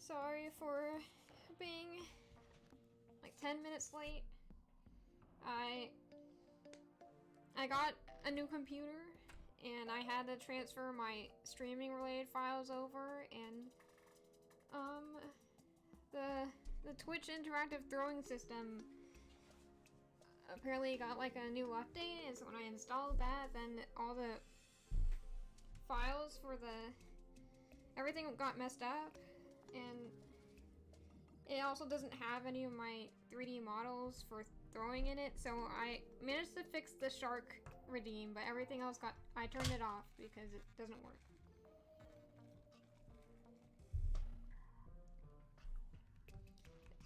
sorry for being like 10 minutes late. I got a new computer and I had to transfer my streaming related files over, and the Twitch interactive throwing system apparently got like a new update, and so when I installed that, then all the files for everything got messed up, and it also doesn't have any of my 3D models for throwing in it, so I managed to fix the shark redeem, but everything else I turned it off because it doesn't work.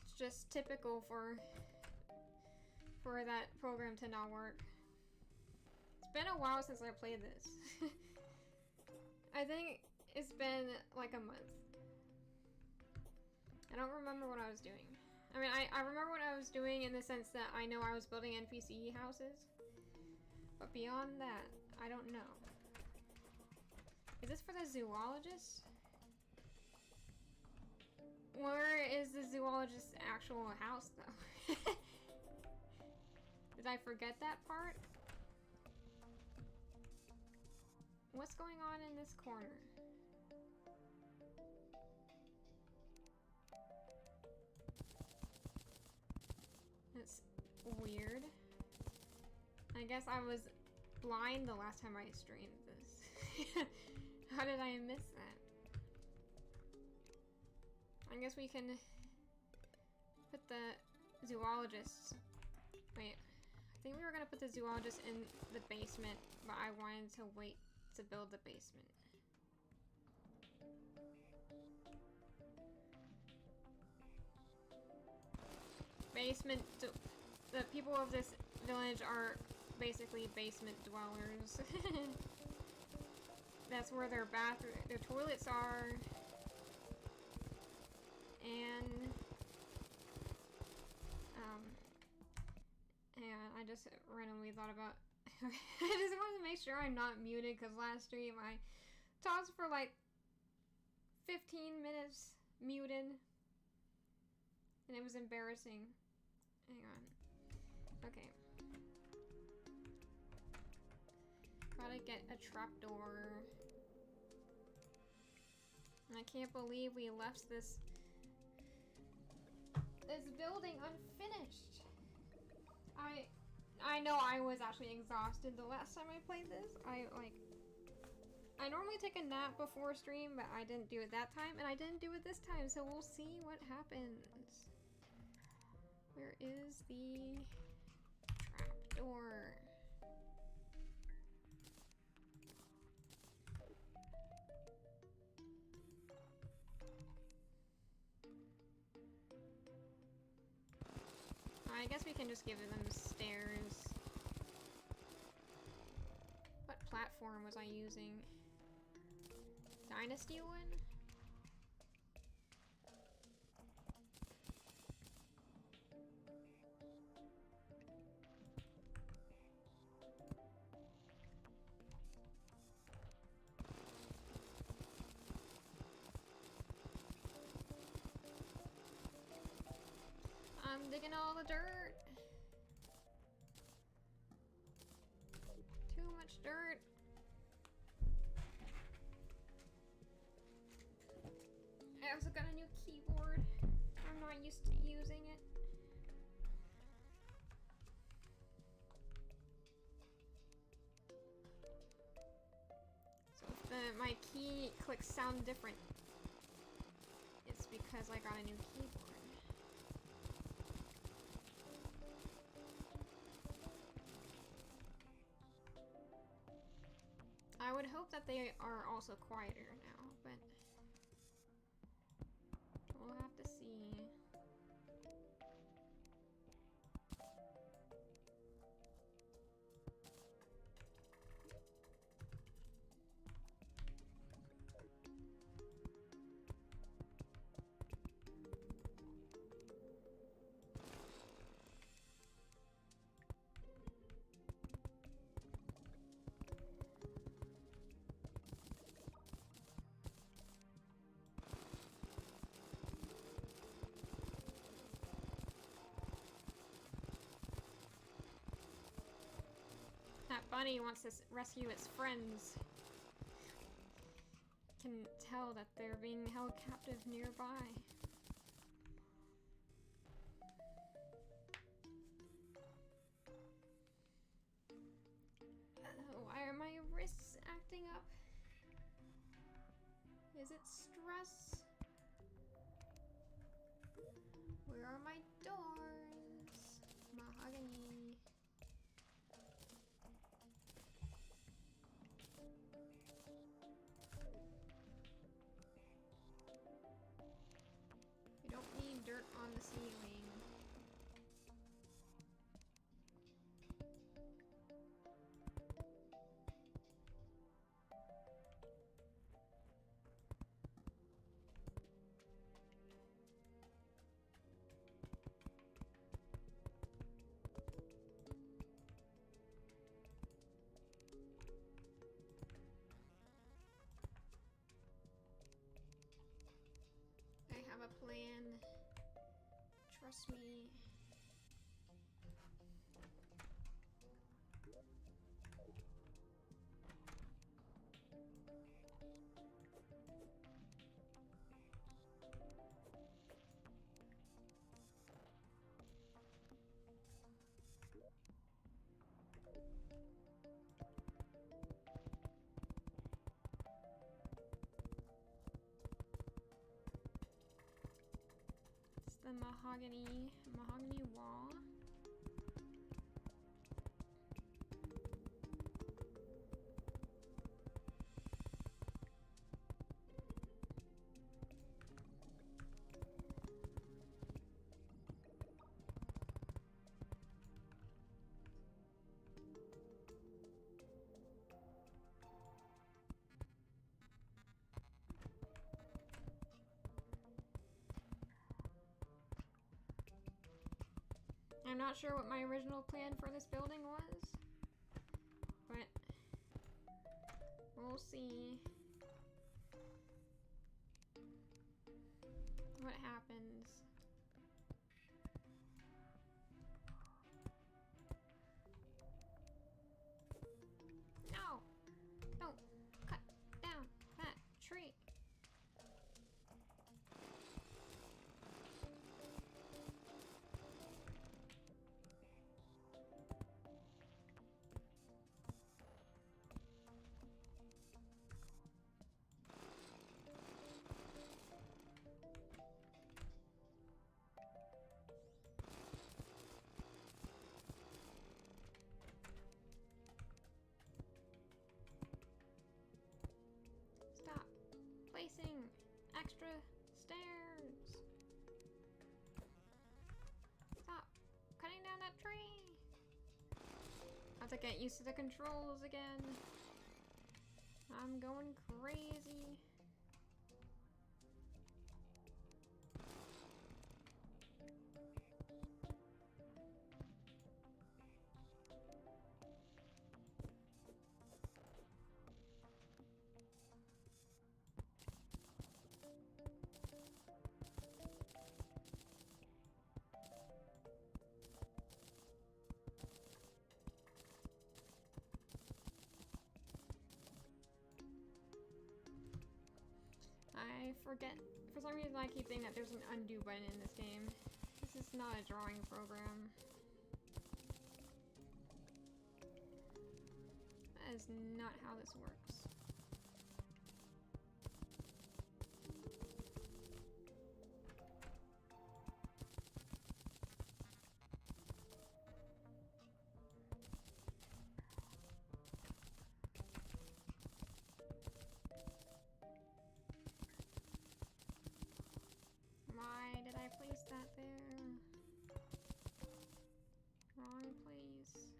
It's just typical for that program to not work. It's been a while since I played this. I think it's been like a month. I don't remember what I was doing. I mean, I remember what I was doing in the sense that I know I was building NPC houses. But beyond that, I don't know. Is this for the zoologist? Where is the zoologist's actual house, though? Did I forget that part? What's going on in this corner? That's weird. I guess I was blind the last time I streamed this. How did I miss that? I guess we can put the zoologist. Wait, I think we were gonna put the zoologist in the basement, but I wanted to wait to build the basement. The people of this village are basically basement dwellers. That's where their toilets are. And I just randomly thought about I just wanted to make sure I'm not muted, because last stream I talked for like 15 minutes muted and it was embarrassing. Hang on. Okay. Gotta get a trapdoor. And I can't believe we left this building unfinished. I know I was actually exhausted the last time I played this. I normally take a nap before stream, but I didn't do it that time, and I didn't do it this time, so we'll see what happens. Where is the trapdoor? I guess we can just give them stairs. What platform was I using? Dynasty one? I'm digging all the dirt. Too much dirt. I also got a new keyboard. I'm not used to using it. So if my key clicks sound different, it's because I got a new keyboard. I would hope that they are also quieter now, but we'll have to see. bunny wants to rescue its friends. Can tell that they're being held captive nearby. Why are my wrists acting up? Is it stress? Where are my doors? Mahogany. We don't need dirt on the ceiling. I have a plan. Trust me. It's the mahogany wall. I'm not sure what my original plan for this building was, but we'll see what happens. No! Don't cut down that tree! Stop placing extra stairs. Stop cutting down that tree. I have to get used to the controls again. I'm going crazy. I forget, for some reason I keep thinking that there's an undo button in this game. This is not a drawing program. That is not how this works. Why did I place that there? Wrong place.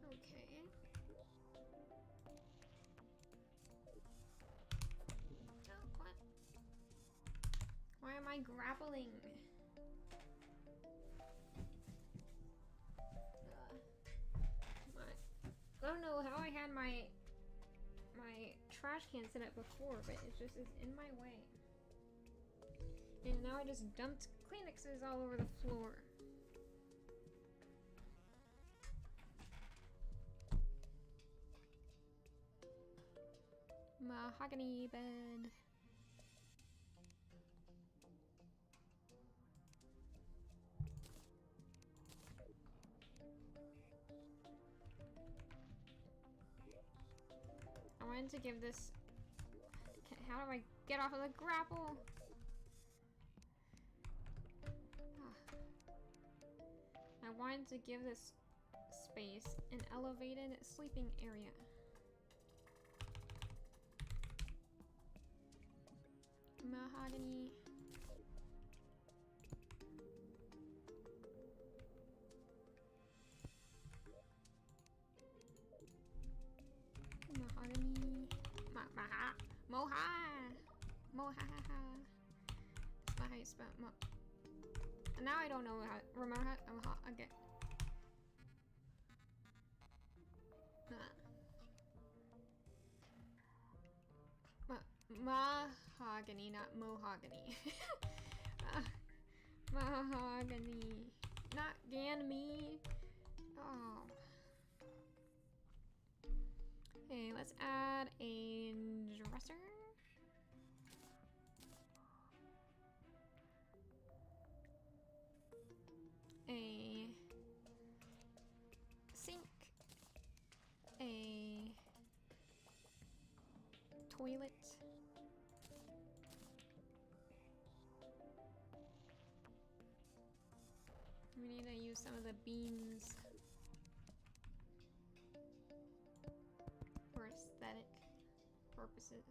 Okay. Oh, what? Why am I grappling? don't know how I had my trash can set up before, but it just is in my way. And now I just dumped Kleenexes all over the floor. Mahogany bed. I wanted to give this... How do I get off of the grapple? I wanted to give this space an elevated sleeping area. Mahogany. Mahogany. Moha. That's not how you spell mo. Now I don't know how. Remember how? Okay. Mahogany, not mohogany. Mahogany, not Ganmy. Oh. Okay, let's add a dresser. A sink. A toilet. We need to use some of the beams for aesthetic purposes.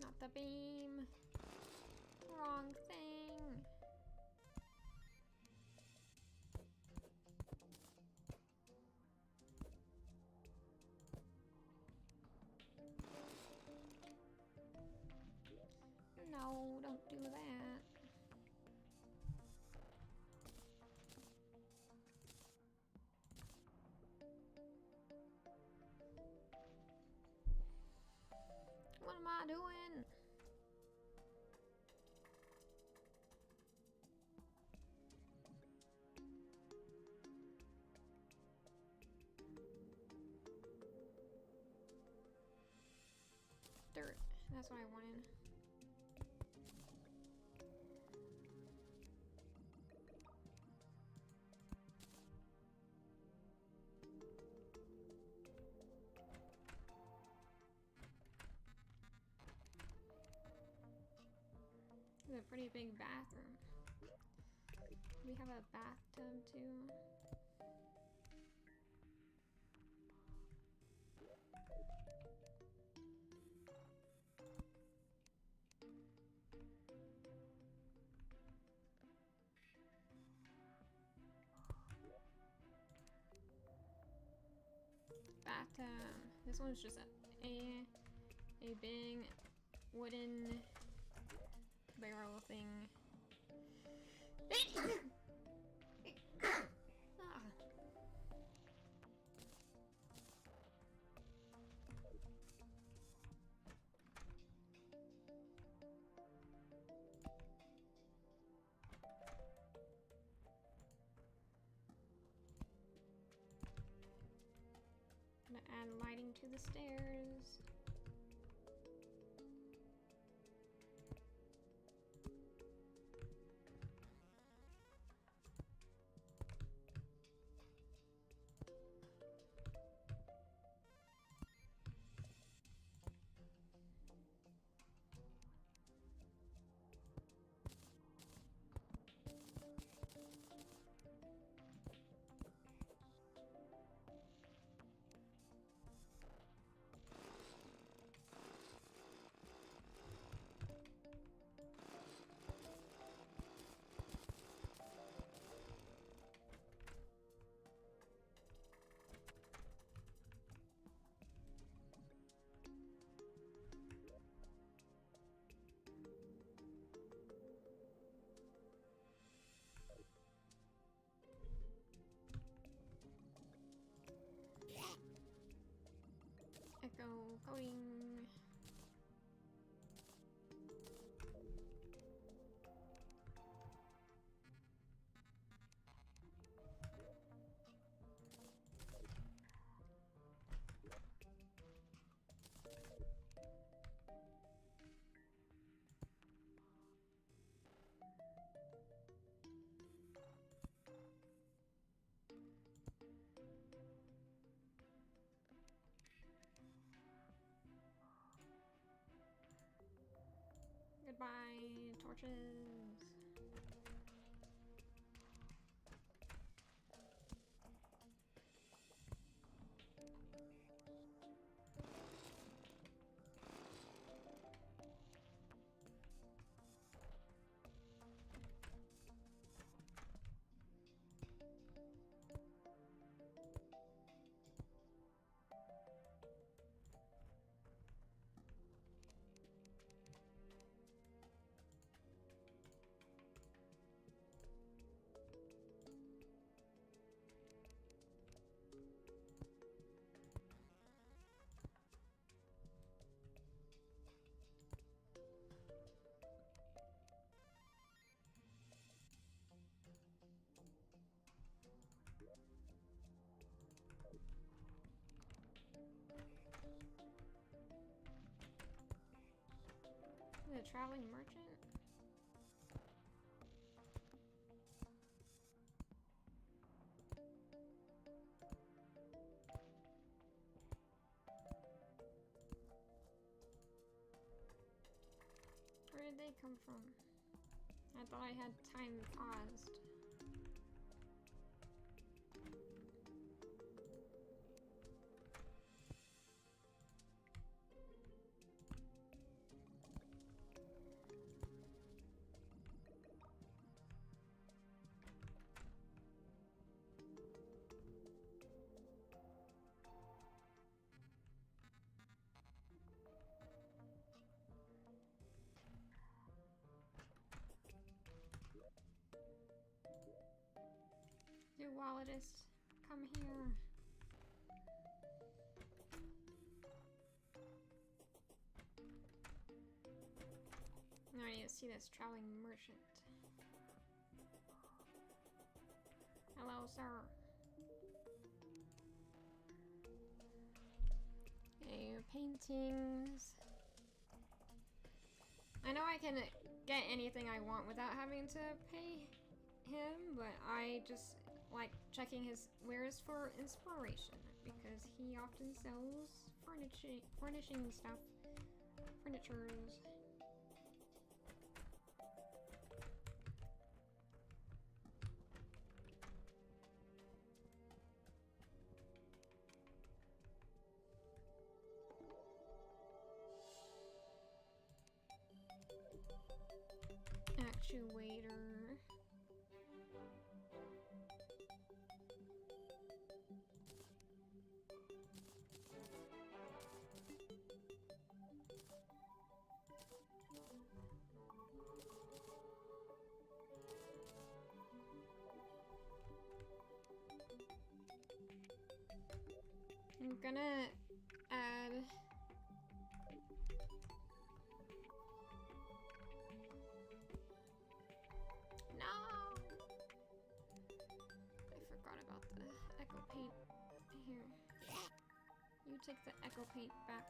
Not the beam. Wrong thing. No, don't do that. What am I doing? Dirt. That's what I wanted. It's a pretty big bathroom. We have a bathtub too. Bathtub. This one's just a big wooden barrel thing. Gonna add lighting to the stairs. Echo coding. Goodbye, torches. The traveling merchant? Where did they come from? I thought I had time paused. You walletist, come here. Now I need to see this traveling merchant. Hello, sir. Okay, paintings. I know I can get anything I want without having to pay him, but I just like checking his wares for inspiration because he often sells furnishing stuff, furnitures. Actuator. I'm gonna add no. I forgot about the echo paint. Here, you take the echo paint back.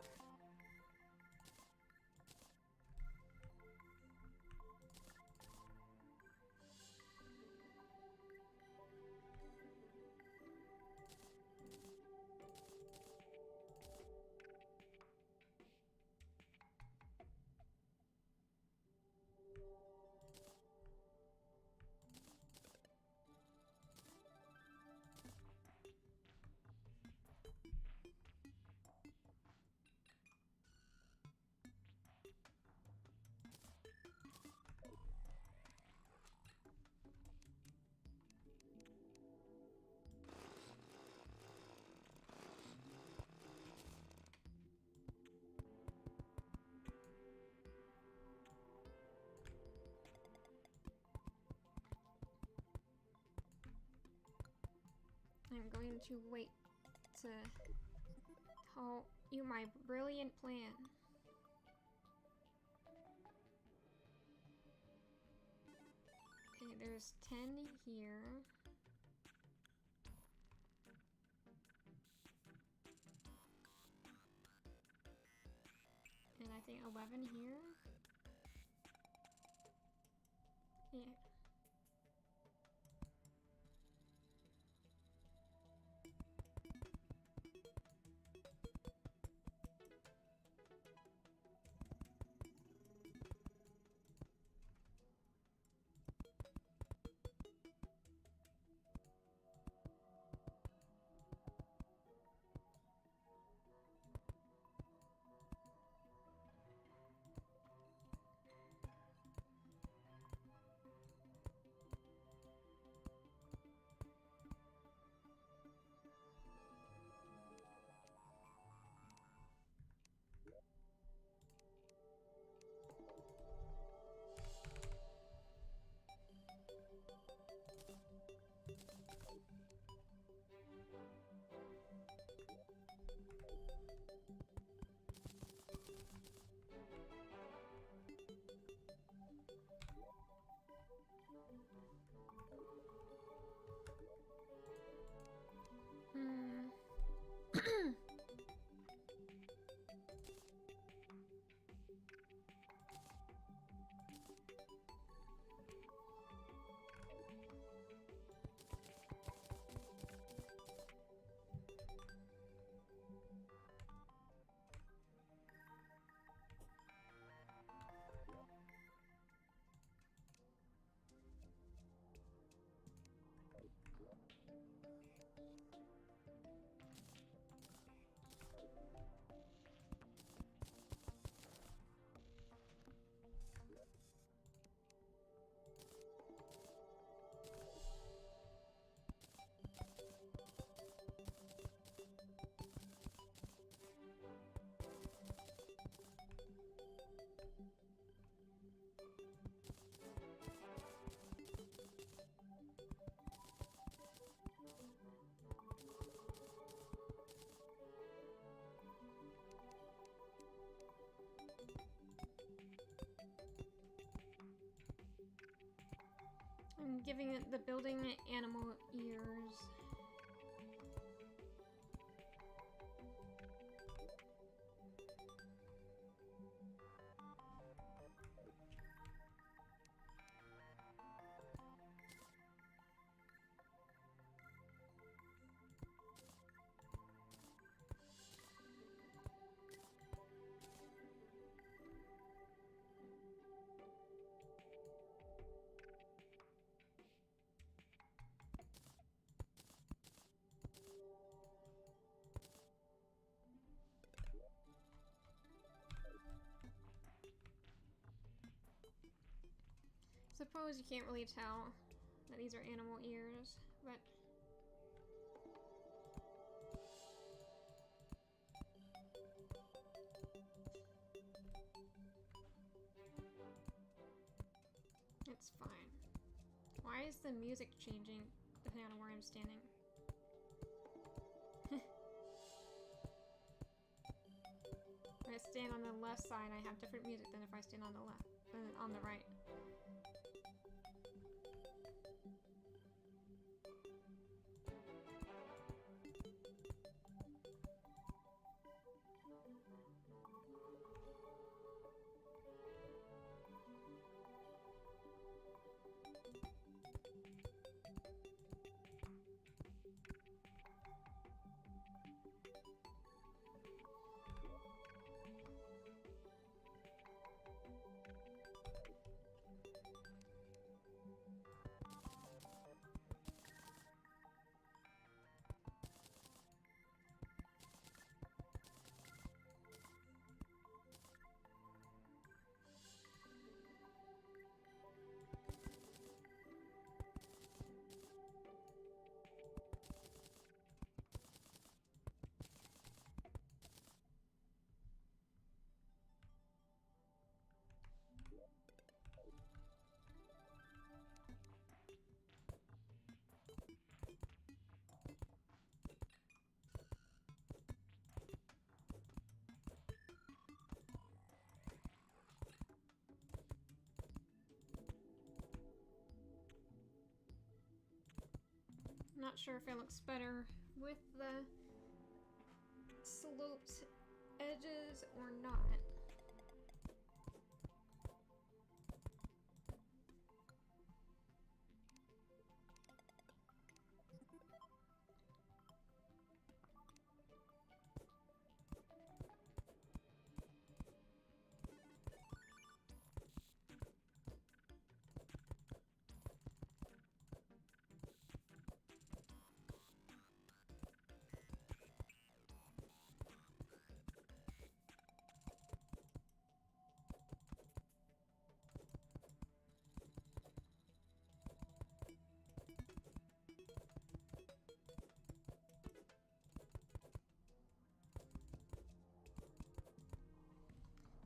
I'm going to wait to you my brilliant plan. Okay, there's 10 here. And I think 11 here. Yeah. I'm giving it the building animal ears. Suppose you can't really tell that these are animal ears, but it's fine. Why is the music changing depending on where I'm standing? If I stand on the left side, I have different music than if I stand on the left, on the right. Not sure if it looks better with the sloped edges or not.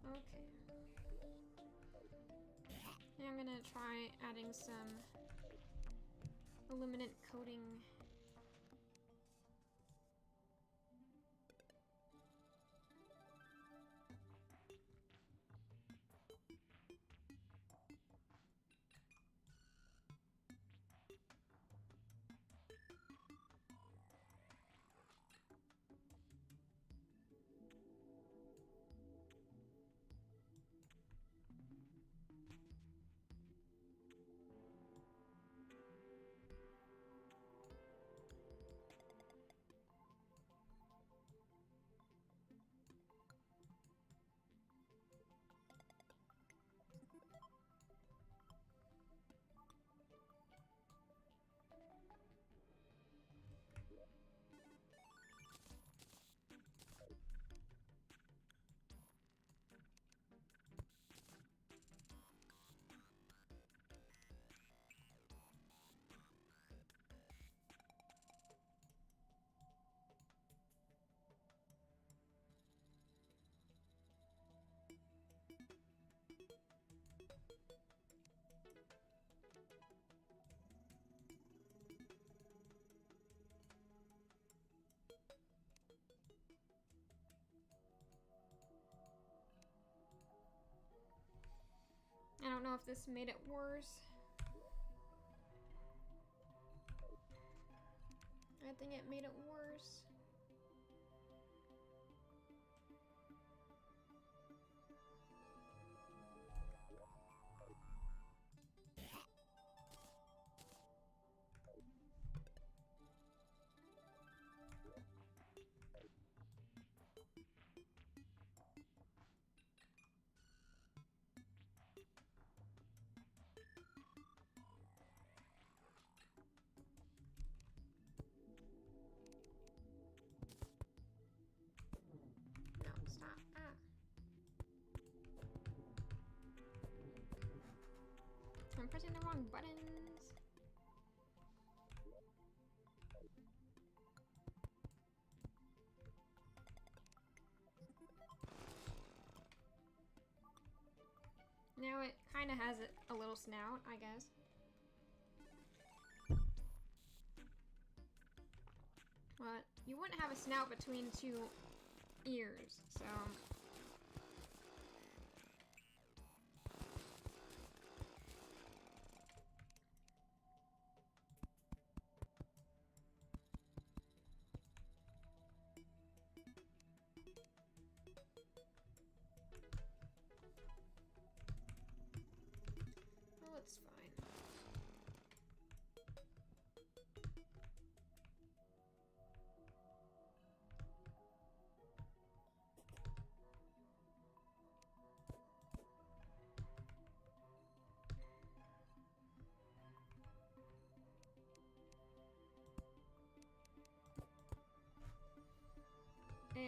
Okay. And I'm gonna try adding some luminant coating. I don't know if this made it worse. I think it made it worse. No, stop. Ah. I'm pressing the wrong buttons. Now it kind of has a little snout, I guess. But you wouldn't have a snout between two ears, so... Well, it's fine. Eh.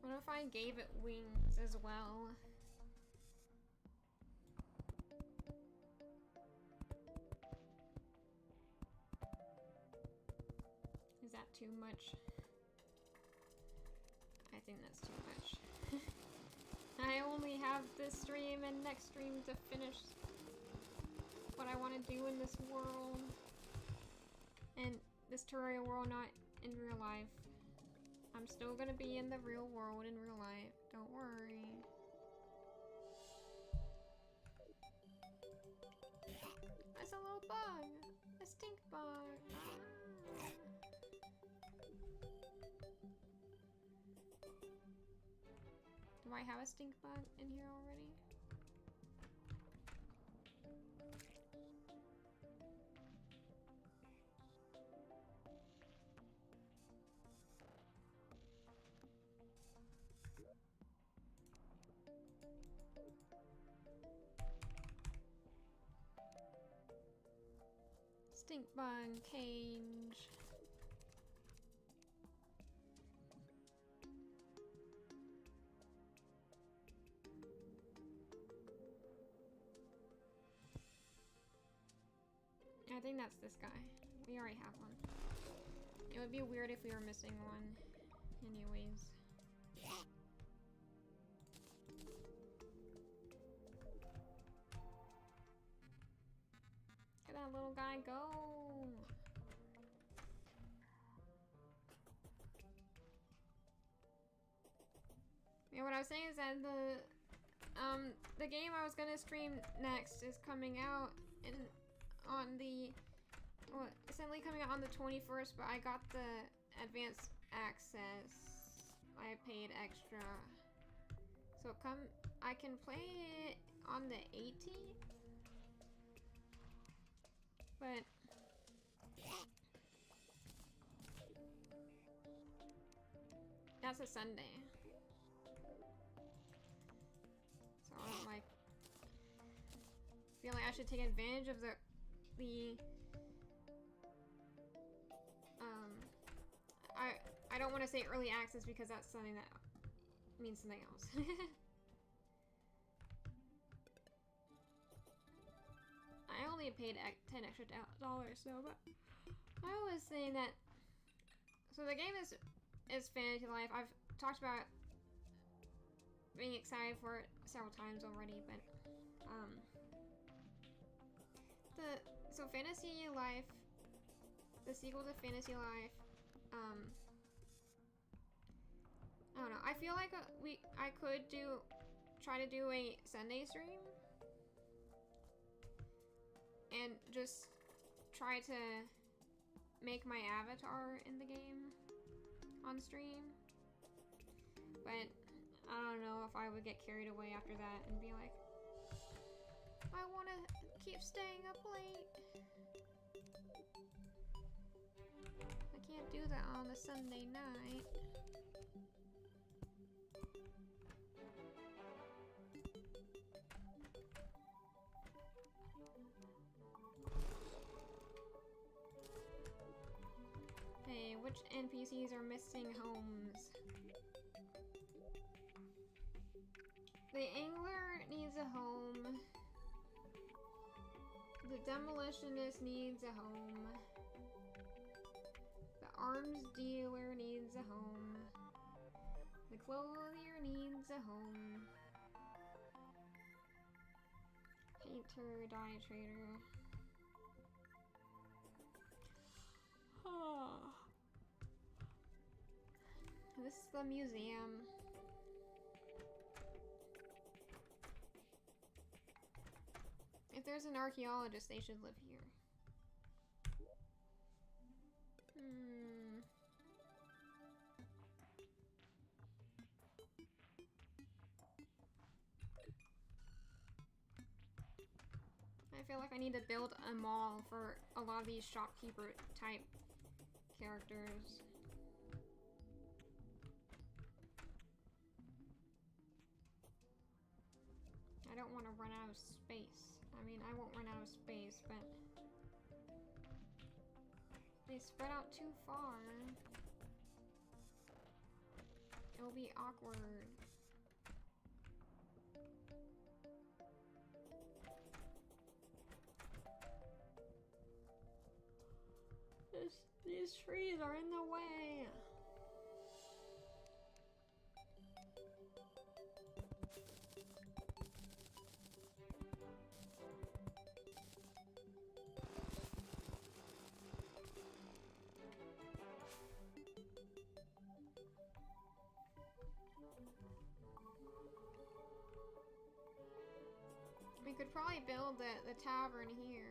What if I gave it wings as well? that too much? I think that's too much. I only have this stream and next stream to finish what I want to do in this world. And this Terraria world, not in real life. I'm still gonna be in the real world in real life. Don't worry. That's a little bug. A stink bug. Ah. Do I have a stink bug in here already? Stink bug cage. I think that's this guy. We already have one. It would be weird if we were missing one. Anyways. Look at that little guy go! Yeah, what I was saying is that the game I was gonna stream next is coming out on the, well, it's only coming out on the 21st, but I got the advanced access. I paid extra. So I can play it on the 18th? But that's a Sunday. So I'm like, feel like I should take advantage of the I don't want to say early access because that's something that means something else. I only paid 10 extra dollars, so, but I was saying that, so the game is Fantasy Life. I've talked about being excited for it several times already, but so Fantasy Life, the sequel to Fantasy Life, I don't know. I feel like I could try to do a Sunday stream and just try to make my avatar in the game on stream, but I don't know if I would get carried away after that and be like, I want to keep staying up late. I can't do that on a Sunday night. Hey, which NPCs are missing homes? The Angler needs a home. The Demolitionist needs a home. The Arms Dealer needs a home. The Clothier needs a home. Painter, Dye Trader. Oh. This is the museum. If there's an archaeologist, they should live here. I feel like I need to build a mall for a lot of these shopkeeper type characters. I don't want to run out of space. I mean, I won't run out of space, but they spread out too far. It'll be awkward. These trees are in the way. We could probably build the tavern here.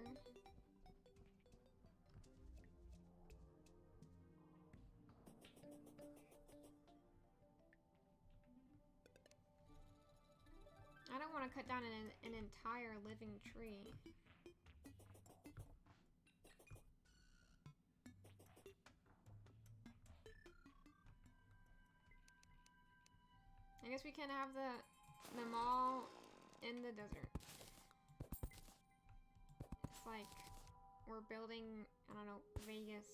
I don't want to cut down an entire living tree. I guess we can have the mall in the desert. It's like we're building, I don't know, Vegas.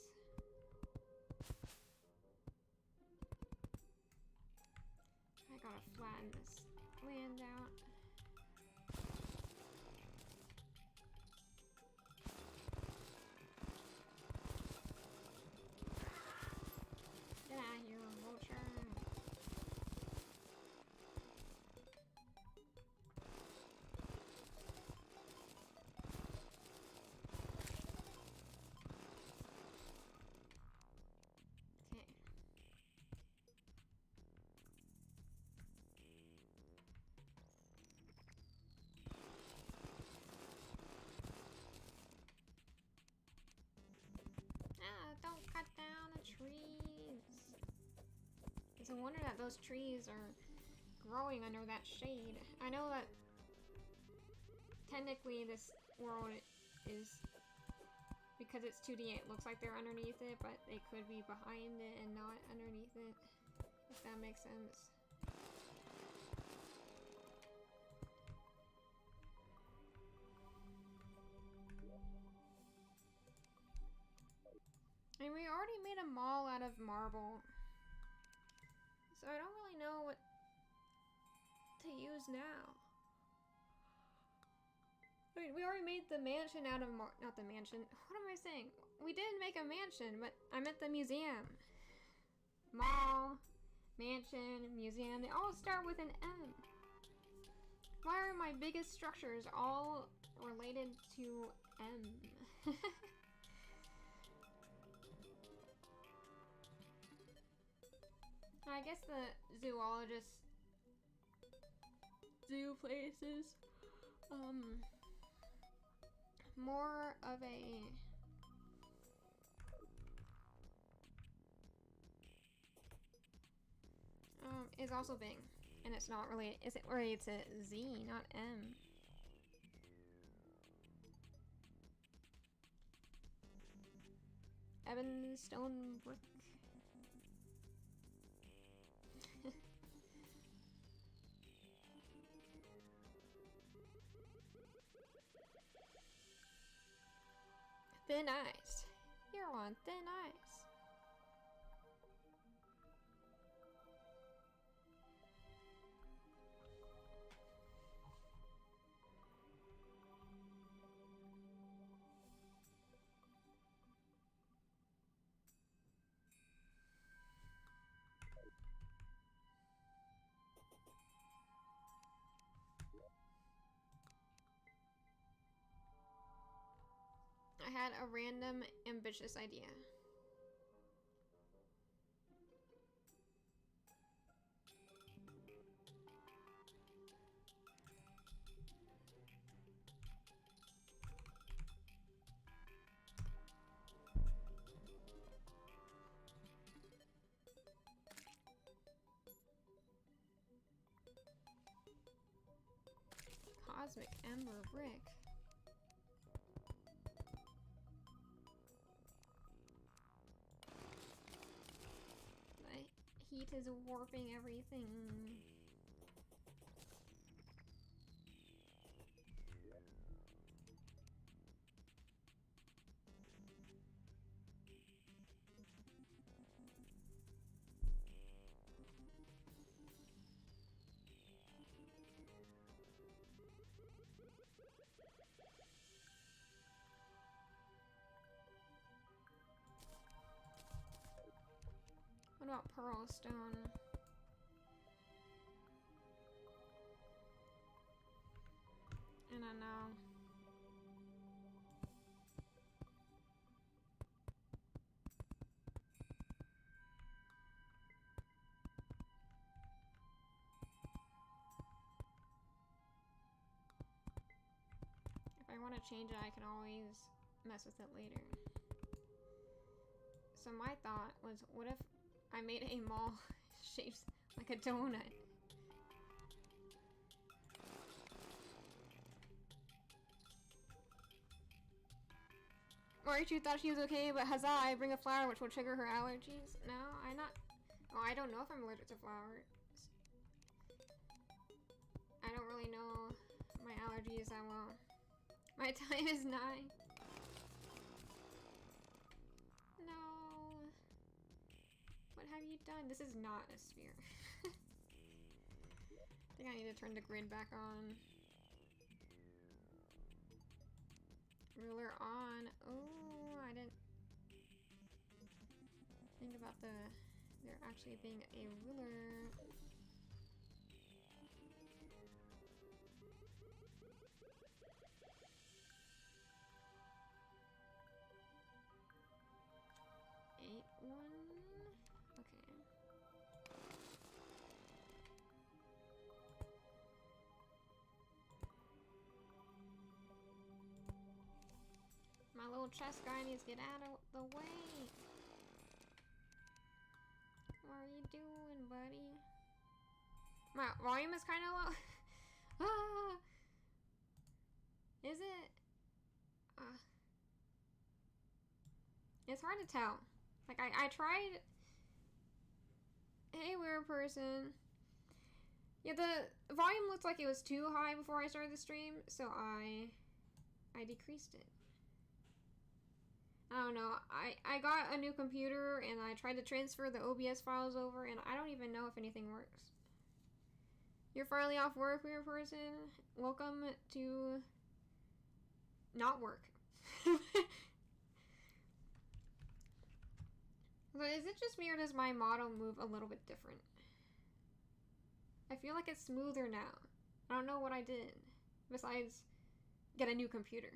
I gotta flatten this land out. Get out of here, vulture. Don't cut down the trees. It's a wonder that those trees are growing under that shade. I know that technically this world is, because it's 2D, it looks like they're underneath it, but they could be behind it and not underneath it, if that makes sense. And we already made a mall out of marble, so I don't really know what to use now. I mean, we already made the mansion out of not the mansion. What am I saying? We didn't make a mansion, but I meant the museum. Mall, mansion, museum, they all start with an M. Why are my biggest structures all related to M? I guess the zoologist zoo places more of a is also Bing, and it's not related. Is it related to Z, not M? Evan Stone Brick. Thin ice. You're on thin ice. I had a random, ambitious idea. Cosmic Ember Brick. Heat is warping everything. about Pearl Stone? I don't know. If I want to change it, I can always mess with it later. So my thought was, what if I made a mall shaped like a donut? Marichu thought she was okay, but huzzah, I bring a flower which will trigger her allergies. No, I'm not. Oh, I don't know if I'm allergic to flowers. I don't really know my allergies that well. My time is 9. No. What have you done? This is not a sphere. I think I need to turn the grid back on. Ruler on. Oh, I didn't think about there actually being a ruler. Okay. My little chest guy needs to get out of the way. What are you doing, buddy? My volume is kind of low. Ah! Is it? It's hard to tell. Like, I tried... Hey, weird person. Yeah, the volume looked like it was too high before I started the stream, so I decreased it. I don't know. I got a new computer and I tried to transfer the OBS files over and I don't even know if anything works. You're finally off work, weird person. Welcome to not work. So is it just me or does my model move a little bit different? I feel like it's smoother now. I don't know what I did besides get a new computer.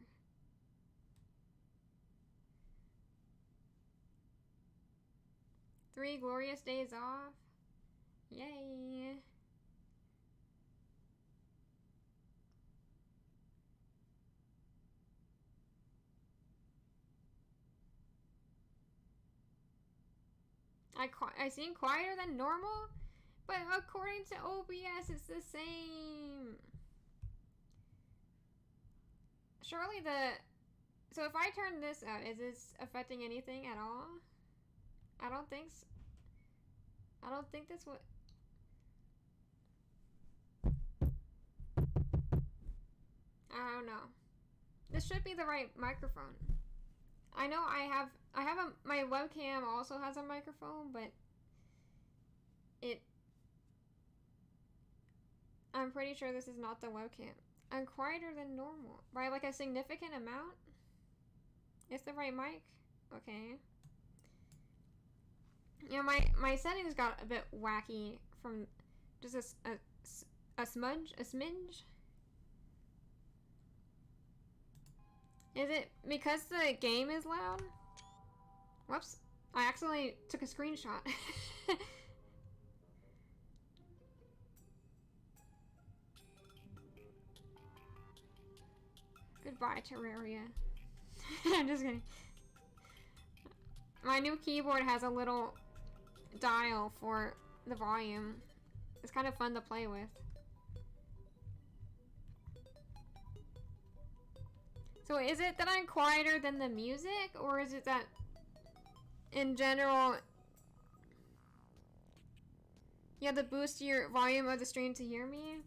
Three glorious days off. Yay. I seem quieter than normal, but according to OBS, it's the same. Surely so if I turn this out, is this affecting anything at all? I don't think so. I don't think that's what... I don't know. This should be the right microphone. I know my webcam also has a microphone, but I'm pretty sure this is not the webcam. I'm quieter than normal by like a significant amount. It's the right mic. Okay. Yeah, my settings got a bit wacky from just a smidge. Is it because the game is loud? Whoops. I accidentally took a screenshot. Goodbye, Terraria. I'm just kidding. My new keyboard has a little dial for the volume. It's kind of fun to play with. So is it that I'm quieter than the music, or is it that in general you have to boost your volume of the stream to hear me?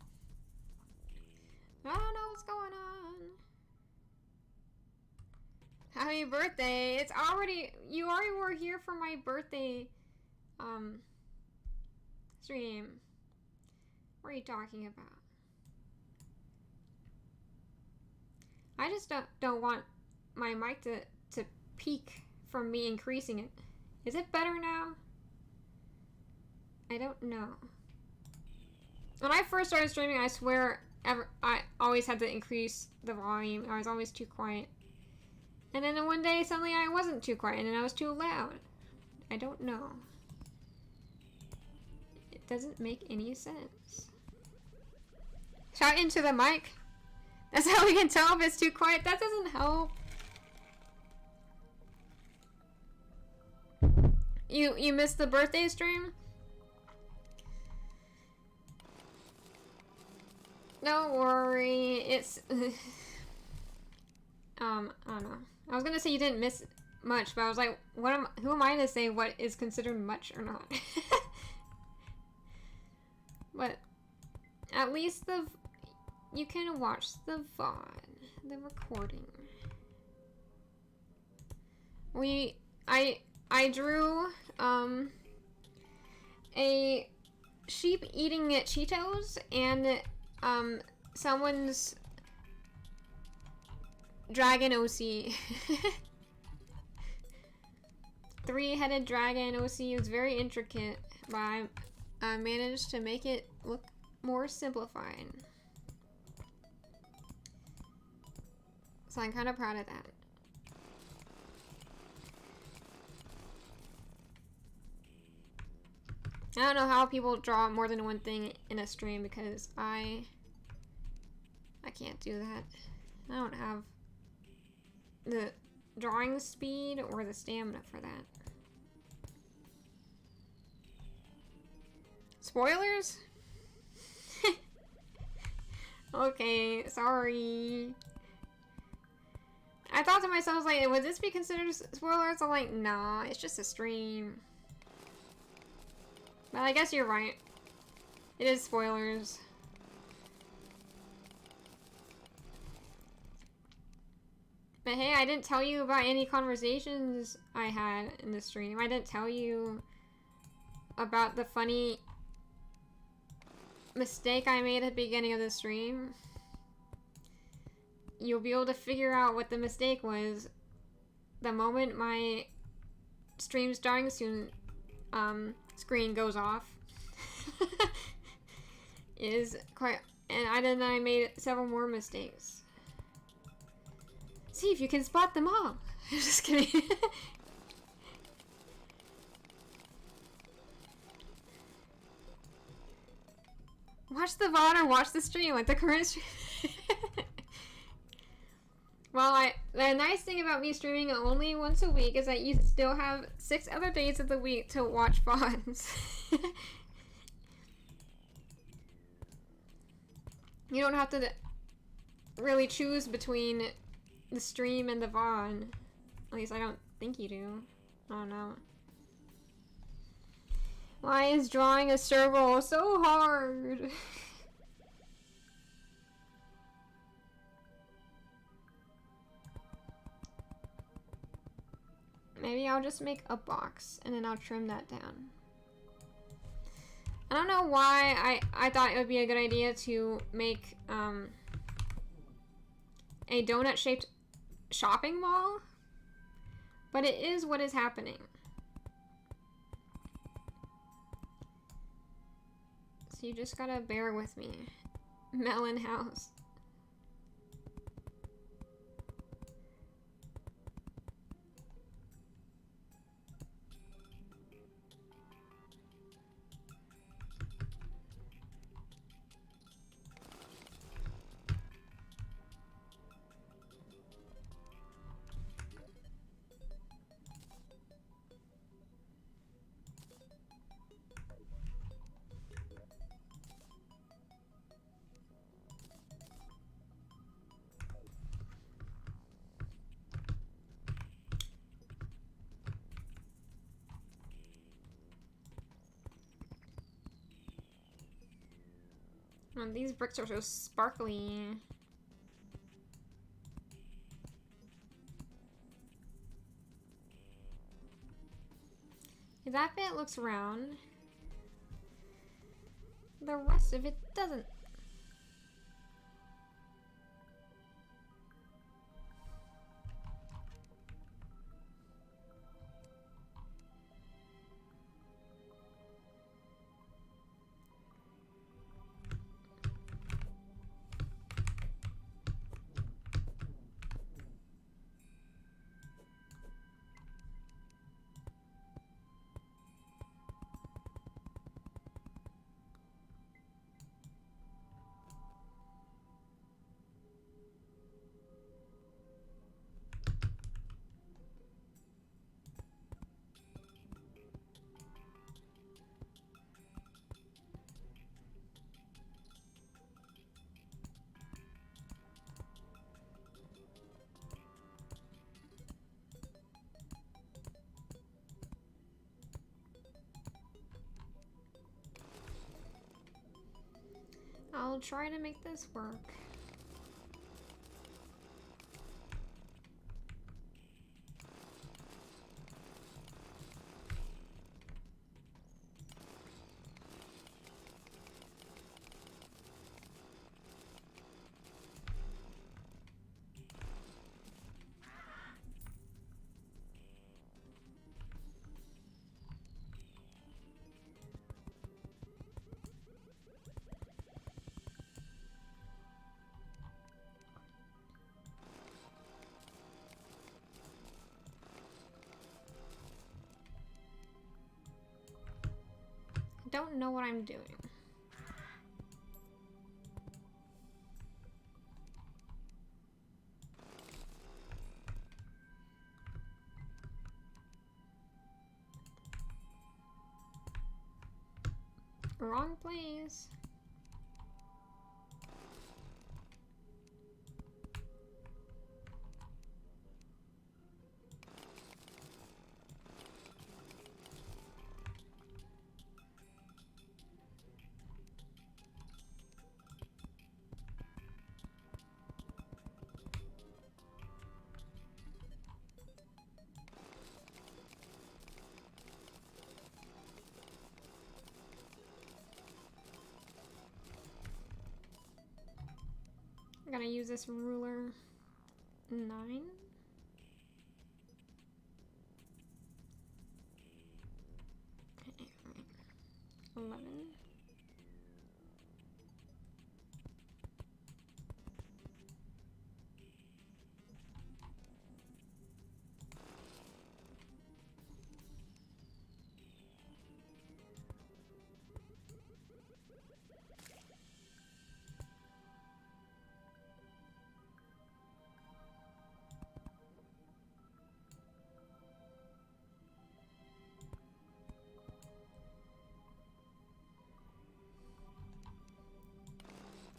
I don't know what's going on. Happy birthday. It's already... You already were here for my birthday stream. What are you talking about? I just don't want my mic to peak from me increasing it. Is it better now? I don't know. When I first started streaming, I swear I always had to increase the volume. I was always too quiet. And then one day, suddenly I wasn't too quiet and I was too loud. I don't know. It doesn't make any sense. Shout into the mic. That's how we can tell if it's too quiet. That doesn't help. You missed the birthday stream? Don't worry. It's I don't know. I was gonna say you didn't miss much, but I was like, who am I to say what is considered much or not? But at least you can watch the VOD, the recording. I drew a sheep eating Cheetos and someone's dragon OC. Three-headed dragon OC is very intricate, but I managed to make it look more simplified. So I'm kind of proud of that. I don't know how people draw more than one thing in a stream because I can't do that. I don't have the drawing speed or the stamina for that. Spoilers? Okay, sorry. I thought to myself, I was like, would this be considered spoilers? I'm like, nah, it's just a stream. But I guess you're right. It is spoilers. But hey, I didn't tell you about any conversations I had in the stream. I didn't tell you about the funny mistake I made at the beginning of the stream. You'll be able to figure out what the mistake was the moment my stream starting soon screen goes off. Is quite, and I made several more mistakes. See if you can spot them all. Just kidding. Watch the VOD or watch the stream, like the current stream. Well, the nice thing about me streaming only once a week is that you still have 6 other days of the week to watch VODs. You don't have to really choose between the stream and the VOD. At least I don't think you do. I don't know. Why is drawing a circle so hard? Maybe I'll just make a box and then I'll trim that down. I don't know why I thought it would be a good idea to make a donut-shaped shopping mall, but it is what is happening. So you just gotta bear with me. Melon house. Oh, these bricks are so sparkly. That bit looks round. The rest of it doesn't. I'll try to make this work. Don't know what I'm doing. Wrong place. I'm gonna use this ruler. 9. Okay, right. 11.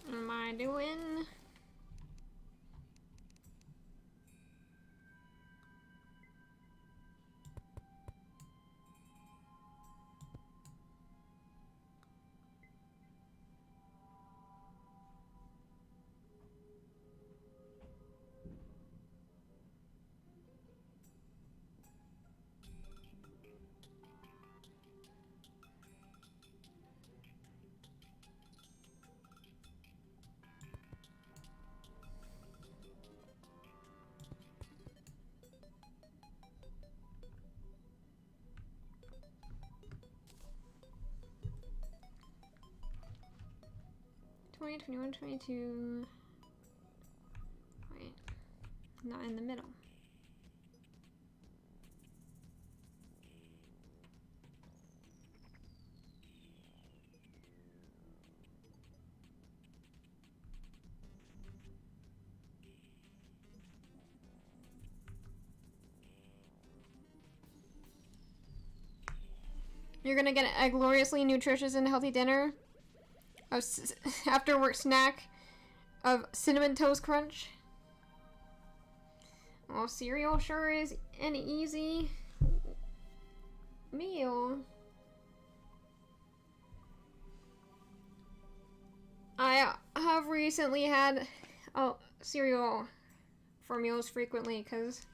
What am I doing? Twenty, 21, 22. Wait, not in the middle. You're gonna get a gloriously nutritious and healthy dinner. After work snack of Cinnamon Toast Crunch. Well, cereal sure is an easy meal. I have recently had cereal for meals frequently because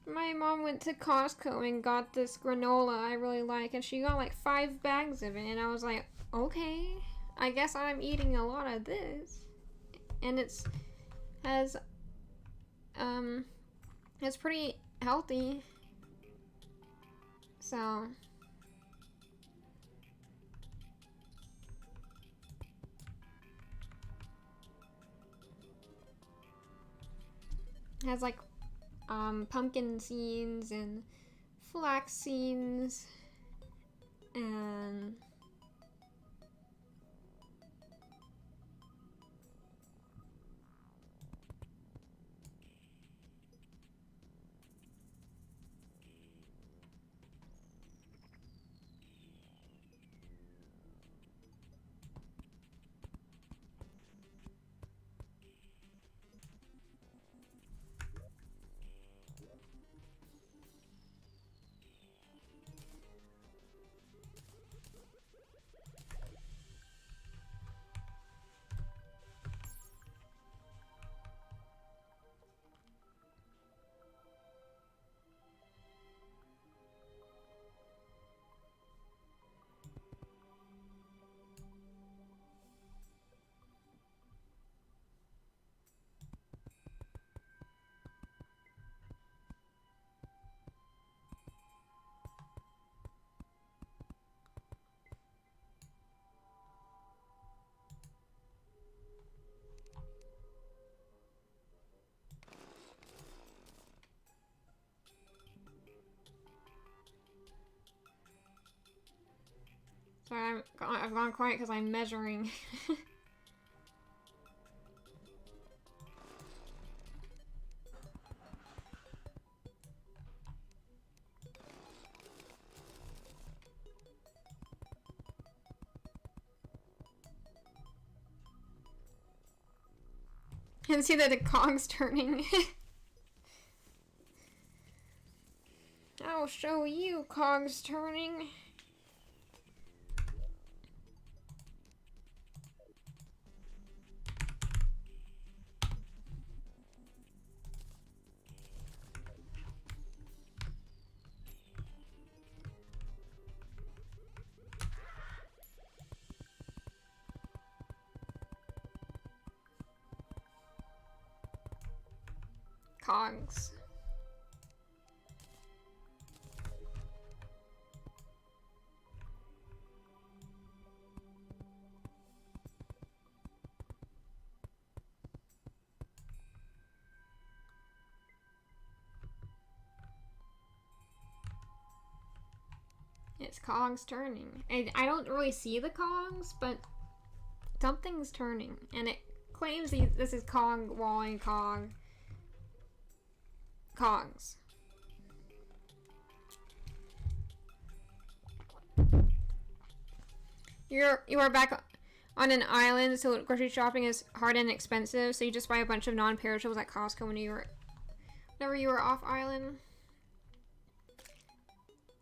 my mom went to Costco and got this granola I really like, and she got like 5 bags of it, and I was like, okay, I guess I'm eating a lot of this. And it's pretty healthy. So it has like pumpkin seeds and flax seeds and Sorry, I've gone quiet because I'm measuring. You can see that the cog's turning. I'll show you cogs turning. Cogs. It's cogs turning. I don't really see the cogs, but something's turning. And it claims this is cog walling cog. Cogs. You are back on an island, so grocery shopping is hard and expensive, so you just buy a bunch of non-perishables at Costco whenever you were off island.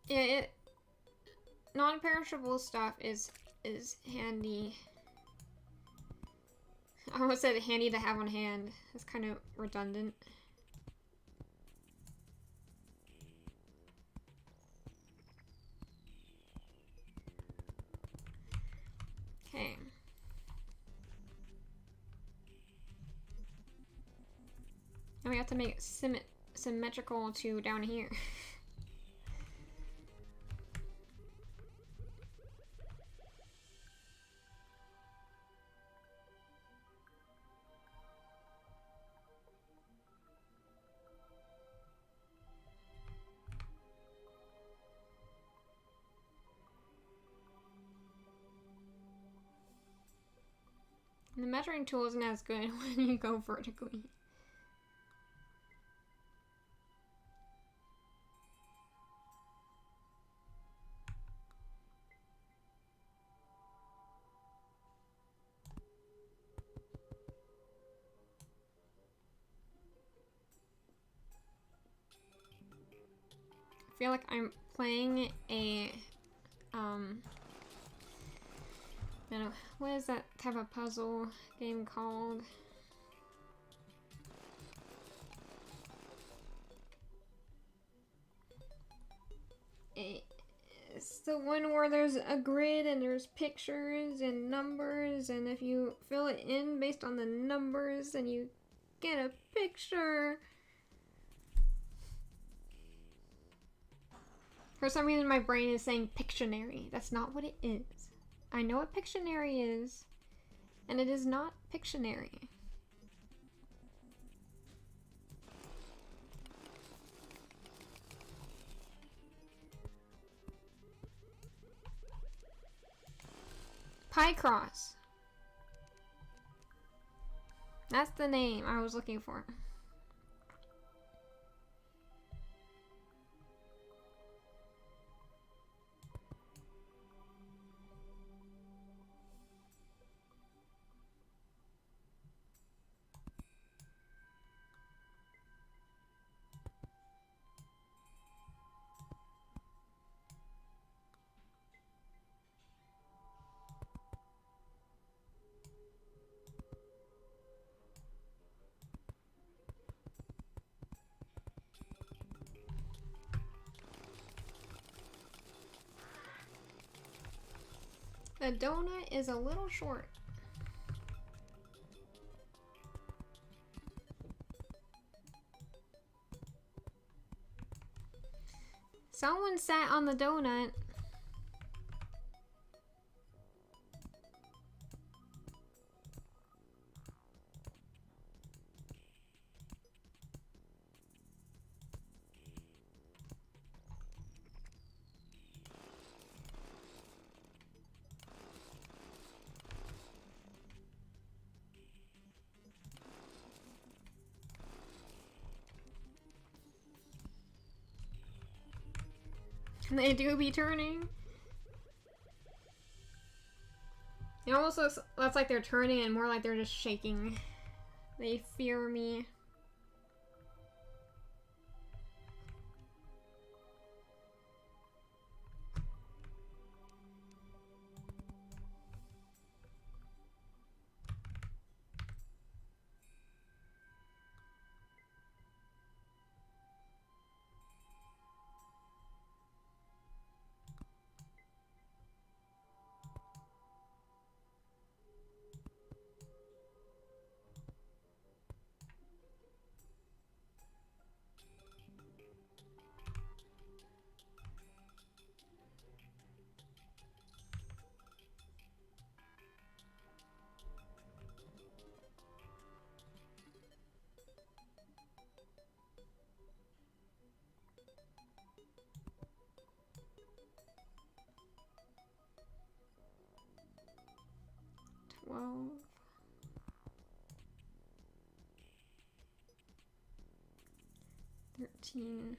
Yeah, non-perishable stuff is handy. I almost said handy to have on hand. It's kind of redundant. Okay. Now we have to make it symmetrical to down here. The measuring tool isn't as good when you go vertically. I feel like I'm playing a I don't know, what is that type of puzzle game called? It's the one where there's a grid and there's pictures and numbers, and if you fill it in based on the numbers, then you get a picture. For some reason my brain is saying Pictionary. That's not what it is. I know what Pictionary is, and it is not Pictionary. Pie-Cross. That's the name I was looking for. The donut is a little short. Someone sat on the donut. They do be turning. It almost looks less like they're turning and more like they're just shaking. They fear me. Well, 13.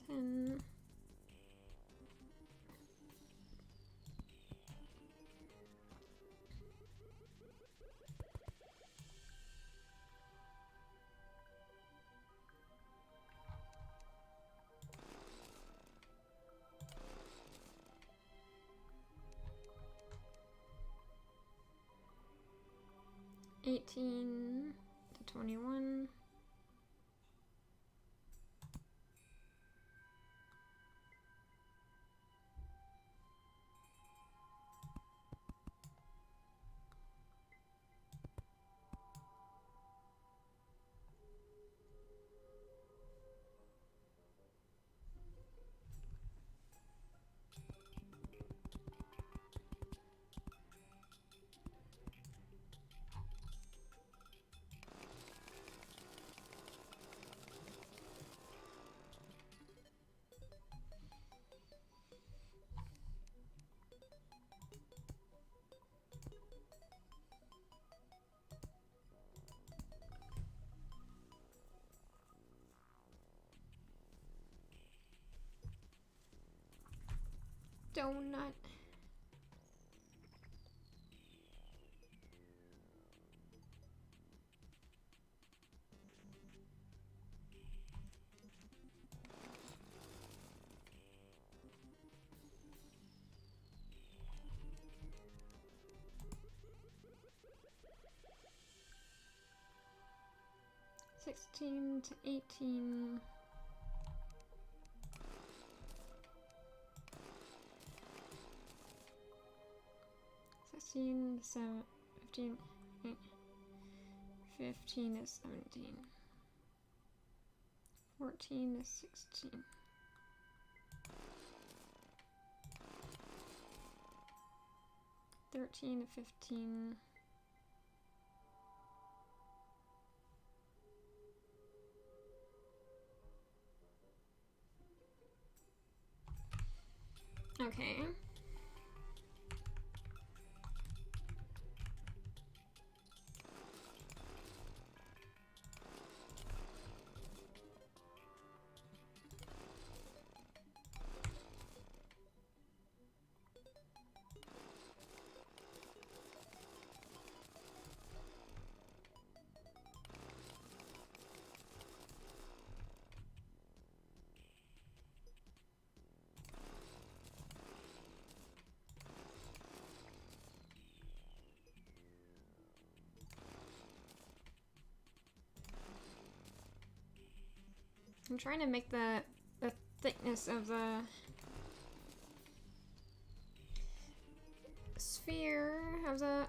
Ten. 18 to 21. Donut. Sixteen to 18. 16 to 15, 15 to 17, 14 to 16, 13 to 15, 'kay. I'm trying to make the thickness of the sphere of the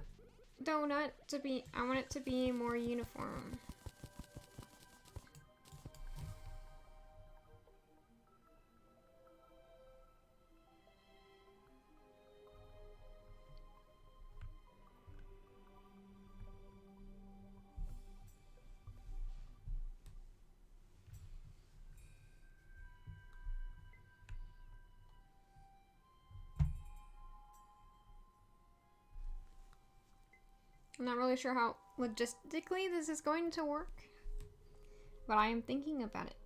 donut to be, I want it to be more uniform. I'm not really sure how logistically this is going to work, but I am thinking about it.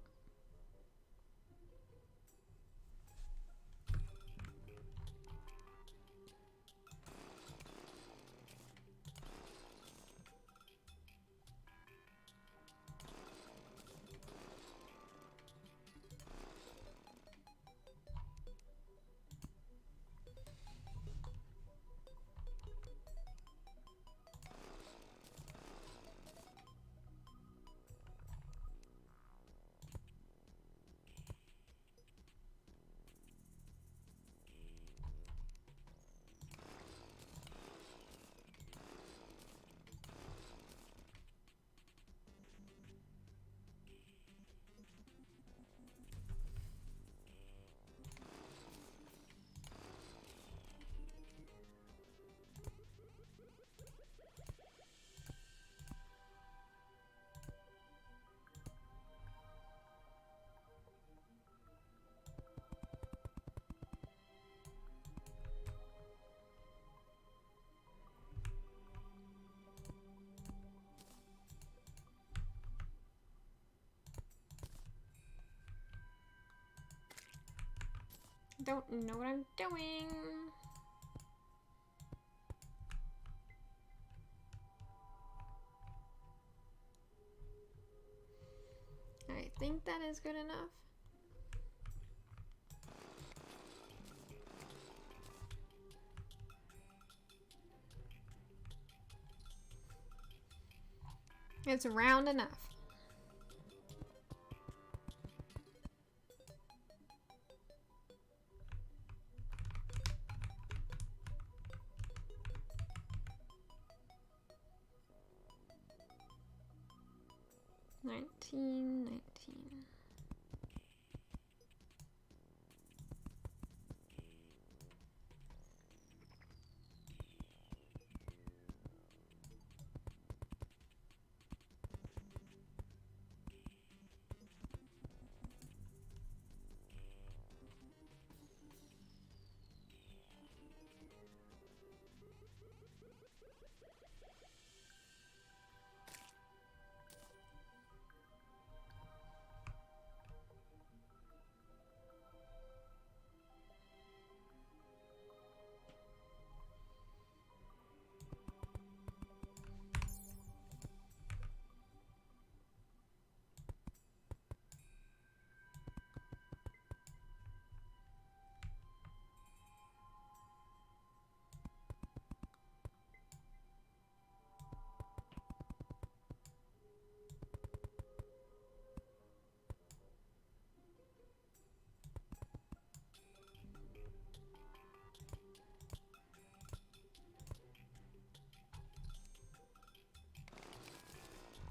Don't know what I'm doing. I think that is good enough. It's round enough. $19.19.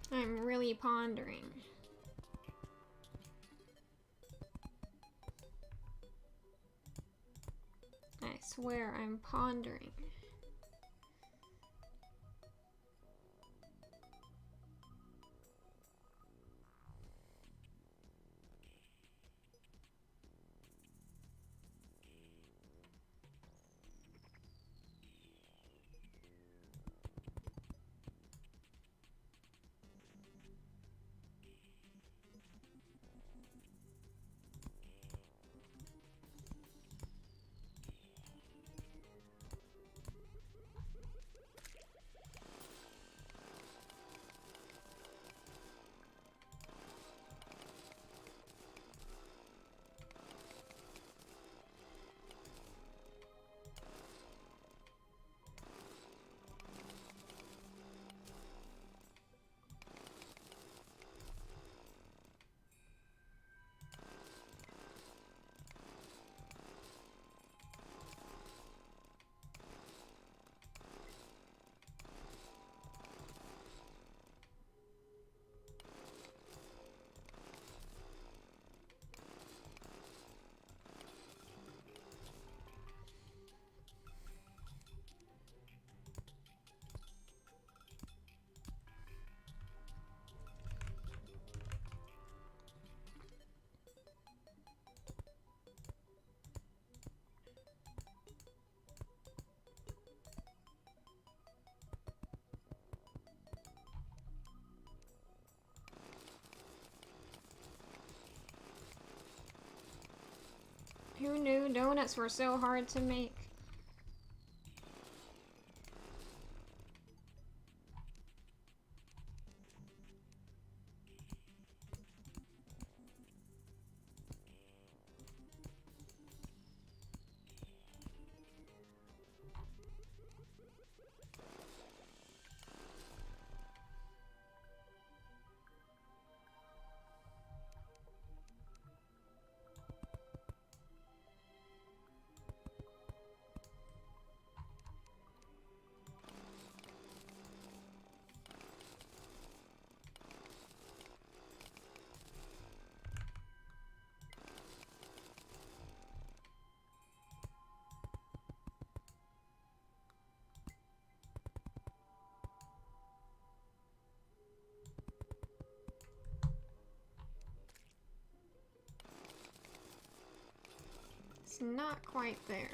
I'm really pondering. I swear I'm pondering. Who knew donuts were so hard to make? It's not quite there.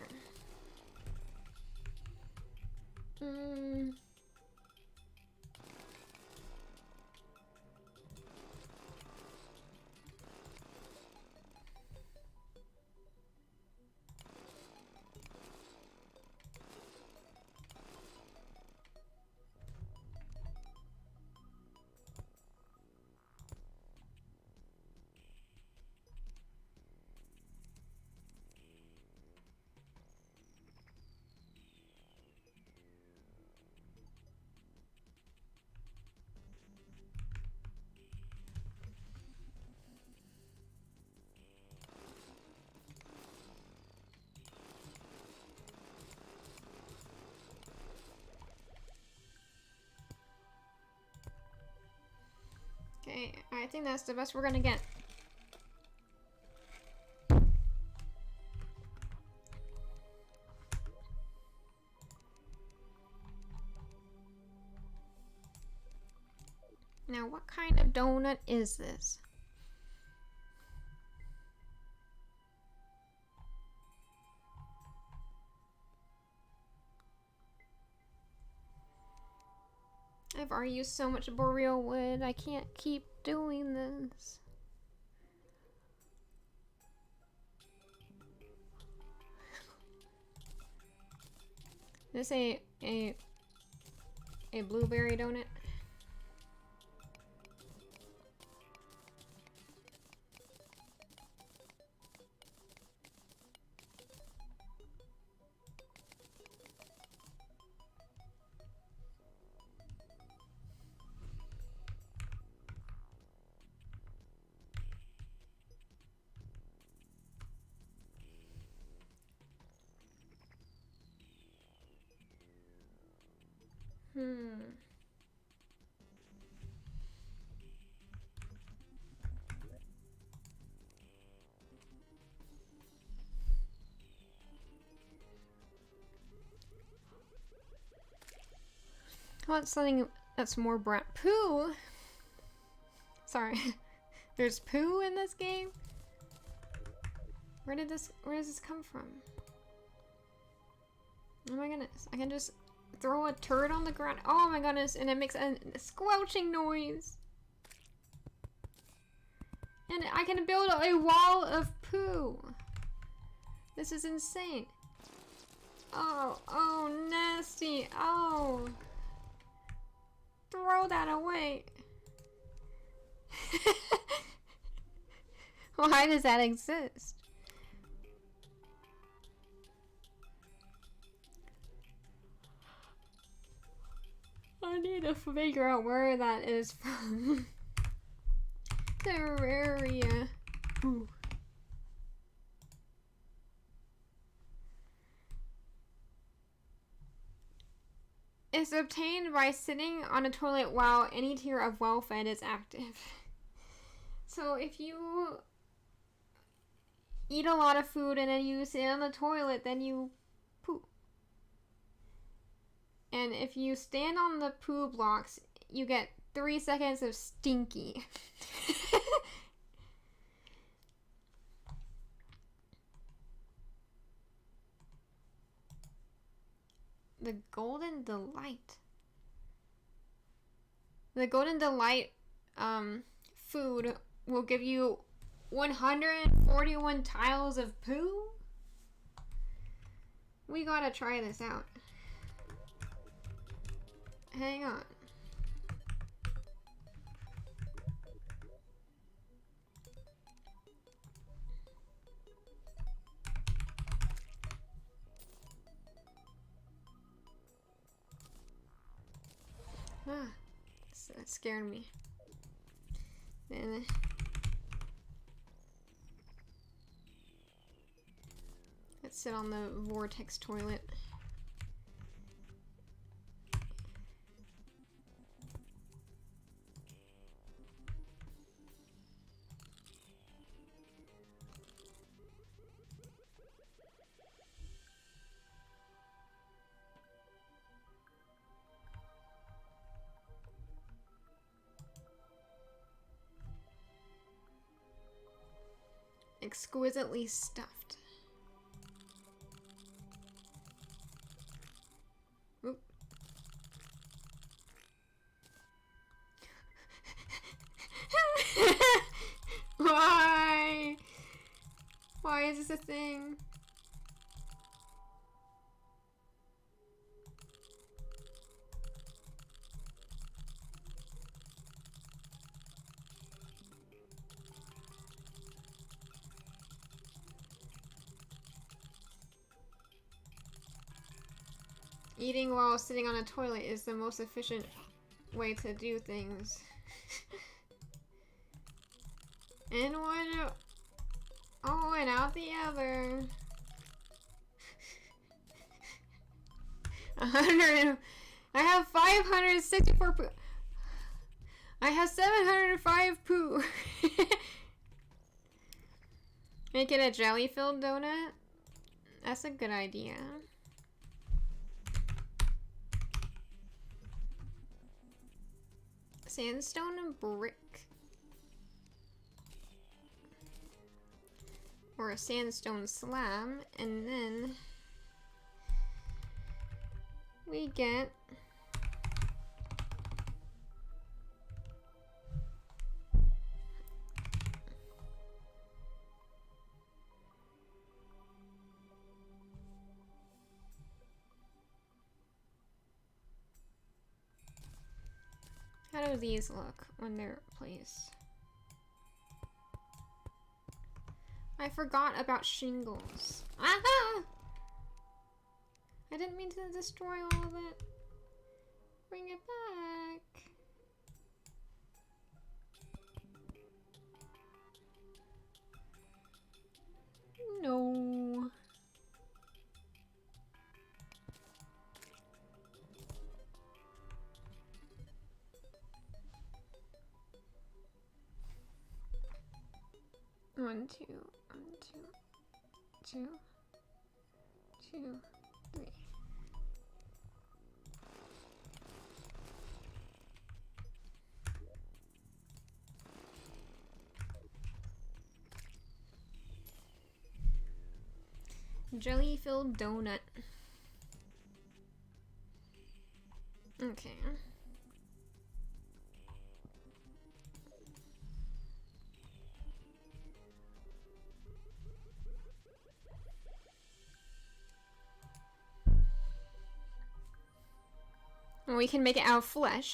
Okay, I think that's the best we're gonna get. Now, what kind of donut is this? I've already used so much boreal wood, I can't keep doing this. Is this a blueberry donut? I want something that's more brown. Poo! Sorry. There's poo in this game? Where does this come from? Oh my goodness. I can just throw a turd on the ground. Oh my goodness. And it makes a squelching noise. And I can build a wall of poo. This is insane. Oh, nasty. Oh. Throw that away. Why does that exist? I need to figure out where that is from. Terraria. Ooh. It's obtained by sitting on a toilet while any tier of well-fed is active. So if you eat a lot of food and then you sit on the toilet, then you poop. And if you stand on the poo blocks, you get 3 seconds of stinky. The Golden Delight. The Golden Delight food will give you 141 tiles of poo? We gotta try this out. Hang on. Ah, that scared me. Then let's sit on the vortex toilet. Exquisitely stuffed. Oop. Why? Why is this a thing? Eating while sitting on a toilet is the most efficient way to do things. In one, oh, and out the other. 100. I have 564 poo. I have 705 poo. Make it a jelly-filled donut? That's a good idea. Sandstone and brick. Or a sandstone slab, and then we get how do these look when they're placed? I forgot about shingles. Aha! I didn't mean to destroy all of it. Bring it back. No. One, two, two, three. Jelly-filled donut. Okay. We can make it out of flesh.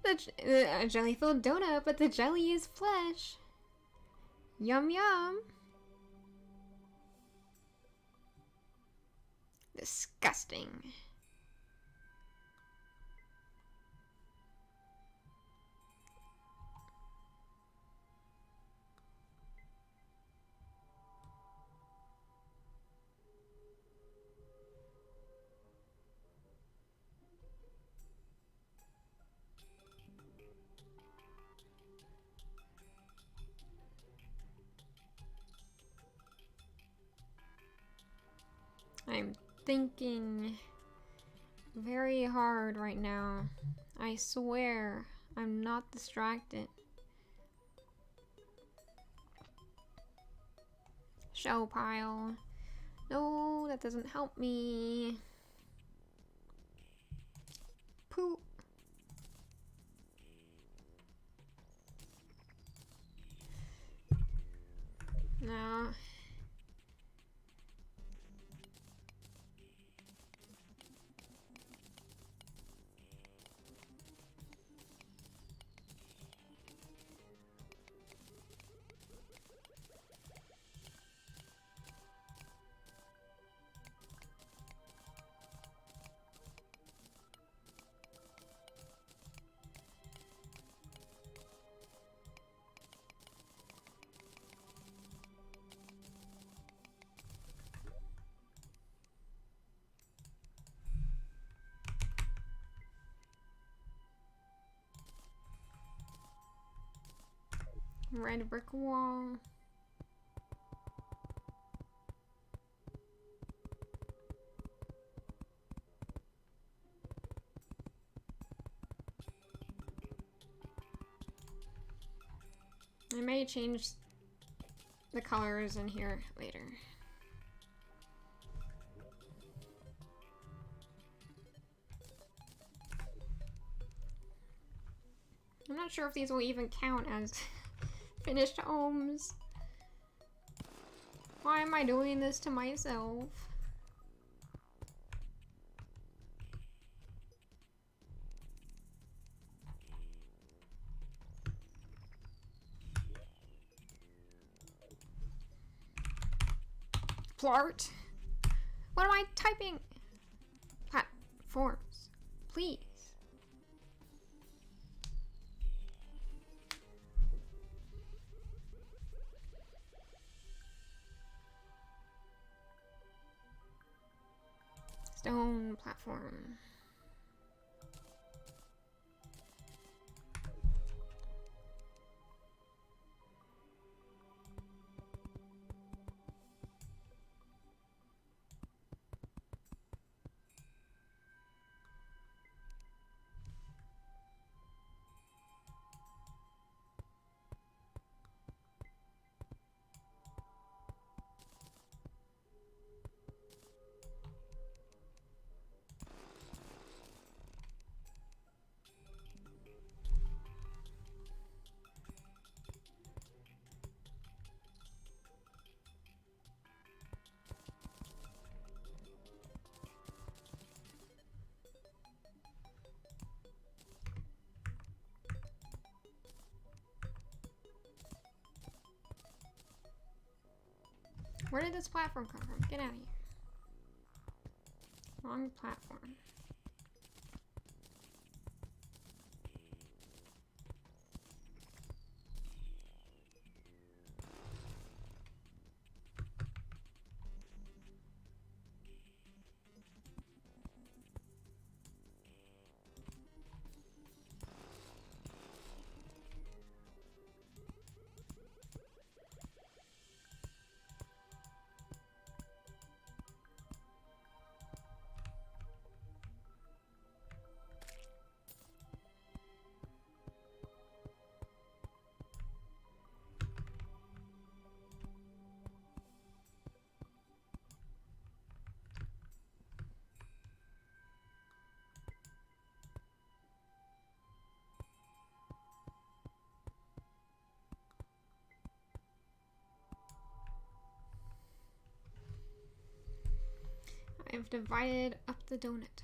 A jelly-filled donut, but the jelly is flesh. Yum yum. Disgusting. I'm thinking very hard right now. I swear I'm not distracted. Shell pile. No, that doesn't help me. Poop. No. Red brick wall. I may change the colors in here later. I'm not sure if these will even count as finished homes. Why am I doing this to myself? Plart? What am I typing? Platforms. Please. Stone platform. Where did this platform come from? Get out of here. Wrong platform. I've divided up the donut.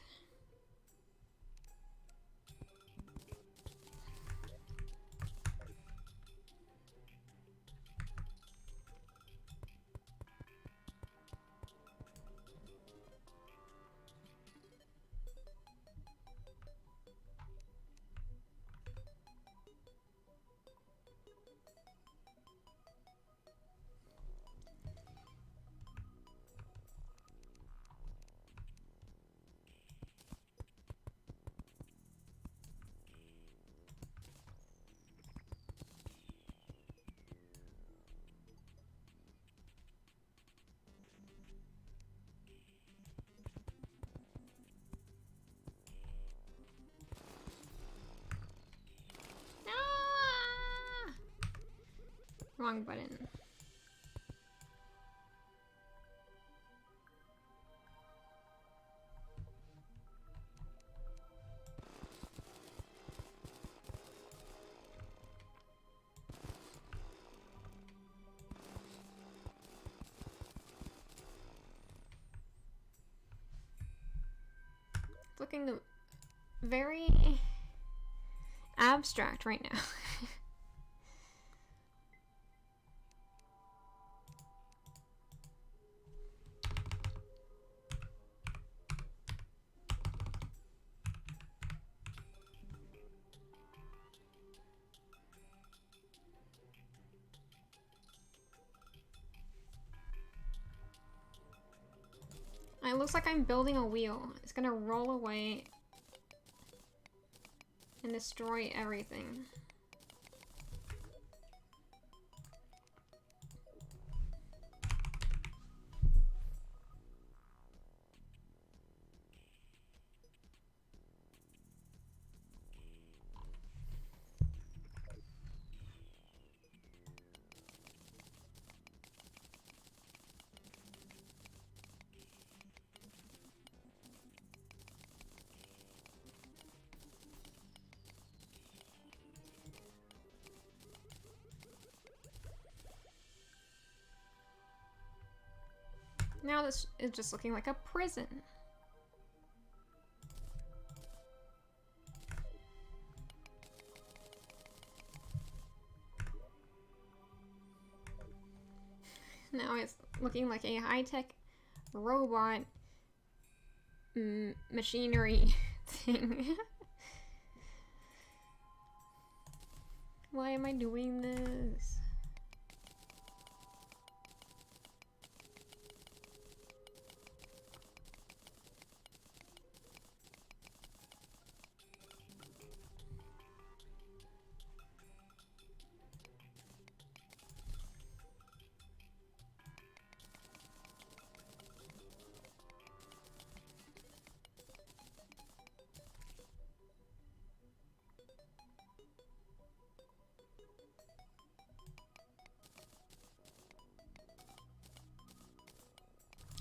Wrong button. It's looking very abstract right now. It looks like I'm building a wheel. It's gonna roll away and destroy everything. Now this is just looking like a prison. Now it's looking like a high-tech robot machinery thing. Why am I doing this?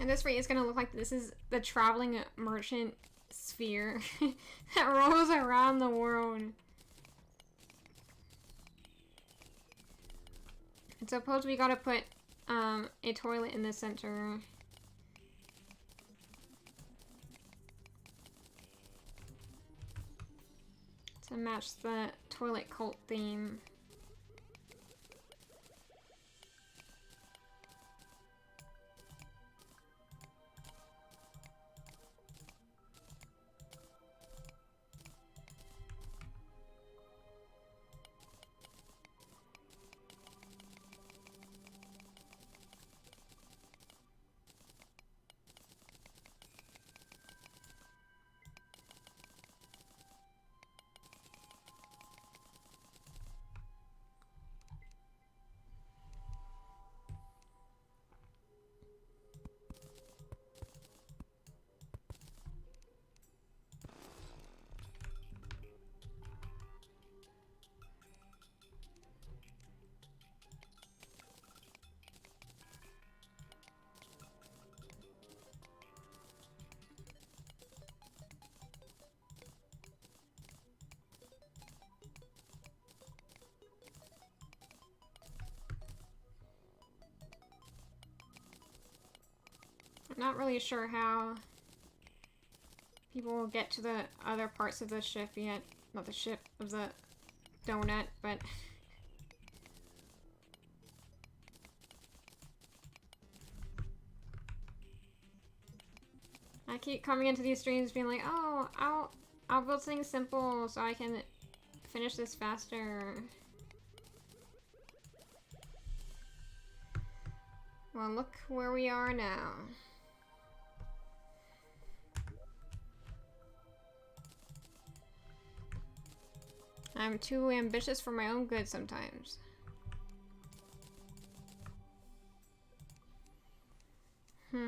At this rate, it's gonna look like this is the traveling merchant sphere that rolls around the world. And suppose we gotta put a toilet in the center. To match the toilet cult theme. Not really sure how people will get to the other parts of the ship yet. Not the ship, of the donut, but... I keep coming into these streams being like, oh, I'll build something simple so I can finish this faster. Well, look where we are now. I'm too ambitious for my own good sometimes. We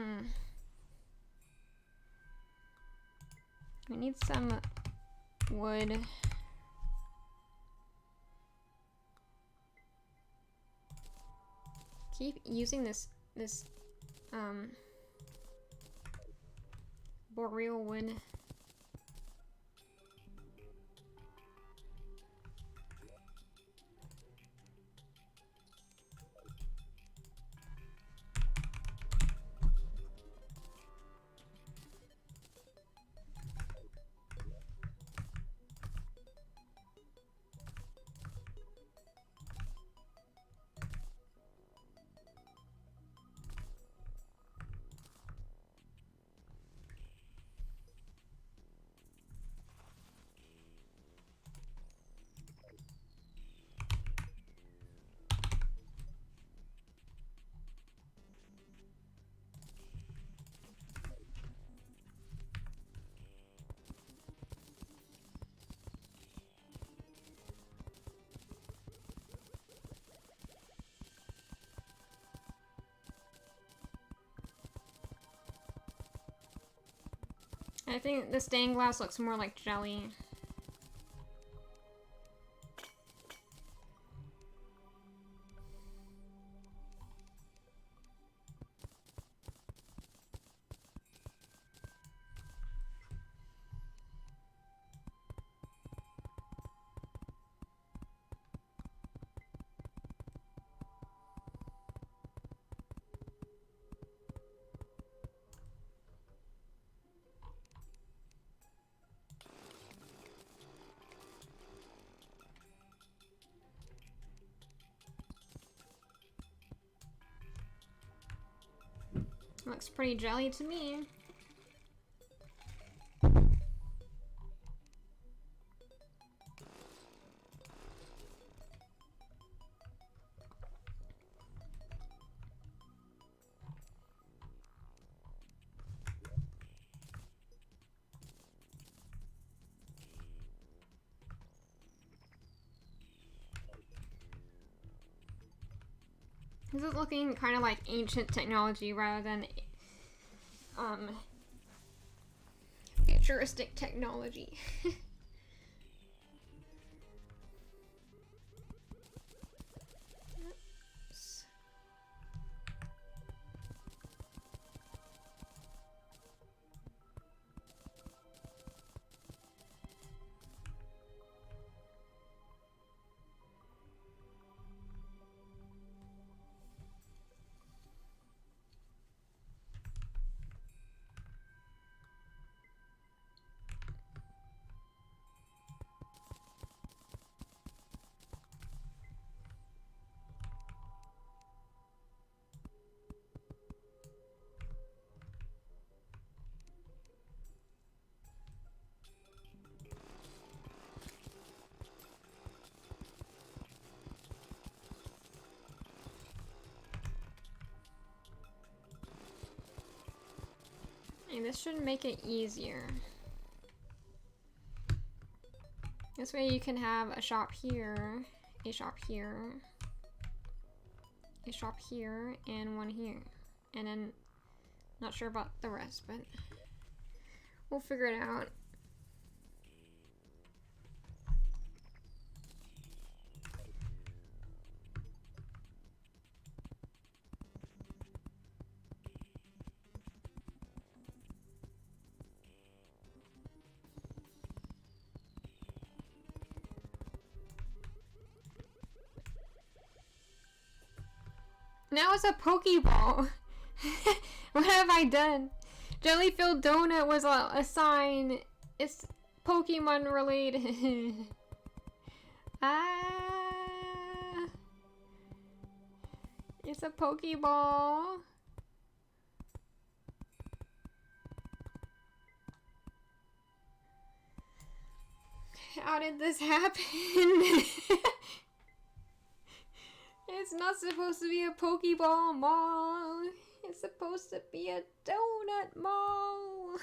need some wood. Keep using this boreal wood. I think the stained glass looks more like jelly. Looks pretty jelly to me. This is looking kind of like ancient technology rather than futuristic technology. Oops. And this should make it easier. This way you can have a shop here, a shop here, a shop here, and one here. And then, not sure about the rest, but we'll figure it out. Now it's a Pokeball. What have I done? Jelly-filled donut was a sign. It's Pokemon related. Ah. It's a Pokeball. How did this happen? It's not supposed to be a Pokeball mall. It's supposed to be a donut mall.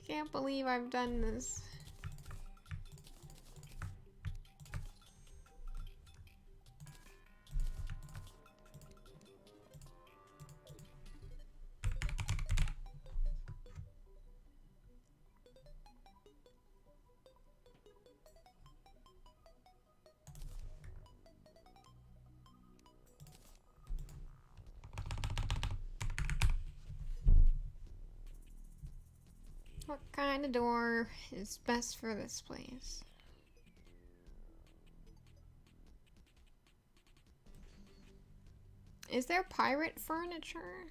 Can't believe I've done this. What kind of door is best for this place? Is there pirate furniture?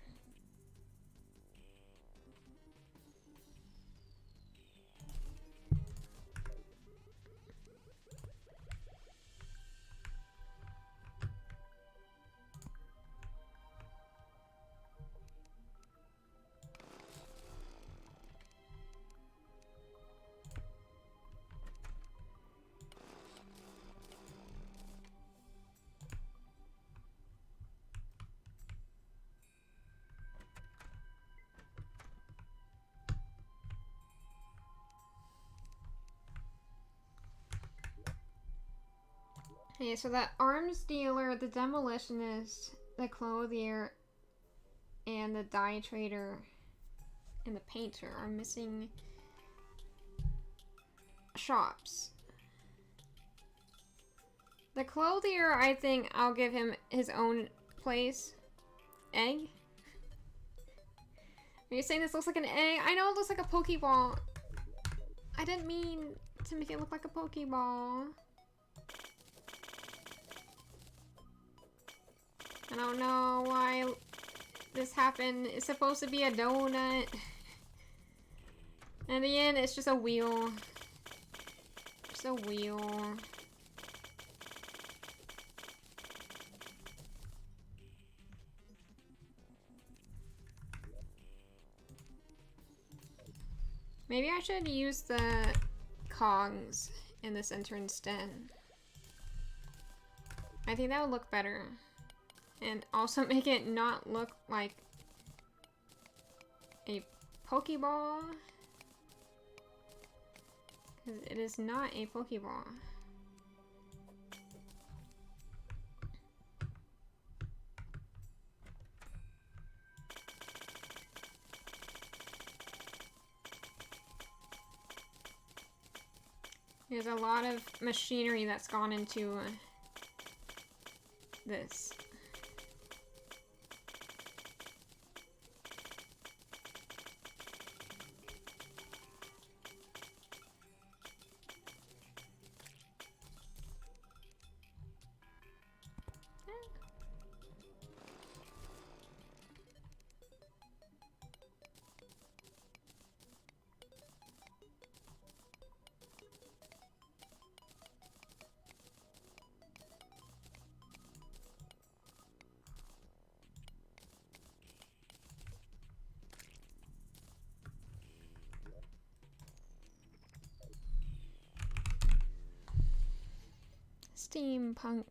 Okay, so the arms dealer, the demolitionist, the clothier, and the dye trader, and the painter are missing shops. The clothier, I think I'll give him his own place. Egg? Are you saying this looks like an egg? I know it looks like a Pokeball. I didn't mean to make it look like a Pokeball. I don't know why this happened. It's supposed to be a donut. In the end, it's just a wheel. Just a wheel. Maybe I should use the cogs in the center instead. I think that would look better. And also make it not look like a Pokeball. Because it is not a Pokeball. There's a lot of machinery that's gone into this. Steampunk.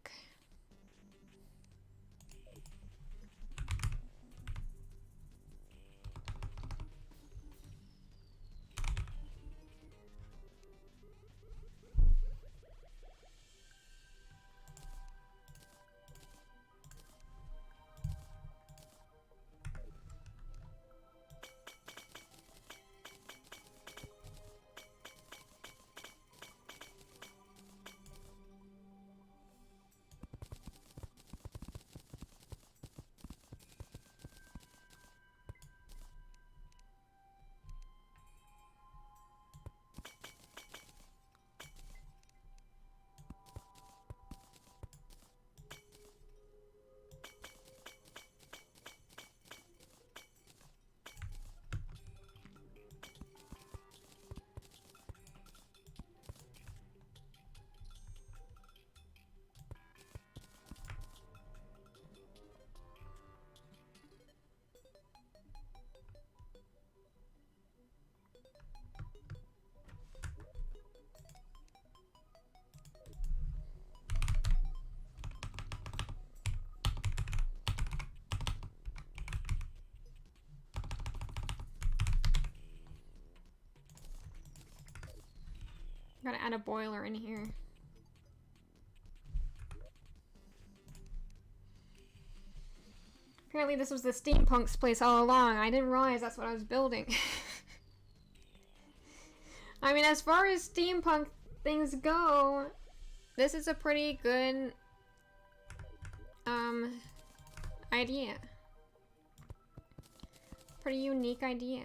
Gotta add a boiler in here. Apparently this was the steampunk's place all along. I didn't realize that's what I was building. I mean, as far as steampunk things go, this is a pretty good idea. Pretty unique idea.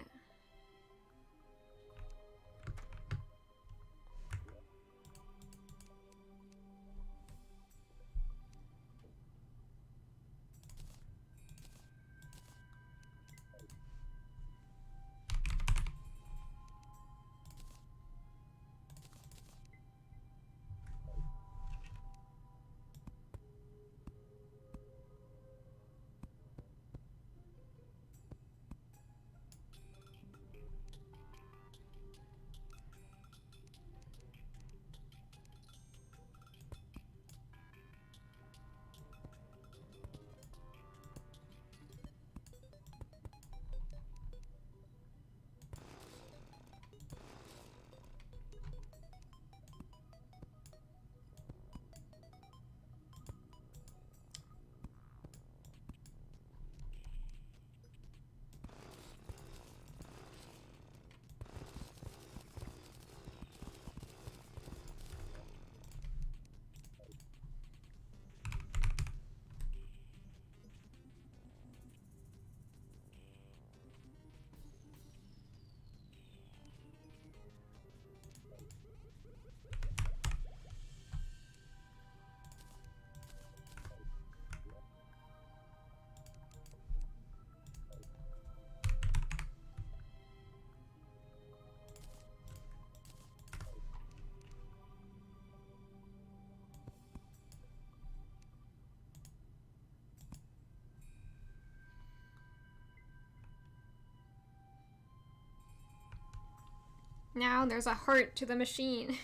Now there's a heart to the machine.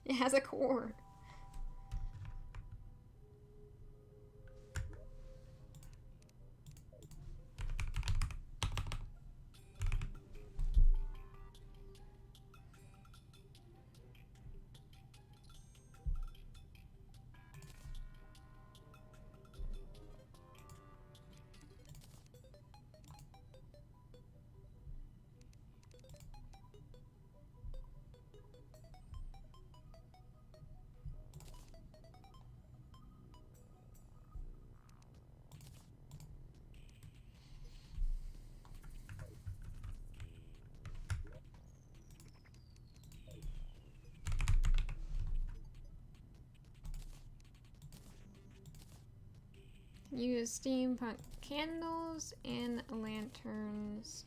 It has a core. Use steampunk candles and lanterns.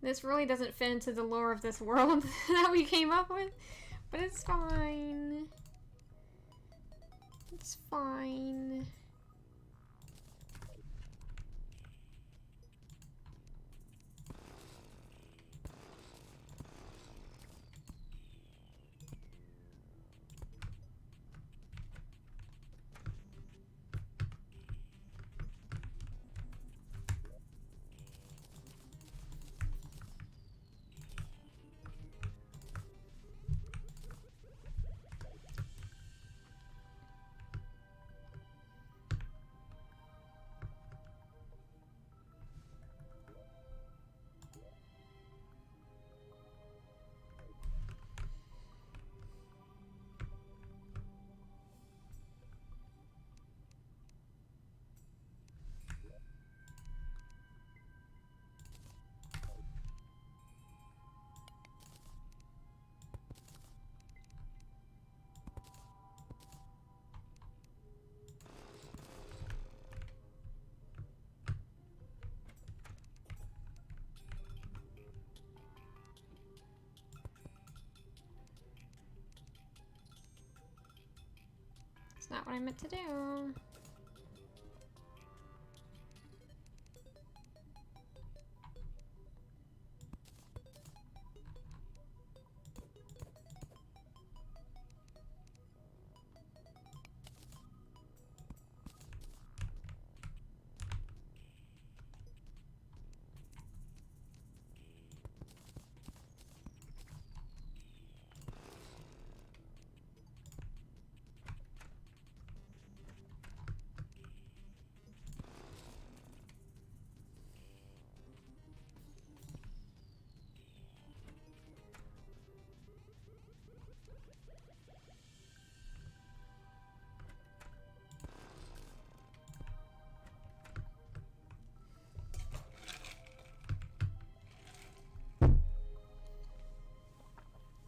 This really doesn't fit into the lore of this world that we came up with, but it's fine. It's fine. It's not what I meant to do.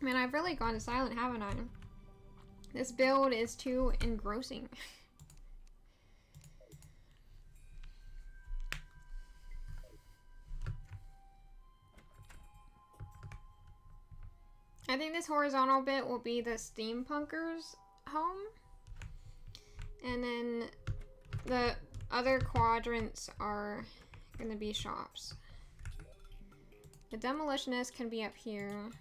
Man, I've really gone silent, haven't I? This build is too engrossing. I think this horizontal bit will be the steampunkers' home. And then the other quadrants are going to be shops. The demolitionist can be up here.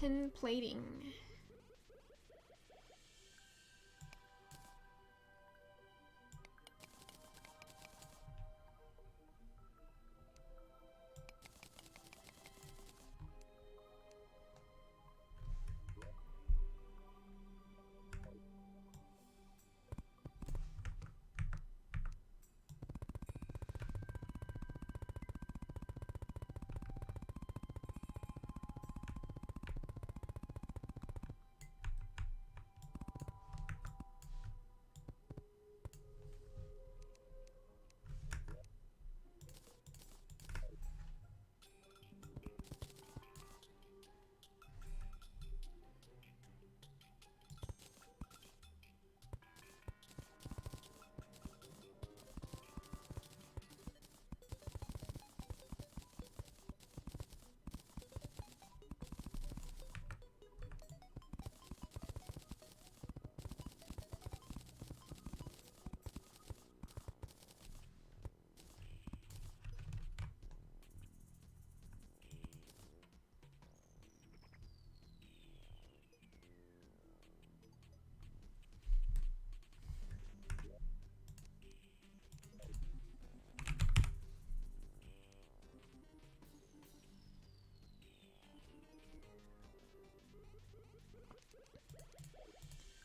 tin plating.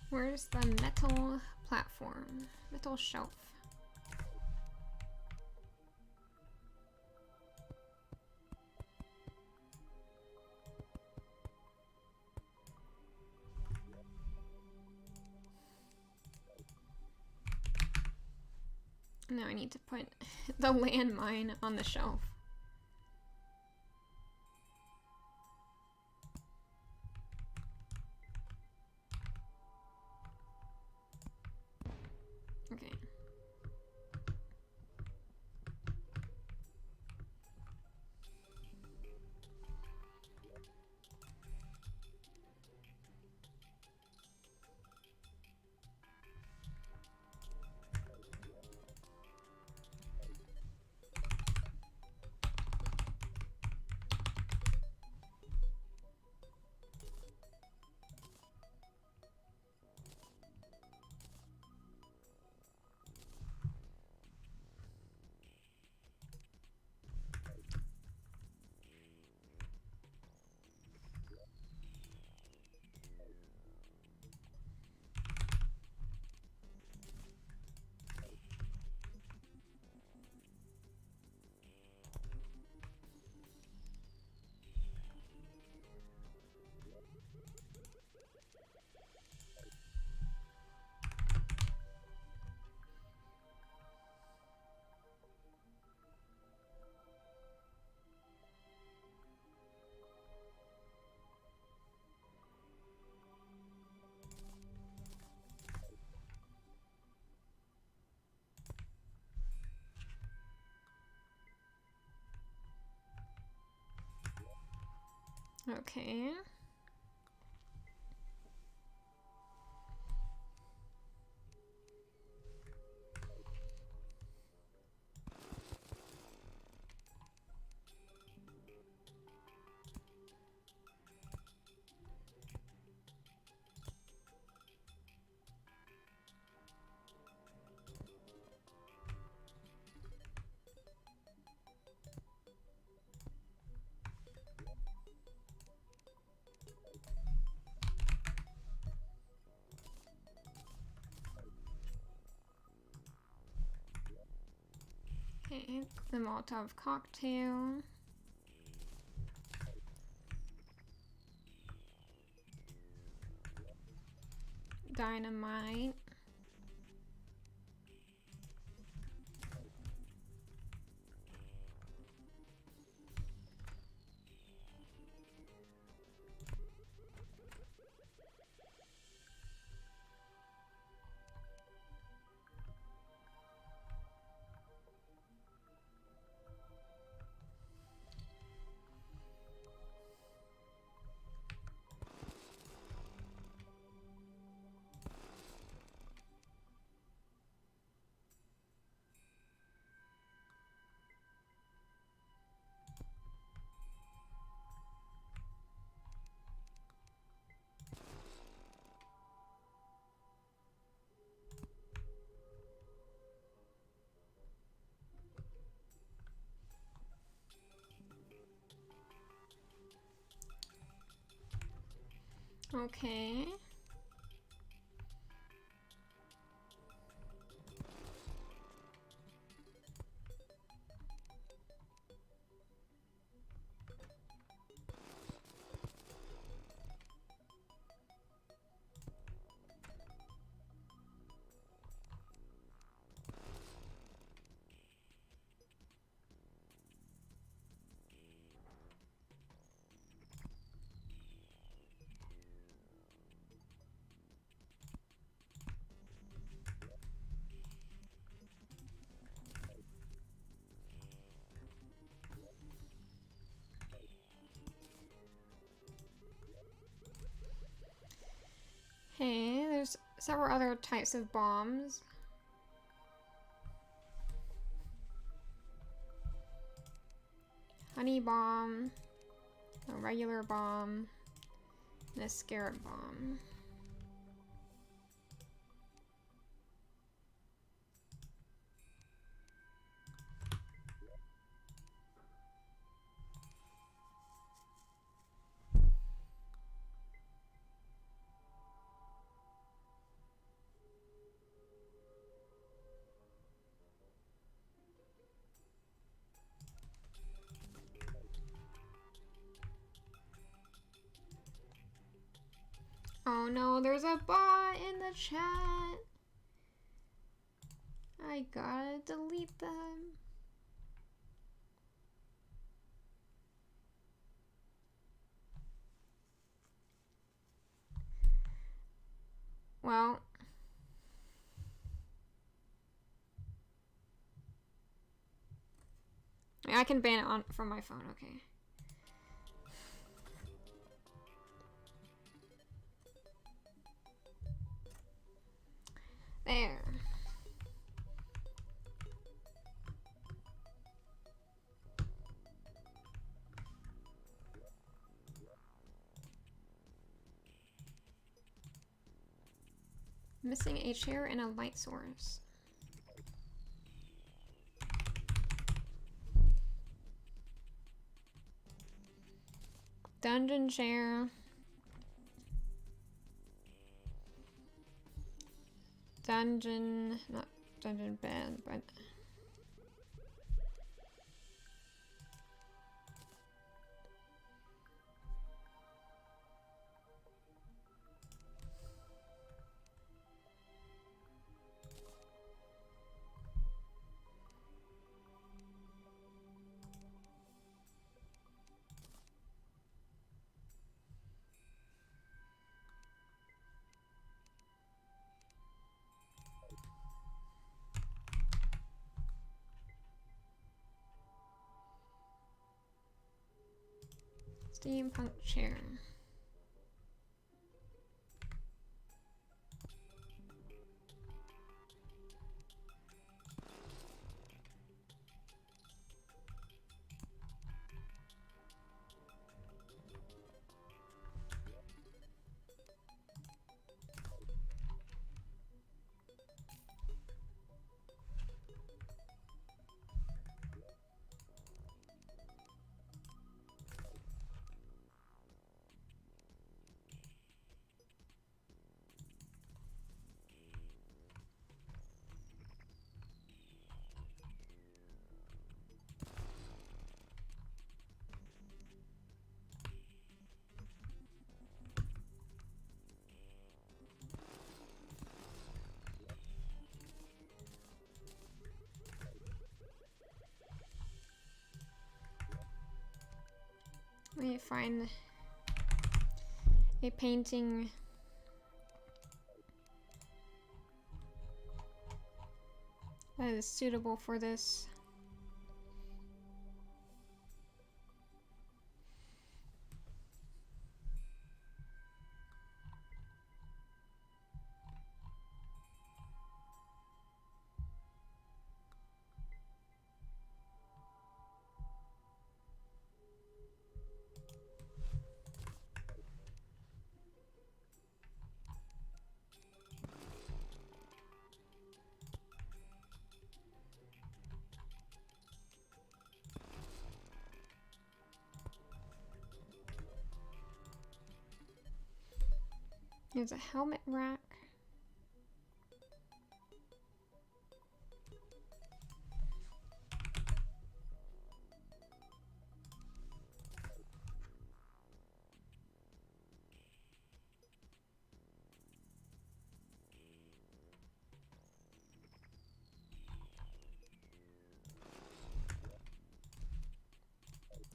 Where's the metal platform? Metal shelf. Now I need to put the landmine on the shelf. Okay. Okay. Okay, the Molotov cocktail. Dynamite. Okay. Hey, there's several other types of bombs. Honey bomb, a regular bomb, and a scarab bomb. Oh no, there's a bot in the chat. I gotta delete them. Well, I can ban it on from my phone, okay. There. Missing a chair and a light source. Dungeon chair. Dungeon, not dungeon bed, but steampunk chair. Let me find a painting that is suitable for this. There's a helmet rack.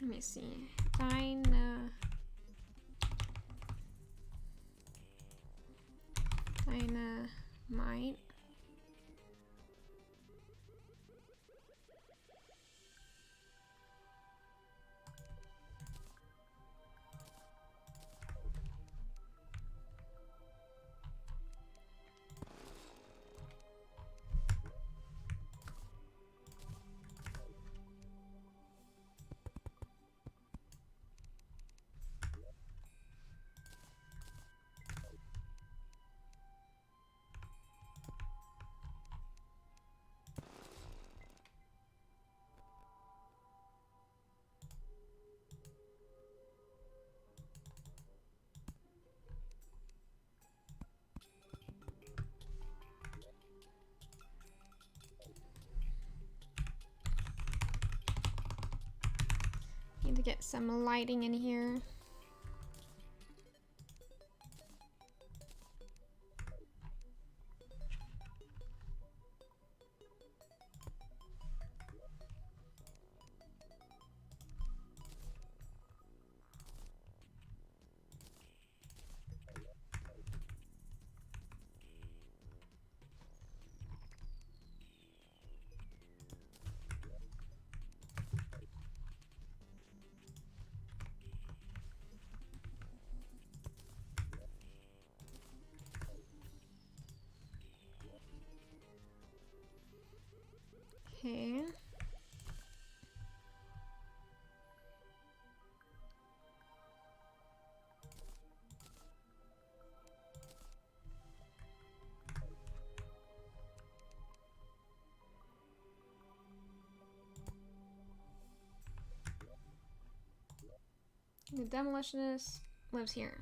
Let me see. Dynamite. Need to get some lighting in here. Okay. The demolitionist lives here.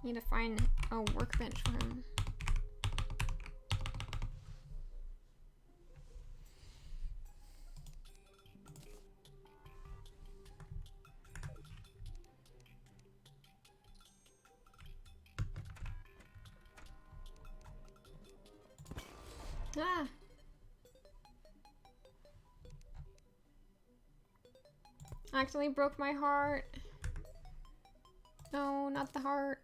Need to find a workbench for him. Ah! I accidentally broke my heart. No, not the heart.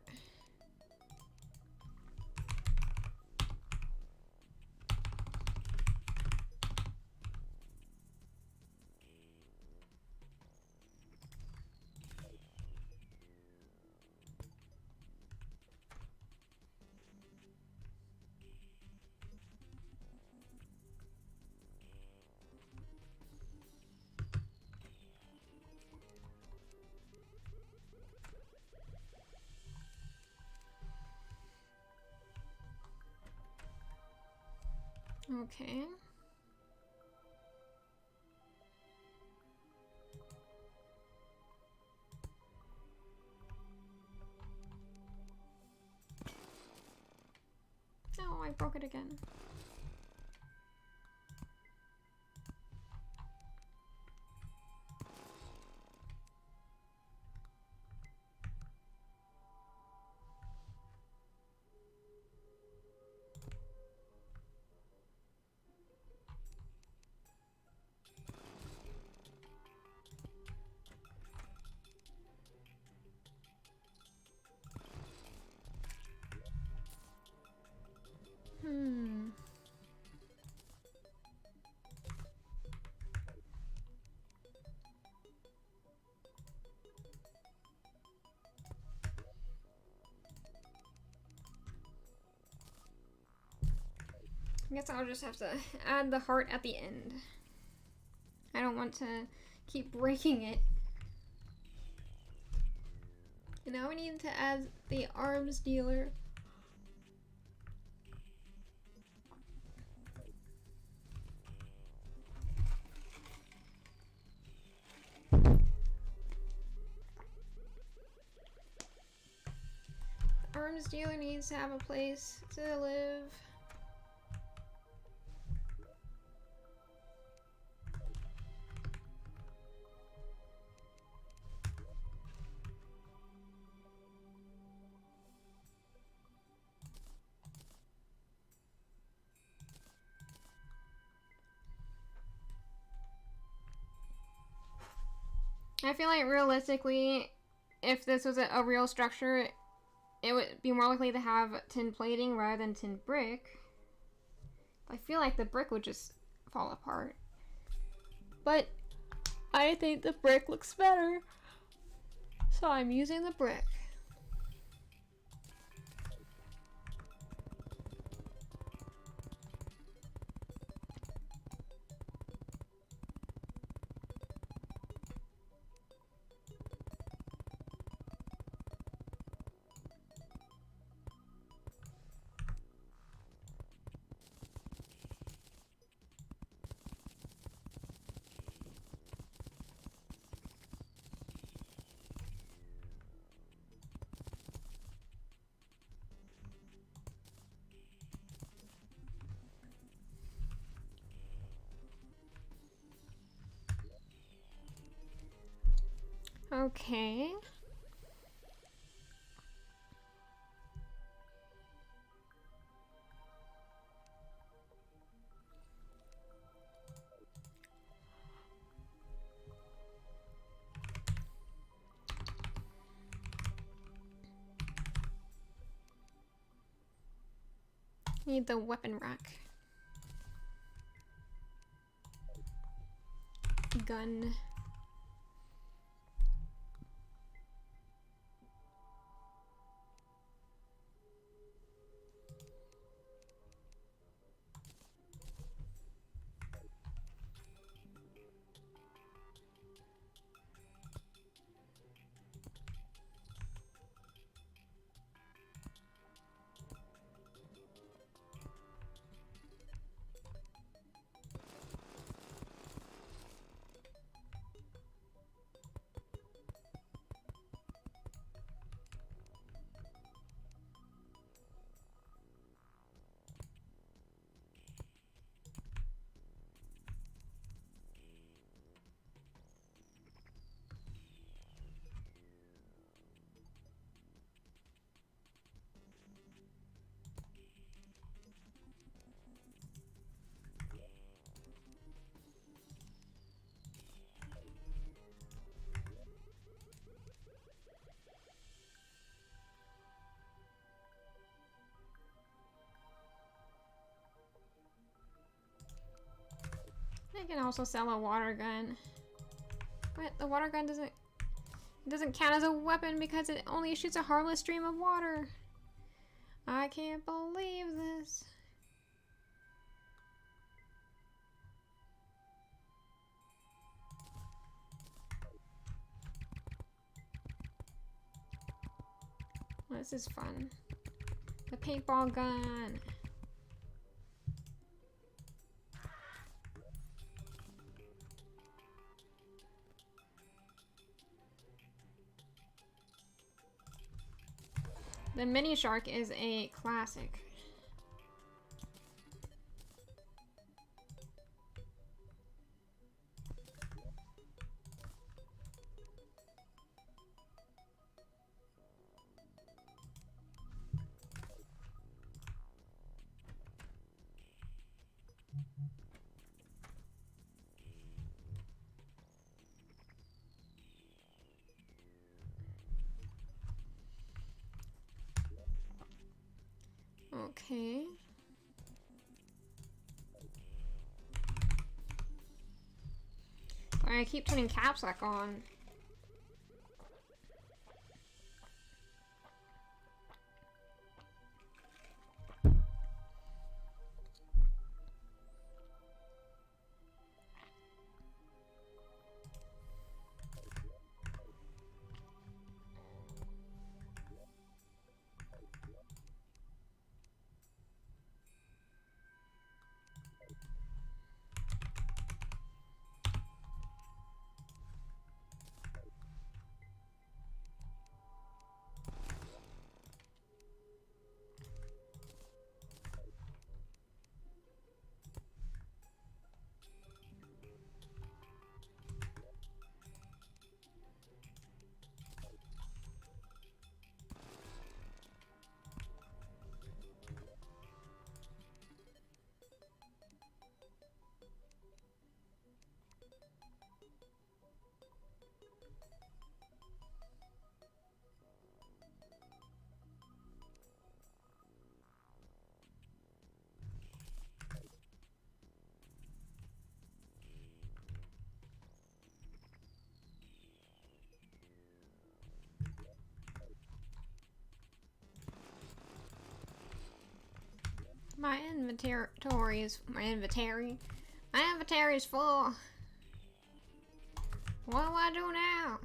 Okay. No, I broke it again. I guess I'll just have to add the heart at the end. I don't want to keep breaking it. And now we need to add the arms dealer. Sometimes dealer needs to have a place to live. I feel like realistically, if this was a real structure, it would be more likely to have tin plating rather than tin brick. I feel like the brick would just fall apart. But I think the brick looks better, so I'm using the brick. Okay. Need the weapon rack. Gun. I can also sell a water gun. But the water gun doesn't count as a weapon because it only shoots a harmless stream of water. I can't believe this. This is fun. The paintball gun. The mini shark is a classic. Okay. Sorry, I keep turning caps lock on. My inventory is full. What do I do now?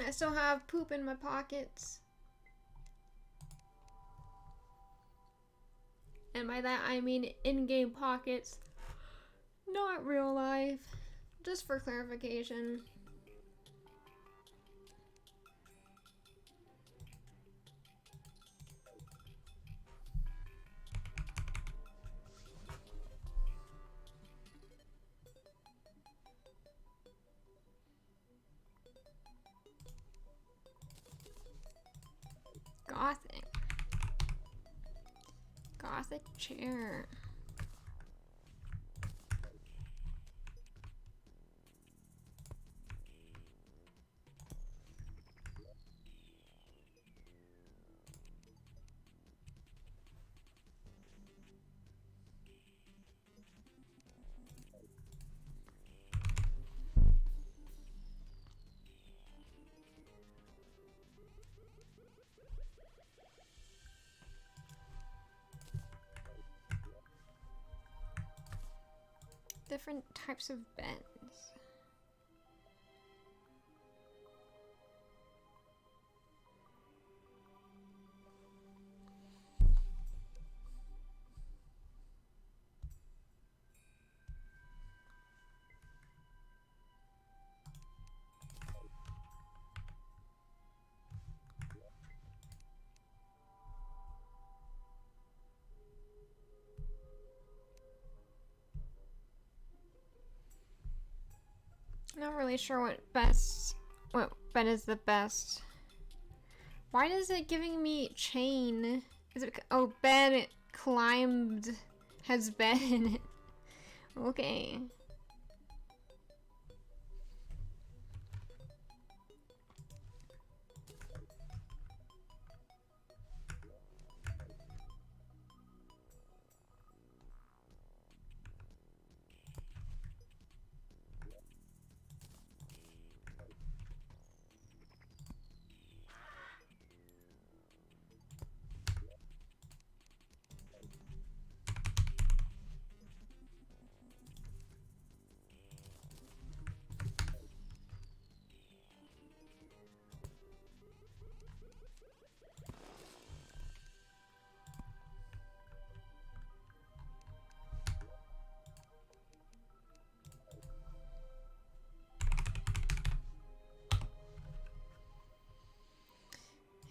I still have poop in my pockets. And by that I mean in-game pockets, not real life. Just for clarification. Gothic chair. Different types of beds. Not really sure what bed is the best. Why is it giving me chain? Is it, oh, bed climbed has bed in it. Okay.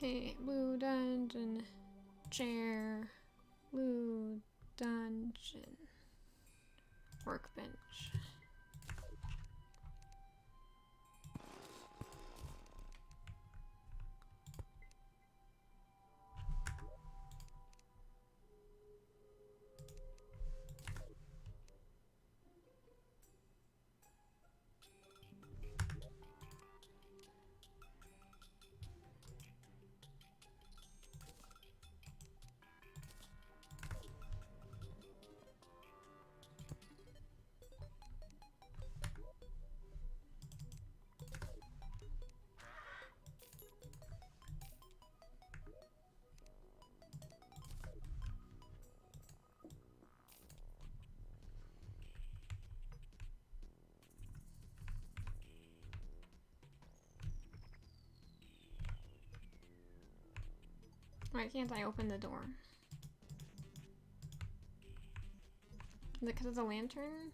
Hey, blue dungeon, chair, blue dungeon, workbench. Why can't I open the door? Is it because of the lantern?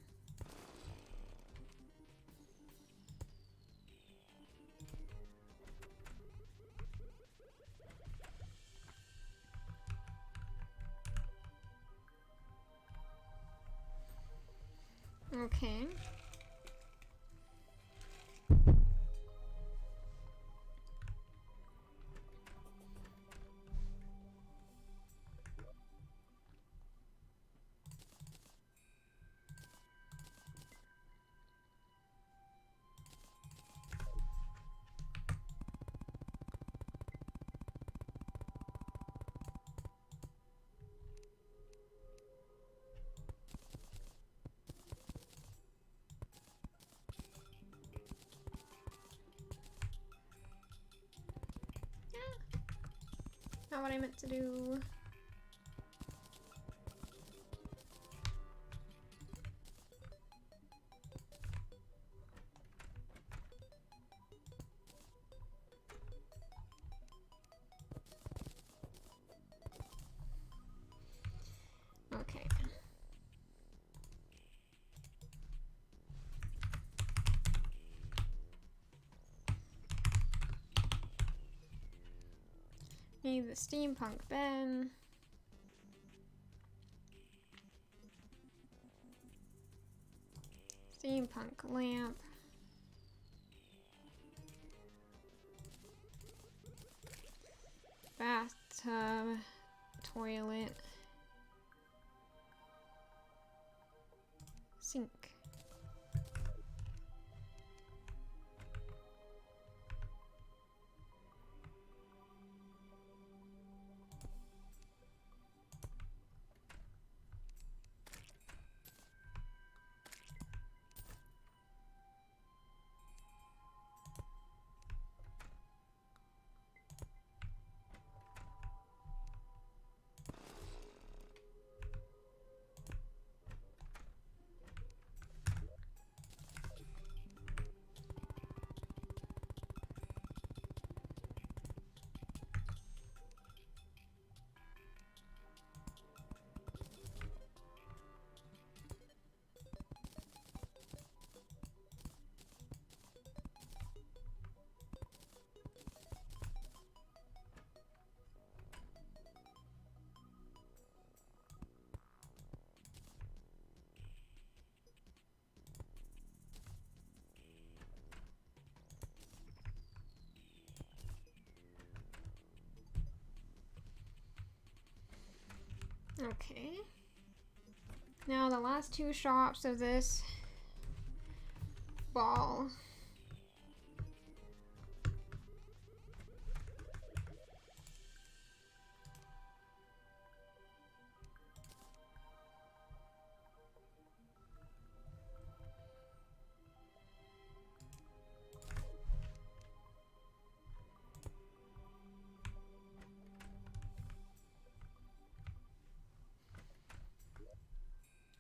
Okay. Not what I meant to do. Okay. Need the steampunk bin. Steampunk lamp. Bathtub. Toilet. Sink. Okay. Now the last two shops of this ball.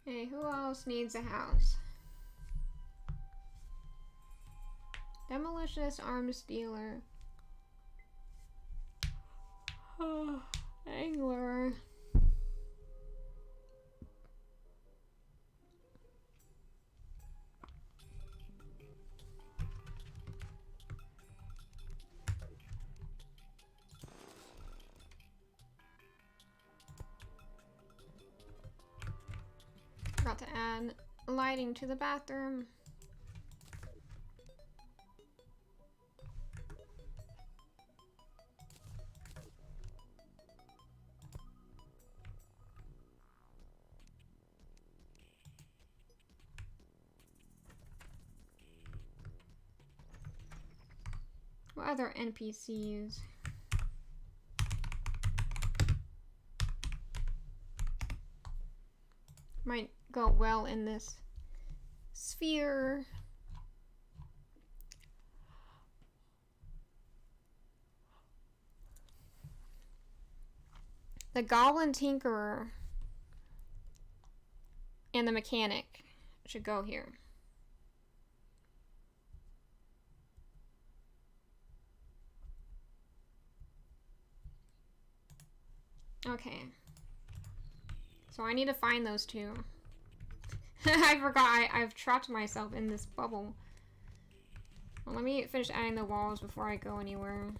Hey, who else needs a house? Demolitionist, arms dealer. Angler. Forgot to add lighting to the bathroom. What other NPCs? Might go well in this sphere. The Goblin Tinkerer and the Mechanic should go here. Okay. So I need to find those two. I forgot I've trapped myself in this bubble. Well, let me finish adding the walls before I go anywhere.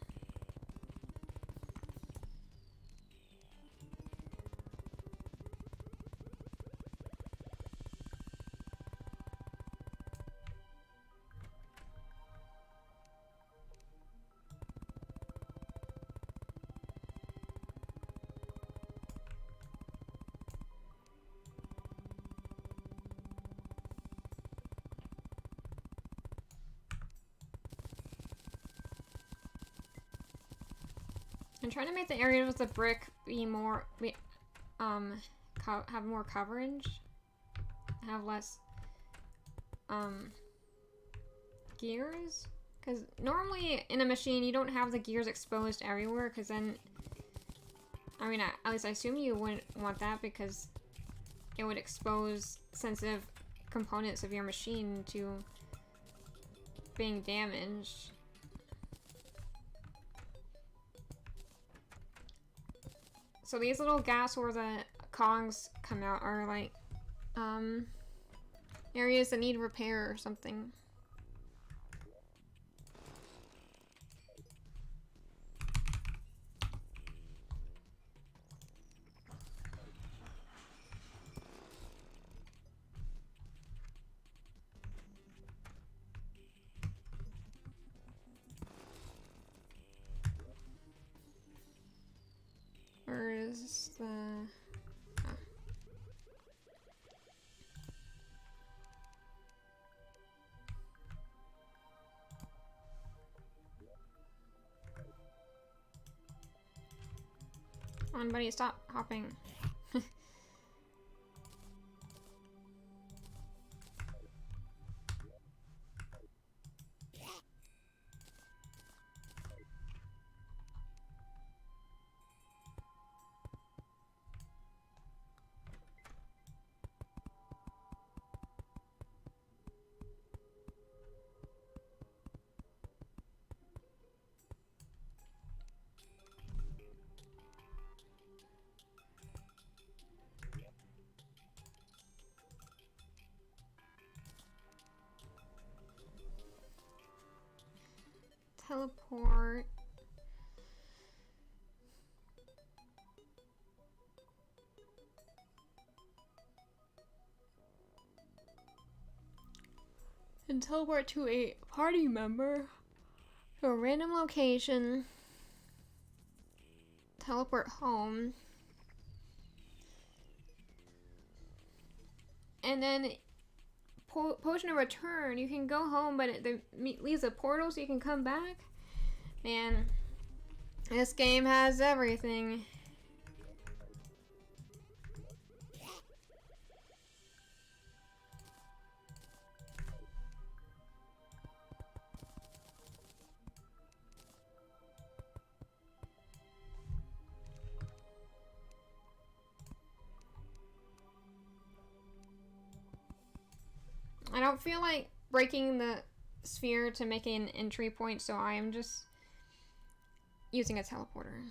I'm trying to make the area with the brick be more, have more coverage, have less, gears. Because normally in a machine you don't have the gears exposed everywhere, because then I mean, at least I assume you wouldn't want that because it would expose sensitive components of your machine to being damaged. So these little gaps where the cogs come out are like areas that need repair or something. Where is the... Oh. Come on, buddy, stop hopping. Teleport. And teleport to a party member to a random location. Teleport home. And then potion of return. You can go home, but it leaves a portal so you can come back. Man, this game has everything. I don't feel like breaking the sphere to make an entry point, so I am just using a teleporter.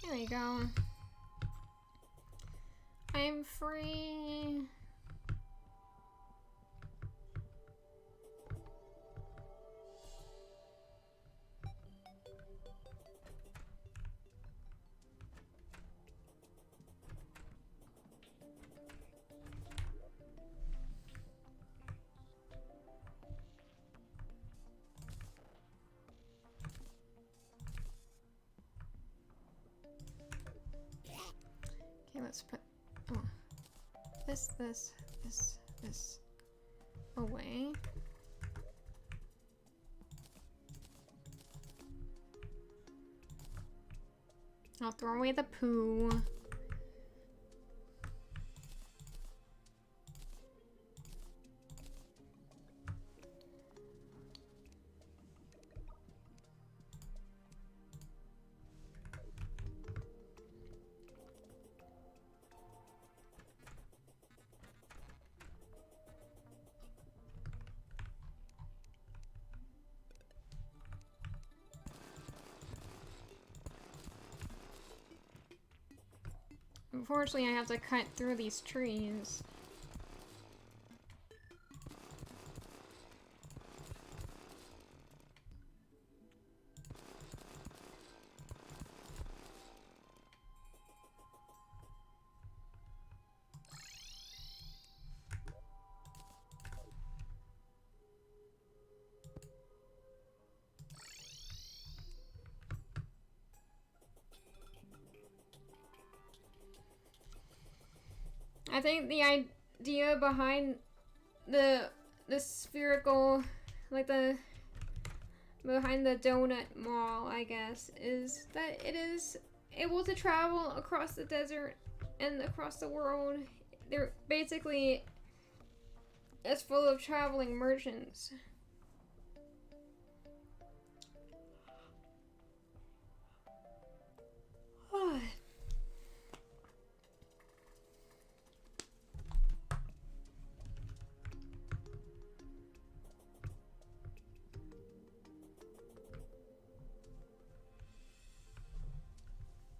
There we go. I'm free. Okay, let's put this away. I'll throw away the poo. Unfortunately, I have to cut through these trees. I think the idea behind the spherical, like behind the donut mall, I guess, is that it is able to travel across the desert and across the world. They're basically it's full of traveling merchants.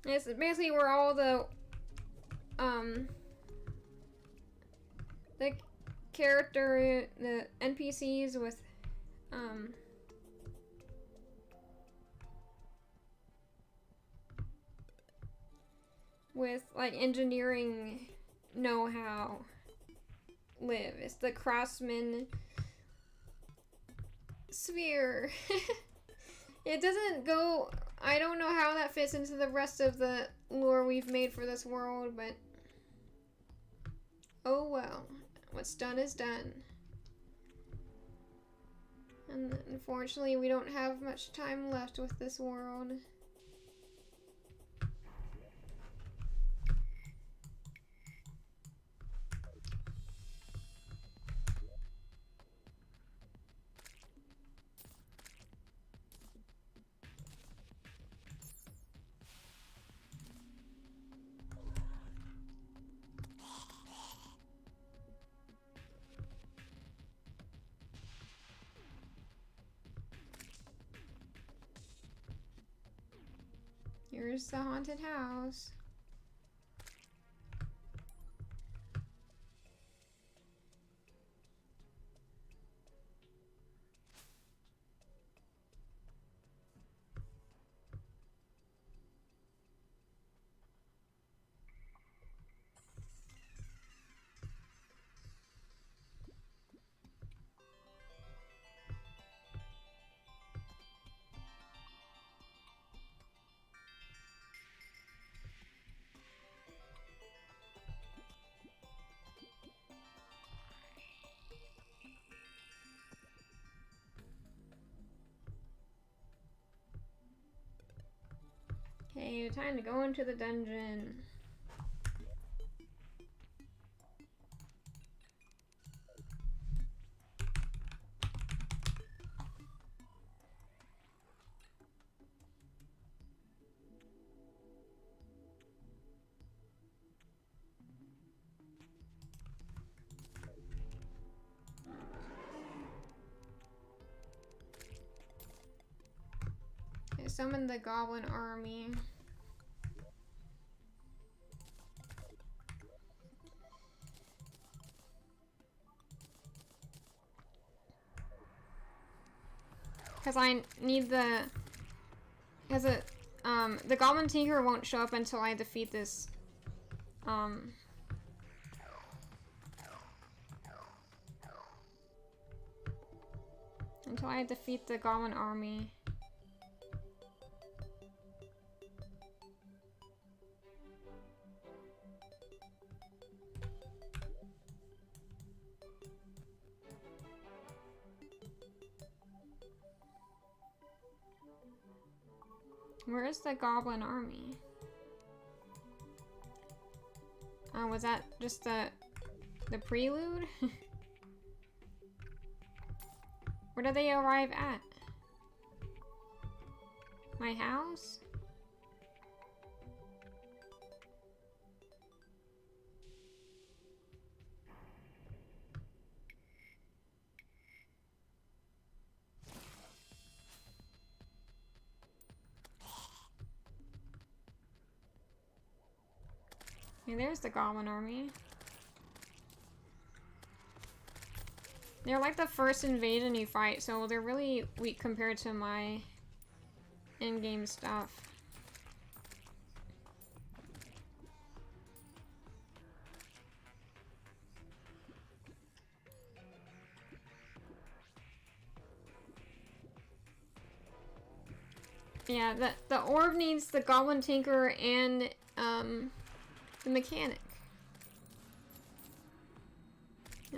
It's basically where all the character, the NPCs with like engineering know-how live. It's the craftsman sphere. It doesn't go. I don't know how that fits into the rest of the lore we've made for this world, but oh well. What's done is done. And unfortunately, we don't have much time left with this world. Here's the haunted house. Okay, time to go into the dungeon. Okay, summon the goblin army. Because I need the Goblin Tinker won't show up until I defeat this, until I defeat the Goblin army. Where is the Goblin army? Was that just the prelude? Where do they arrive at? My house? Okay, there's the goblin army. They're like the first invasion you fight, so they're really weak compared to my in-game stuff. Yeah, the orb needs the goblin tinker and the mechanic.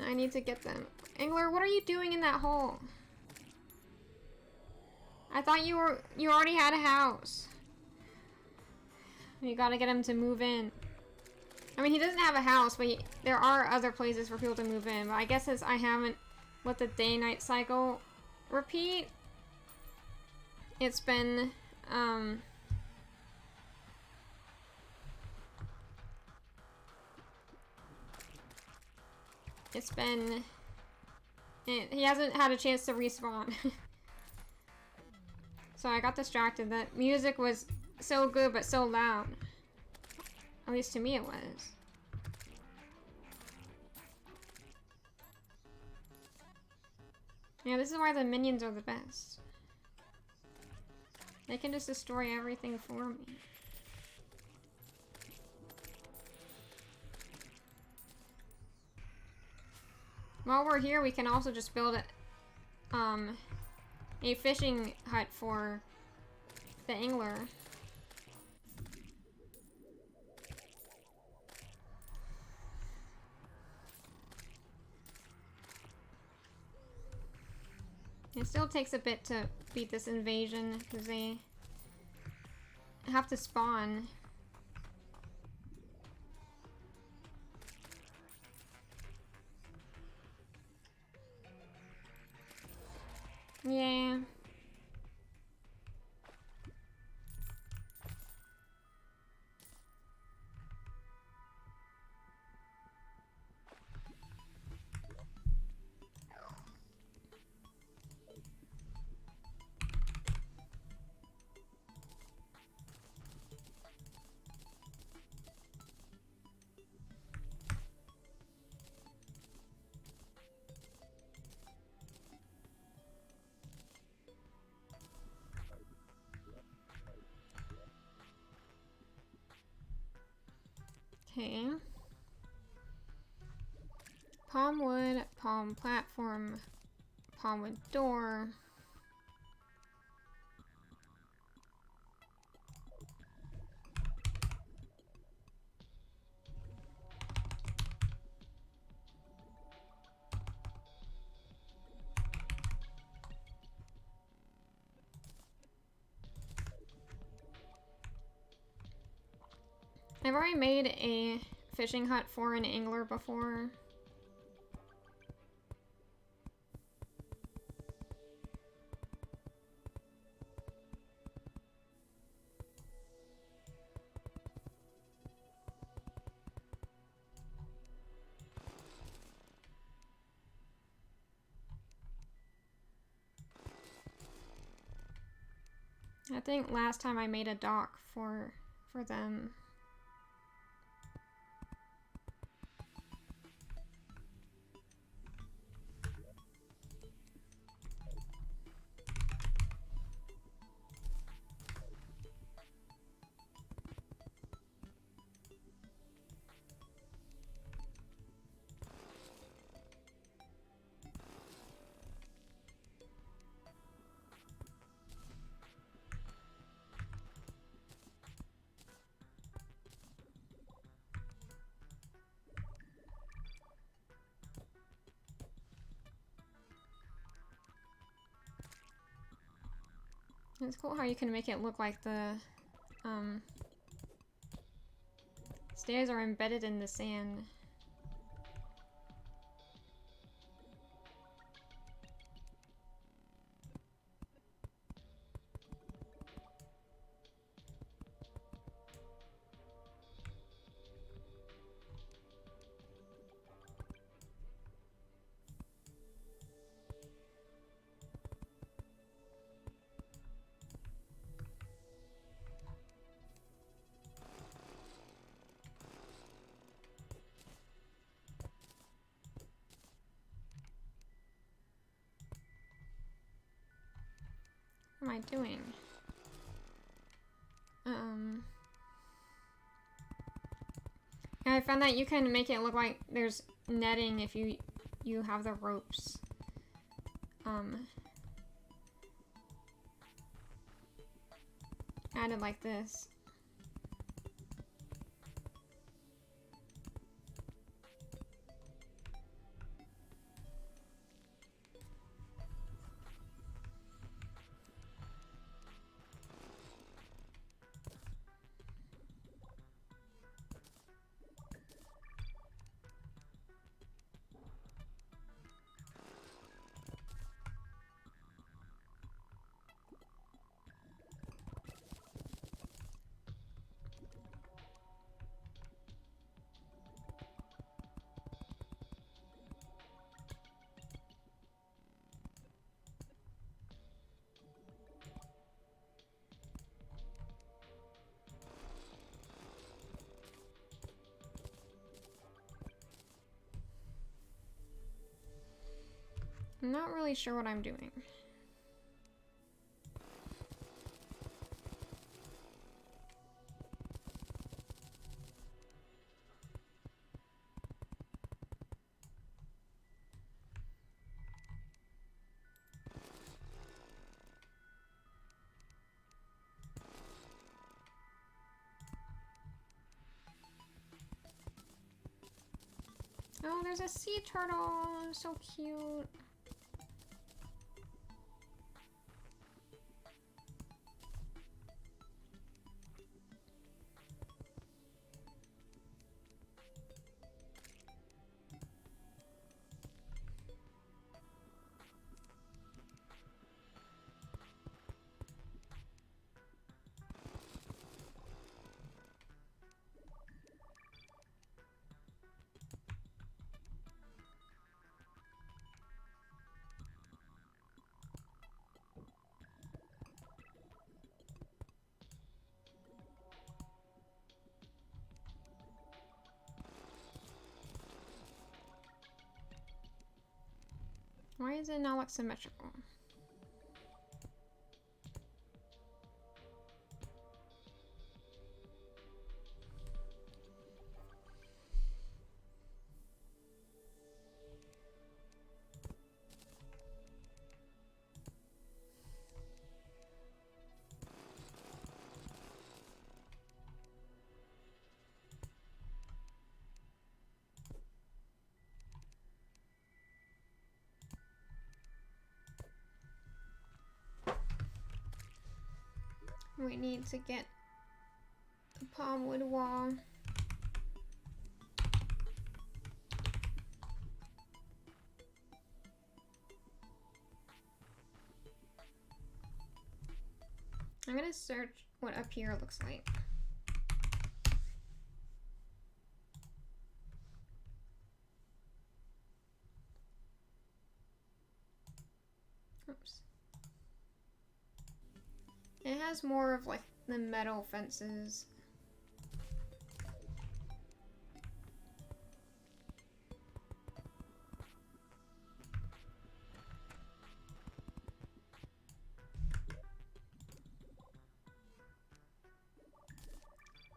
I need to get them. Angler, what are you doing in that hole? I thought you already had a house. You gotta get him to move in. I mean, he doesn't have a house, but there are other places for people to move in. But I guess since I haven't let the day-night cycle repeat, it's been, he hasn't had a chance to respawn. So I got distracted. The music was so good, but so loud. At least to me it was. Yeah, this is why the minions are the best. They can just destroy everything for me. While we're here, we can also just build a fishing hut for the angler. It still takes a bit to beat this invasion because they have to spawn. Yeah. Okay. Palm wood, palm platform, palm wood door. I've already made a fishing hut for an angler before. I think last time I made a dock for them. It's cool how you can make it look like the stairs are embedded in the sand. I doing? I found that you can make it look like there's netting if you have the ropes. Added like this. I'm not really sure what I'm doing. Oh, there's a sea turtle. So cute. Why is it not like symmetrical? We need to get the palm wood wall. I'm gonna search what up here looks like. Oops. It has more of like the metal fences.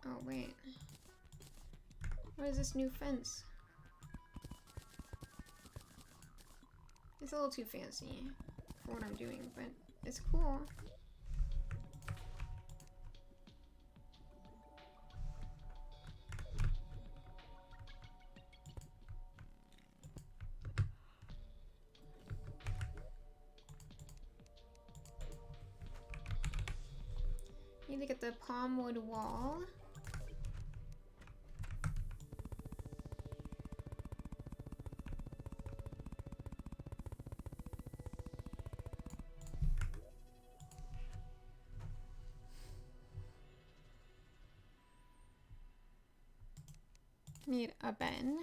Oh wait. What is this new fence? It's a little too fancy for what I'm doing, but it's cool. Need to get the palm wood wall. Need a bin.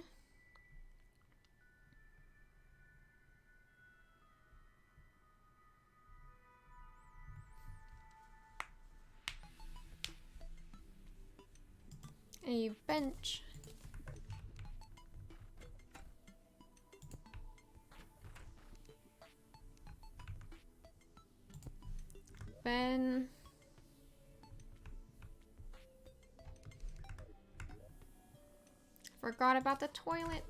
A bench. bed. Forgot about the toilet.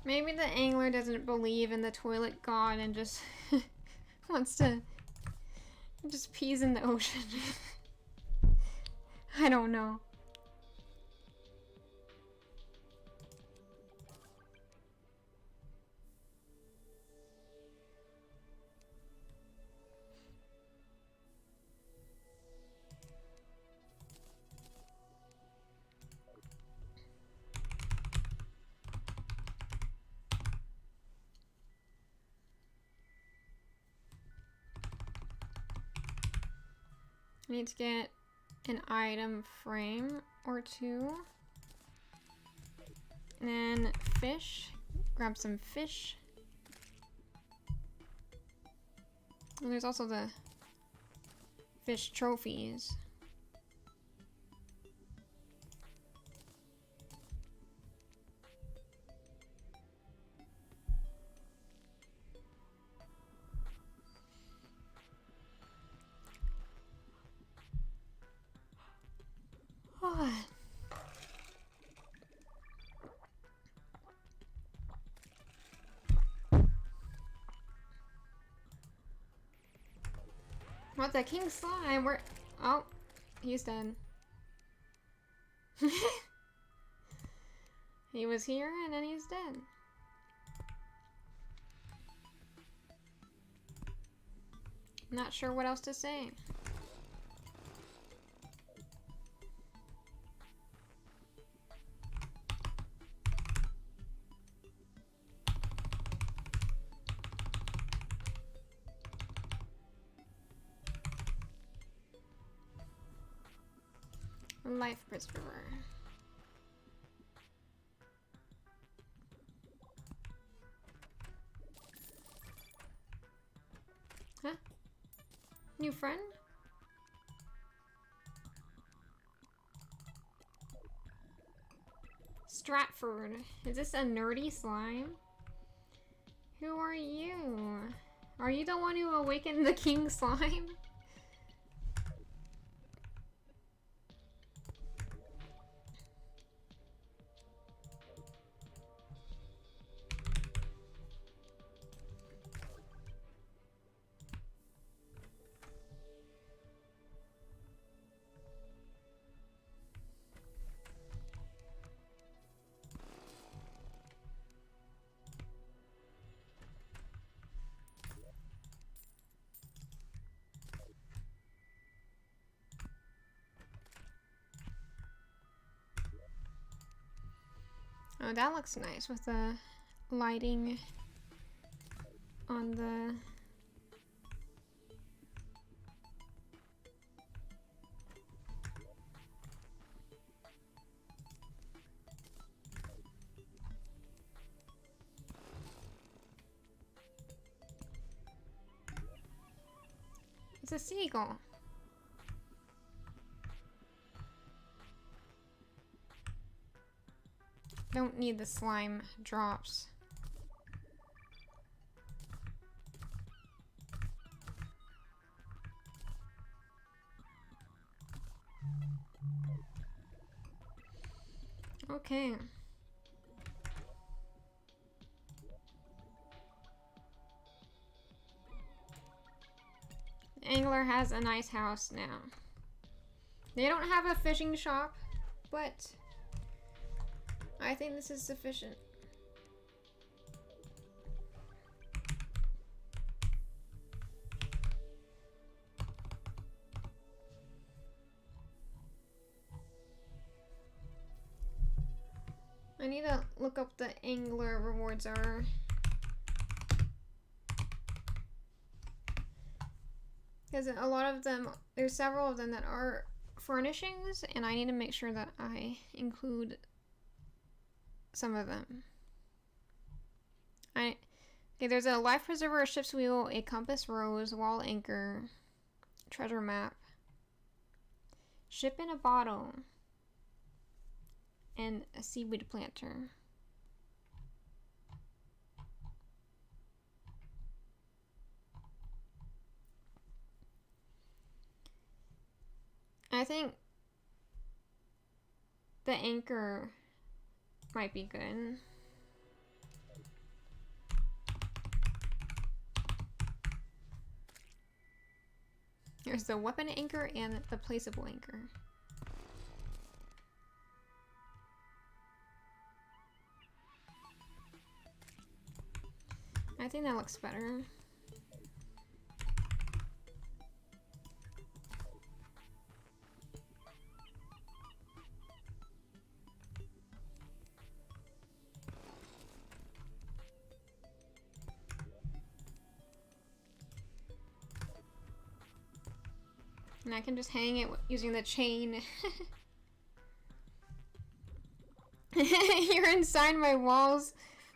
Maybe the angler doesn't believe in the toilet god and just wants to just pees in the ocean. I don't know. I need to get an item frame or two. And then fish. Grab some fish. And there's also the fish trophies. Oh. What, the king slime? Where? Oh, he's dead. He was here and then he's dead. Not sure what else to say. Life preserver. Huh? New friend? Stratford. Is this a nerdy slime? Who are you? Are you the one who awakened the king slime? Oh, that looks nice with the lighting on the... It's a seagull. Don't need the slime drops. Okay. Angler has a nice house now. They don't have a fishing shop, but I think this is sufficient. I need to look up the angler rewards are. Because a lot of them, there's several of them that are furnishings, and I need to make sure that I include some of them. Okay, there's a life preserver, a ship's wheel, a compass rose, wall anchor, treasure map, ship in a bottle, and a seaweed planter. I think the anchor might be good. There's the weapon anchor and the placeable anchor. I think that looks better. And I can just hang it using the chain. You're inside my walls.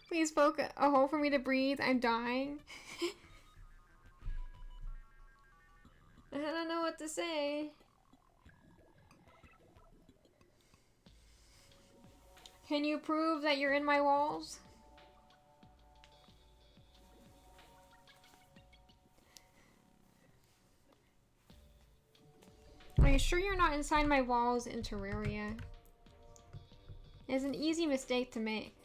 Please poke a hole for me to breathe. I'm dying. I don't know what to say. Can you prove that you're in my walls? Are you sure you're not inside my walls in Terraria? It's an easy mistake to make.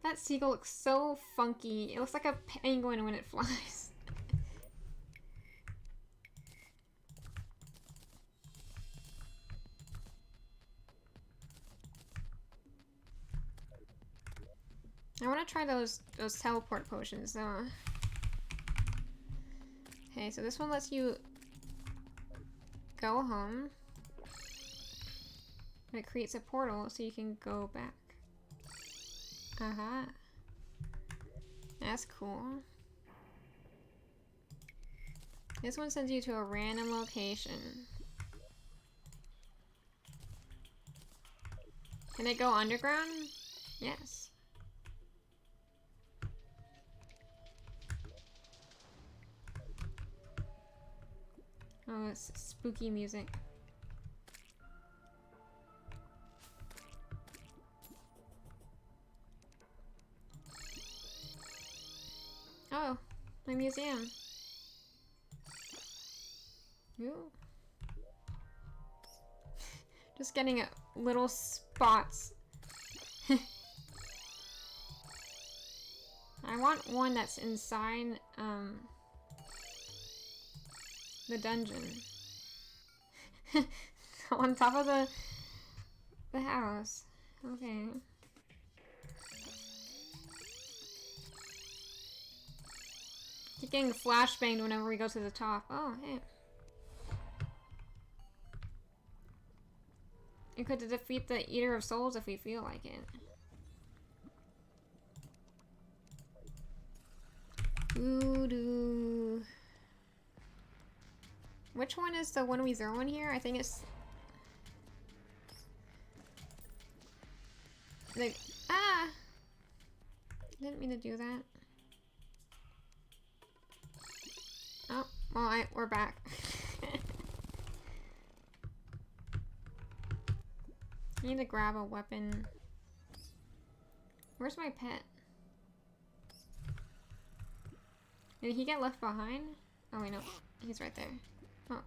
That seagull looks so funky. It looks like a penguin when it flies. I want to try those teleport potions though. Okay, so this one lets you go home. And it creates a portal so you can go back. Uh-huh. That's cool. This one sends you to a random location. Can it go underground? Yes. Oh, it's spooky music. Oh, my museum. Ooh. Just getting little spots. I want one that's inside, the dungeon. On top of the house. Okay. Keep getting flashbanged whenever we go to the top. Oh, hey. You could defeat the Eater of Souls if we feel like it. Voodoo. Which one is the one we throw in here? I think it's... Like, ah! Didn't mean to do that. Oh, well, we're back. I need to grab a weapon. Where's my pet? Did he get left behind? Oh wait, no. He's right there. Oh,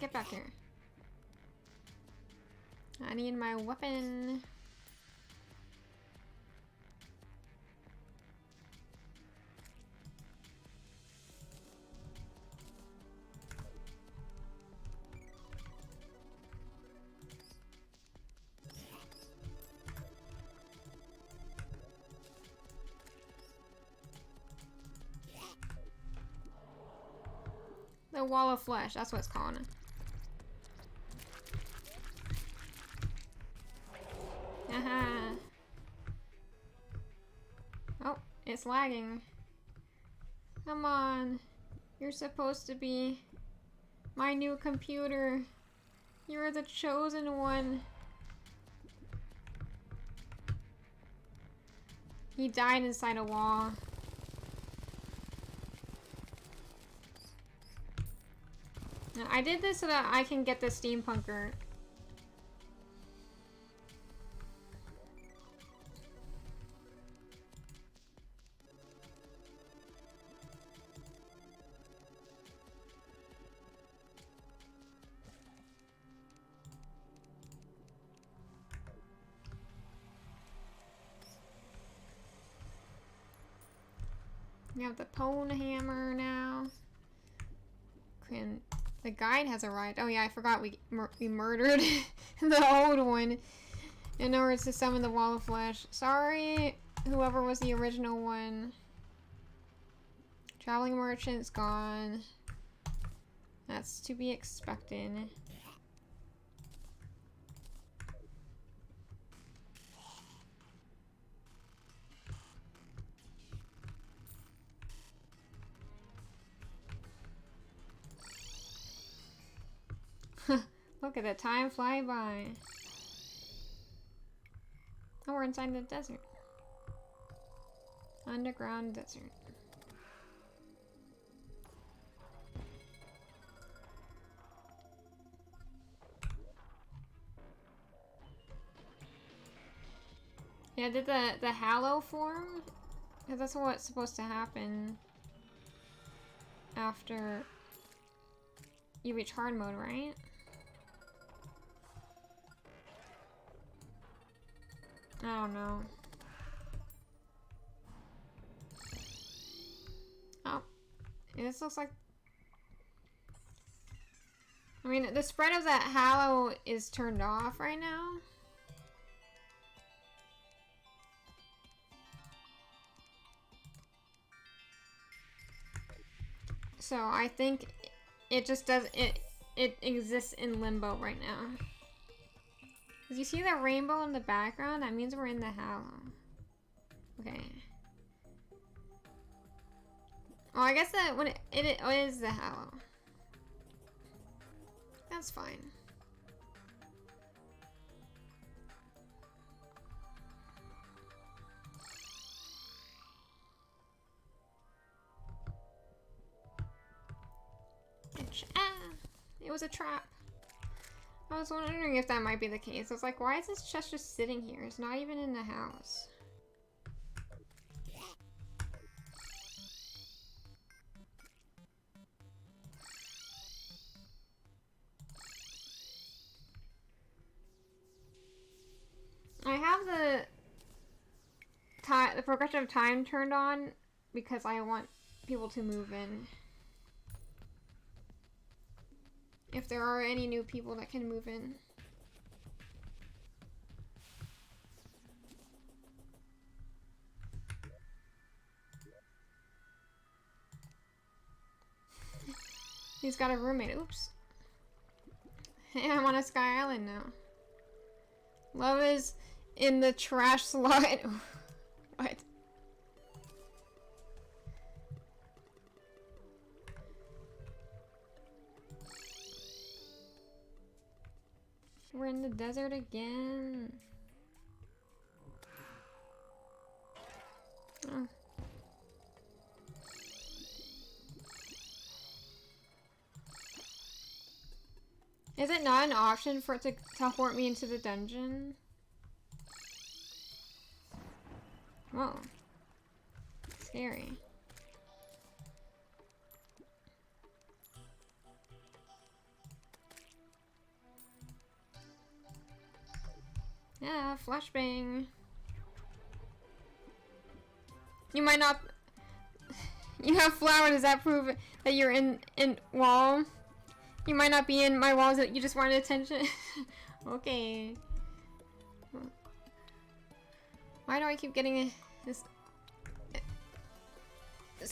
get back here. I need my weapon. The wall of flesh, that's what it's calling it. Aha. Oh, it's lagging. Come on. You're supposed to be my new computer. You're the chosen one. He died inside a wall. Now, I did this so that I can get the steampunker. We have the pwn hammer now. The guide has arrived. Oh yeah, I forgot we murdered the old one in order to summon the wall of flesh. Sorry, whoever was the original one. Traveling merchant's gone. That's to be expected. Look at the time fly by. Oh, we're inside the desert. Underground desert. Yeah, did the hallow form? Because that's what's supposed to happen after you reach hard mode, right? I don't know. Oh, this looks like... I mean, the spread of that hallow is turned off right now. So I think it just does... It exists in limbo right now. Cause you see that rainbow in the background? That means we're in the hallow. Okay. Oh, I guess that when it is the hallow. That's fine. It was a trap. I was wondering if that might be the case. I was like, why is this chest just sitting here? It's not even in the house. I have the progression of time turned on because I want people to move in. If there are any new people that can move in. He's got a roommate. Oops. Hey, I'm on a Sky Island now. Love is in the trash slide. What? We're in the desert again. Oh. Is it not an option for it to teleport me into the dungeon? Whoa. Scary. Yeah, flashbang. You might not... You have flower, does that prove that you're in wall? You might not be in my walls, that you just wanted attention. Okay. Why do I keep getting this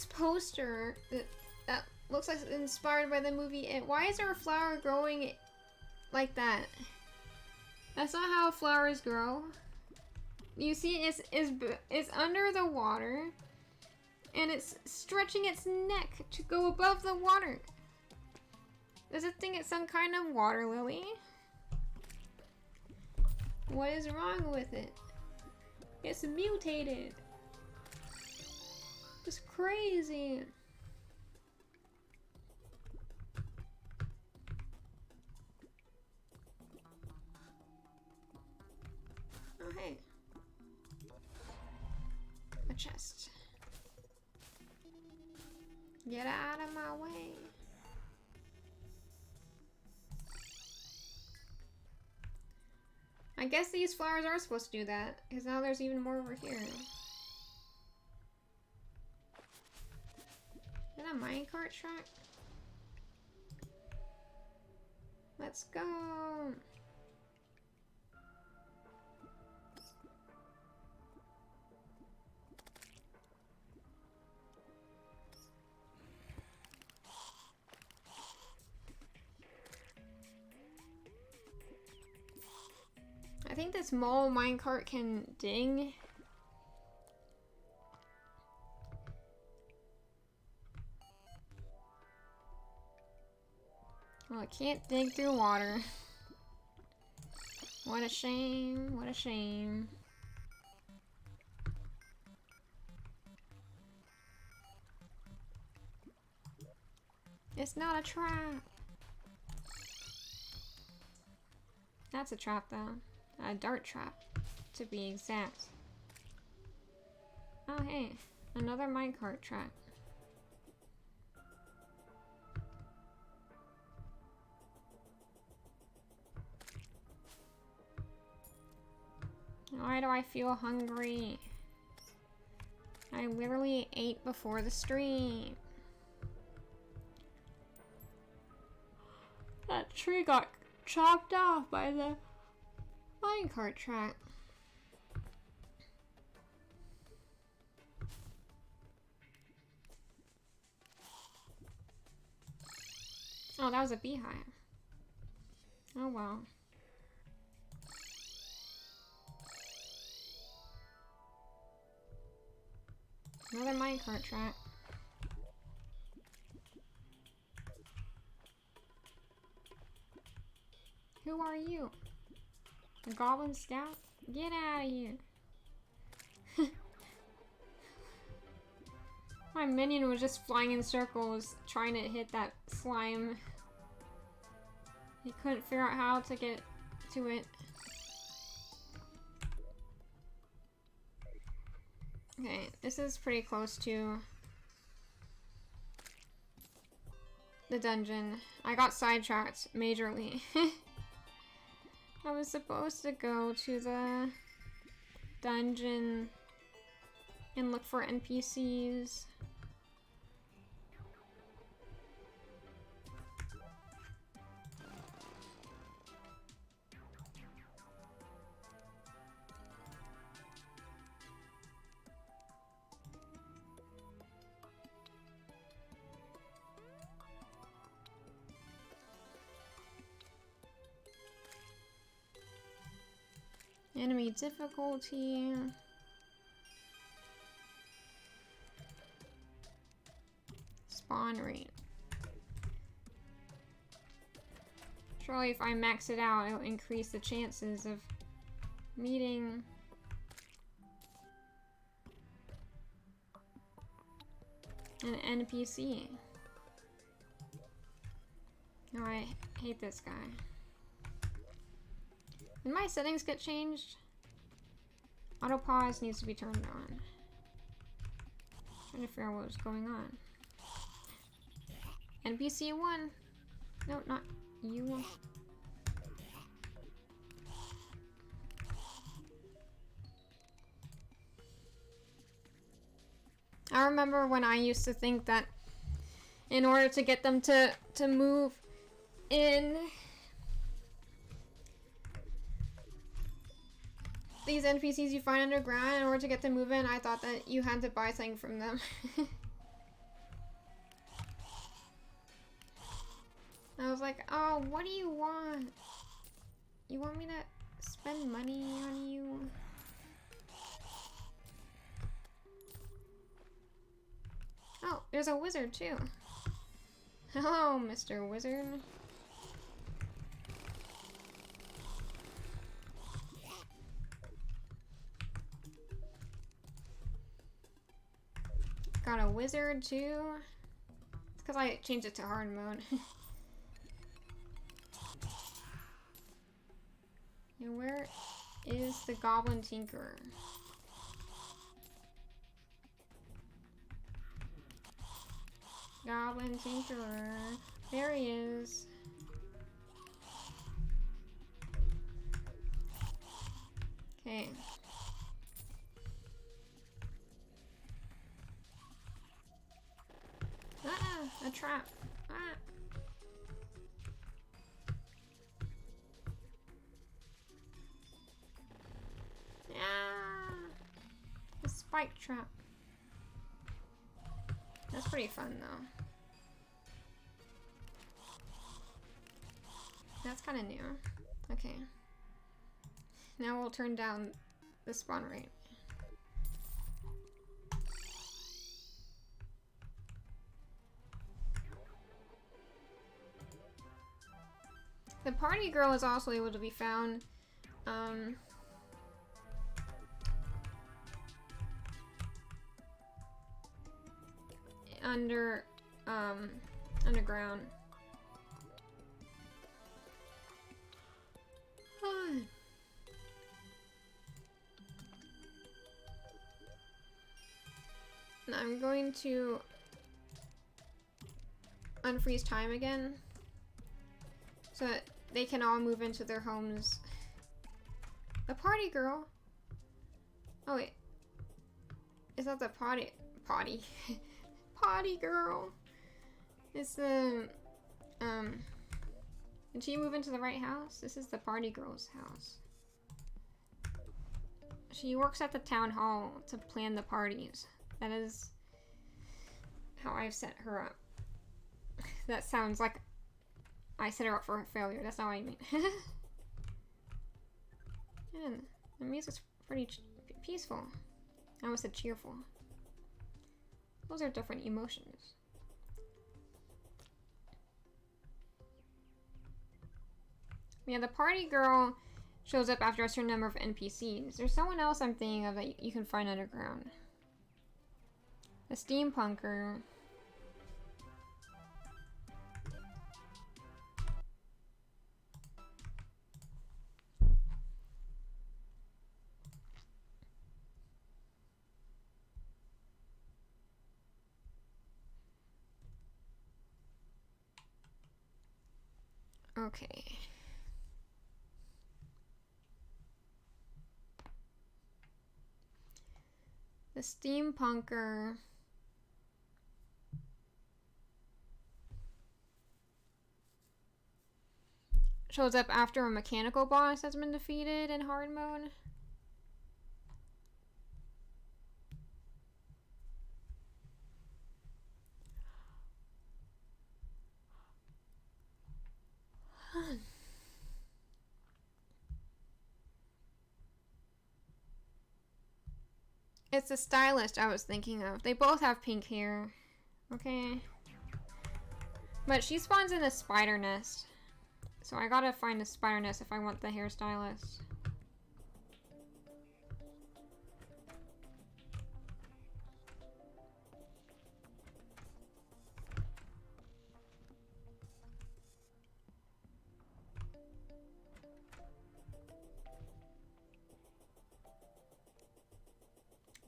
poster that looks like it's inspired by the movie It? Why is there a flower growing like that? That's not how flowers grow. You see, it's under the water, and it's stretching its neck to go above the water. Does it think it's some kind of water lily? What is wrong with it? It's mutated. It's crazy. Oh, hey. A chest. Get out of my way. I guess these flowers are supposed to do that, because now there's even more over here. Is that a minecart track? Let's go! I think this mole minecart can ding. Well, it can't dig through water. What a shame, what a shame. It's not a trap. That's a trap though. A dart trap, to be exact. Oh hey, another minecart track. Why do I feel hungry? I literally ate before the stream. That tree got chopped off by the minecart track. Oh, that was a beehive. Oh well. Another minecart track. Who are you? A goblin scout? Get out of here. My minion was just flying in circles trying to hit that slime. He couldn't figure out how to get to it. Okay, this is pretty close to the dungeon. I got sidetracked majorly. I was supposed to go to the dungeon and look for NPCs. Enemy difficulty. Spawn rate. Surely if I max it out, it'll increase the chances of meeting an NPC. Oh, I hate this guy. Did my settings get changed? Auto pause needs to be turned on. Trying to figure out what was going on. NPC 1. No, not you. I remember when I used to think that in order to get them to move in, these NPCs you find underground, in order to get them to move in, I thought that you had to buy something from them. I was like, oh, what do you want? You want me to spend money on you? Oh, there's a wizard too. Hello, Mr. Wizard. Got a wizard too. It's because I changed it to hard mode. And where is the goblin tinkerer? Goblin tinkerer. There he is. Okay. A trap. Ah. Yeah. A spike trap. That's pretty fun though. That's kind of new. Okay. Now we'll turn down the spawn rate. The party girl is also able to be found underground. And I'm going to unfreeze time again so that they can all move into their homes. The party girl. Oh wait, is that the potty potty girl? It's the did she move into the right house? This is the party girl's house. She works at the town hall to plan the parties. That is how I've set her up. That sounds like I set her up for a failure. That's not what I mean. And the music's pretty peaceful. I almost said cheerful. Those are different emotions. Yeah, the party girl shows up after a certain number of NPCs. There's someone else I'm thinking of that you can find underground. A steampunker. Okay. The steampunker shows up after a mechanical boss has been defeated in hard mode. It's the stylist I was thinking of. They both have pink hair. Okay. But she spawns in a spider nest. So I gotta find a spider nest if I want the hairstylist.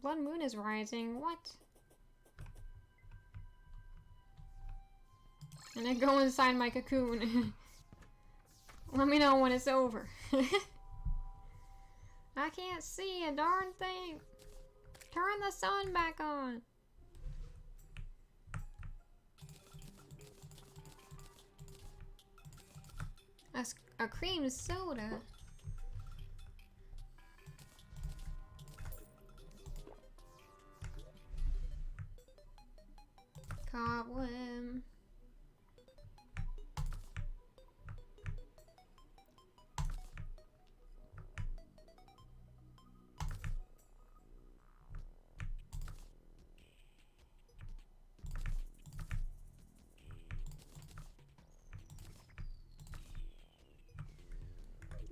Blood moon is rising. What? And I go inside my cocoon. Let me know when it's over. I can't see a darn thing. Turn the sun back on. A cream soda. Cobweb.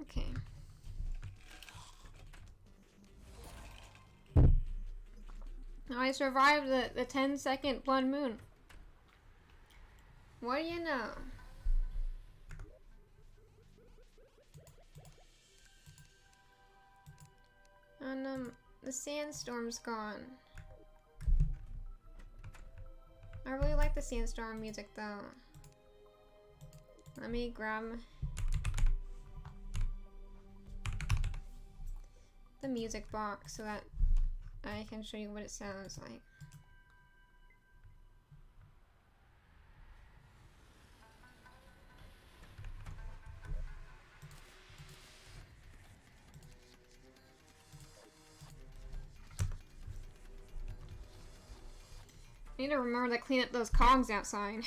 Okay. I survived the 10-second blood moon. What do you know? And the sandstorm's gone. I really like the sandstorm music though. Let me grab the music box so that I can show you what it sounds like. I need to remember to clean up those cogs outside.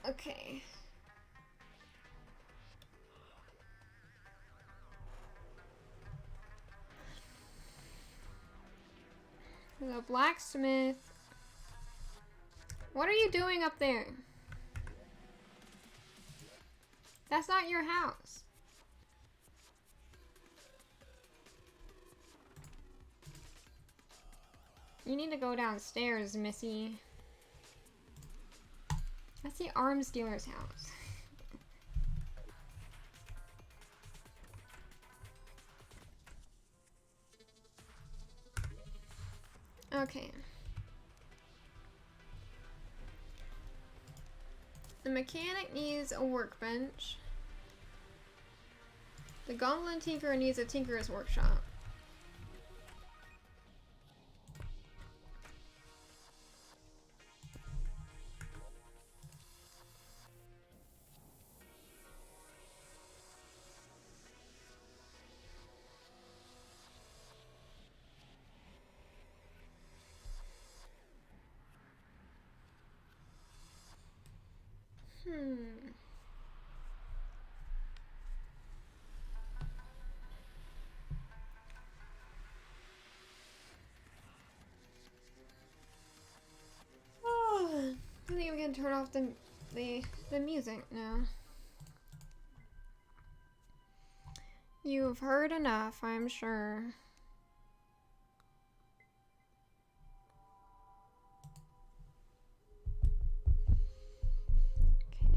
Okay. The blacksmith. What are you doing up there? That's not your house. You need to go downstairs, Missy. That's the arms dealer's house. Okay. The mechanic needs a workbench. The goblin tinker needs a tinker's workshop. Oh, I think we can turn off the music now. You've heard enough, I'm sure.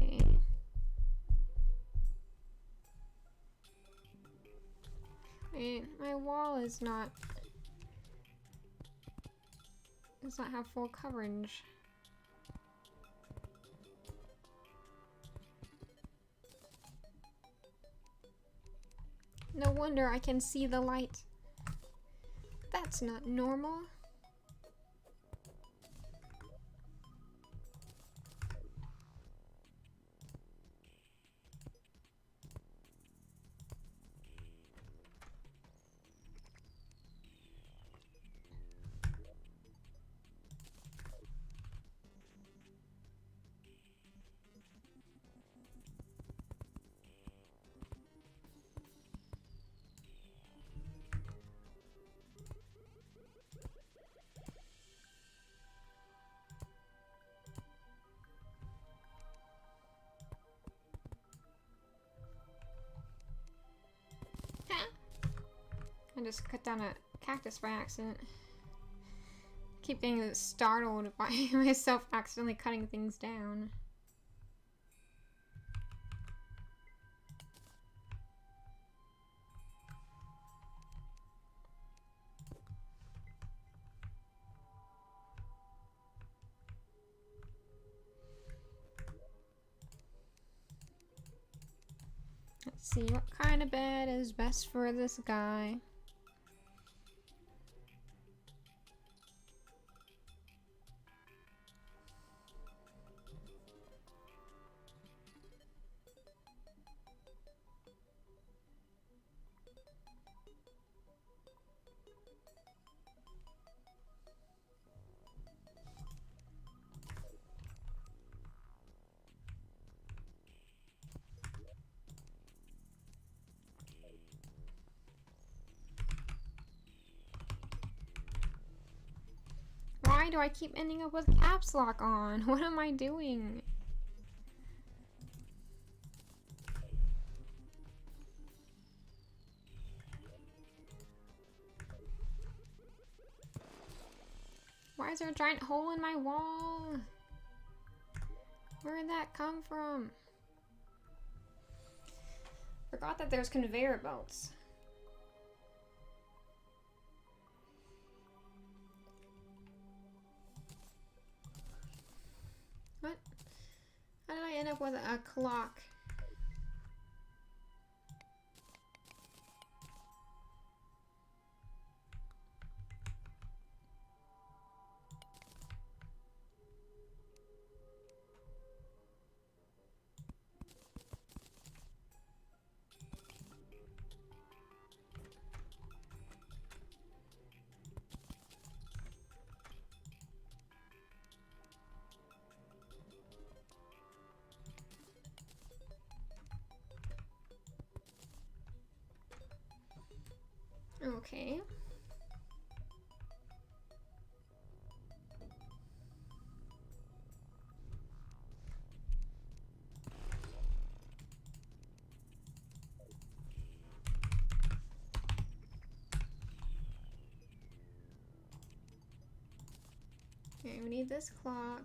Okay. Wait, my wall does not have full coverage. No wonder I can see the light. That's not normal. I just cut down a cactus by accident. Keep getting startled by myself accidentally cutting things down. Let's see, what kind of bed is best for this guy? Why do I keep ending up with caps lock on? What am I doing? Why is there a giant hole in my wall? Where did that come from? Forgot that there's conveyor belts. What? How did I end up with a clock? Okay. Okay, we need this clock.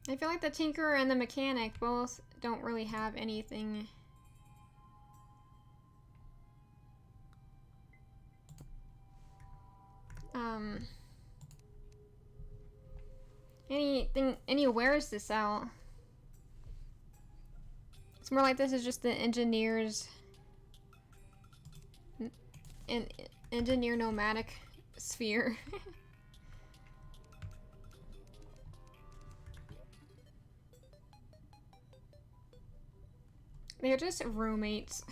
I feel like the tinkerer and the mechanic both don't really have anything. Any wares to sell. It's more like this is just the engineer's an engineer nomadic sphere. They're just roommates.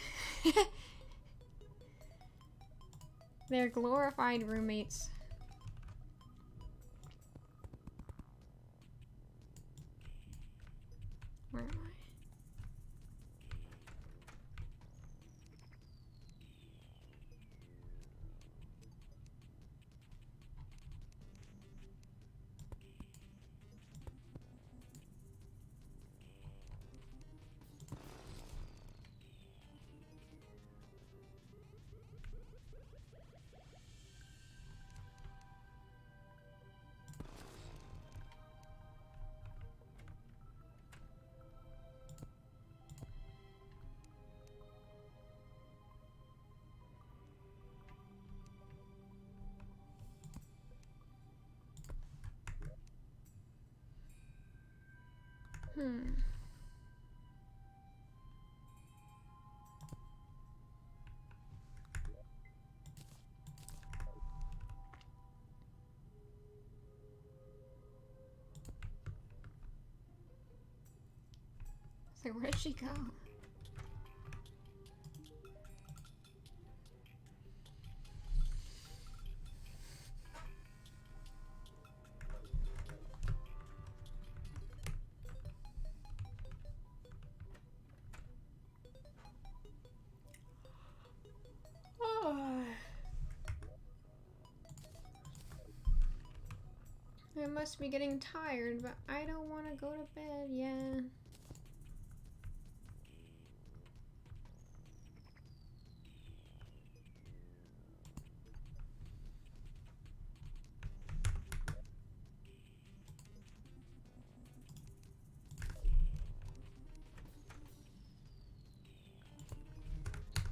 They're glorified roommates. Where am I? So where did she go? I must be getting tired, but I don't want to go to bed yet.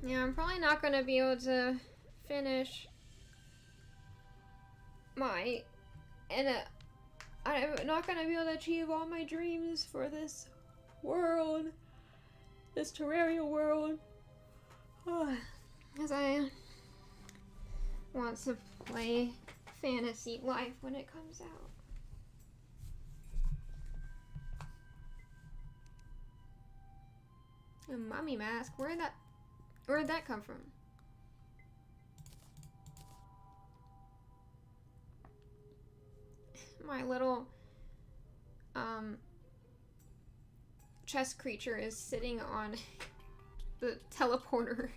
Yeah, I'm probably not going to be able to finish my... I'm not going to be able to achieve all my dreams for this world. This Terraria world. Because I want to play Fantasy Life when it comes out. A mummy mask? Where did that come from? My little chess creature is sitting on the teleporter.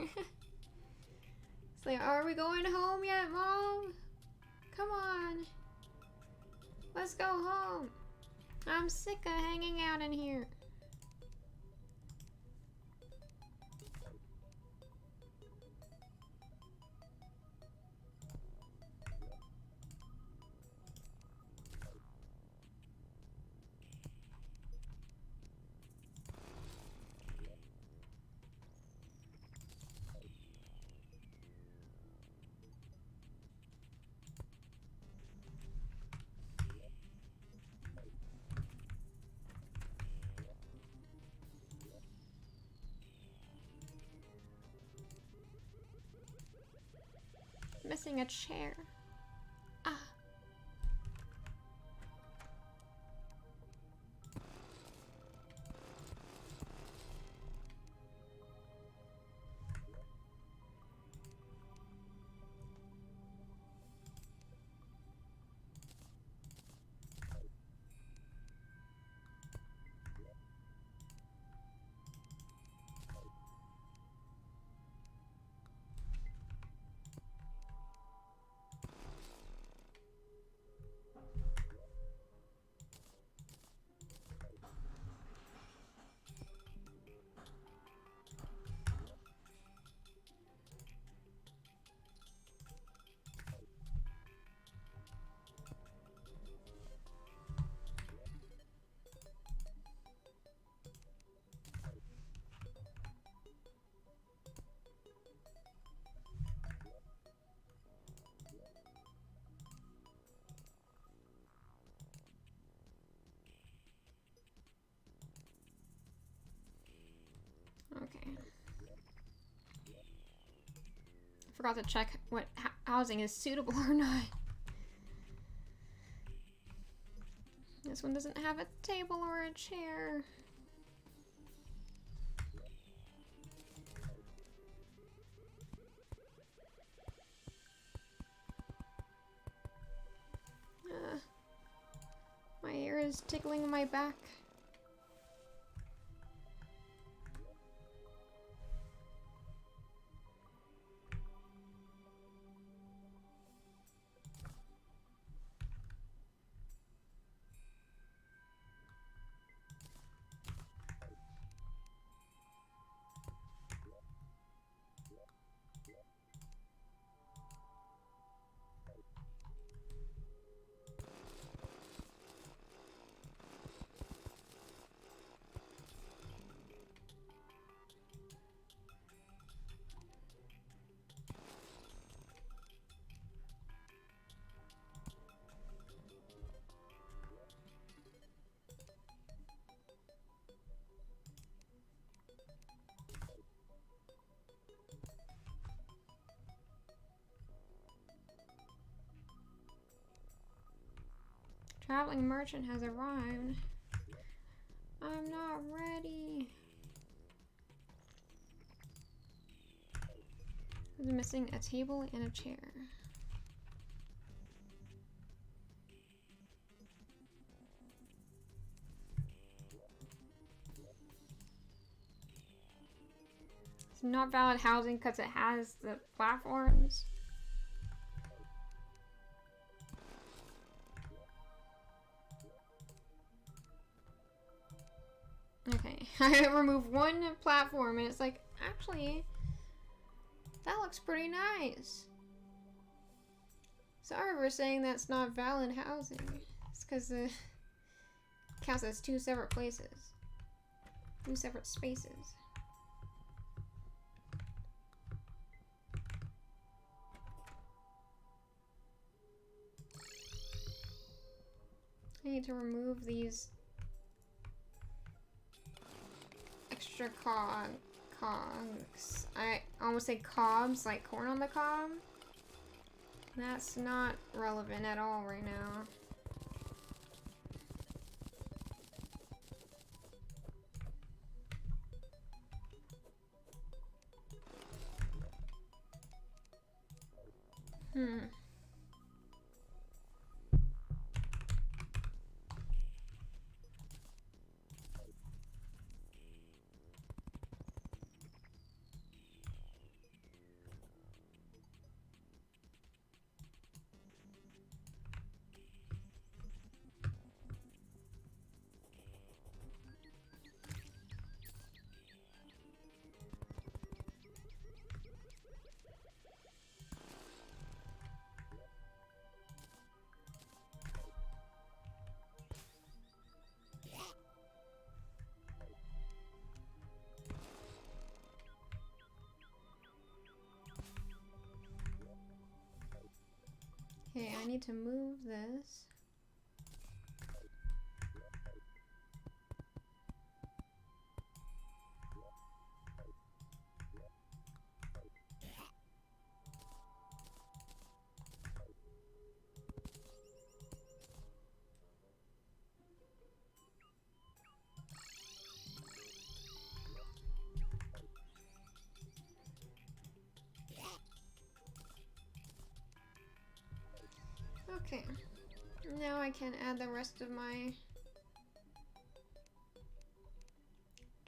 It's like, are we going home yet, Mom? Come on. Let's go home. I'm sick of hanging out in here. Missing a chair. Ah. Okay. I forgot to check what housing is suitable or not. This one doesn't have a table or a chair. My ear is tickling my back. Traveling merchant has arrived. I'm not ready. I'm missing a table and a chair. It's not valid housing because it has the platforms. Okay, I remove one platform and it's like, actually, that looks pretty nice. Sorry for saying that's not valid housing. It's because it counts as two separate places. Two separate spaces. I need to remove these extra cogs. I almost say cobs, like corn on the cob. That's not relevant at all right now. need to move this. Okay, now I can add the rest of my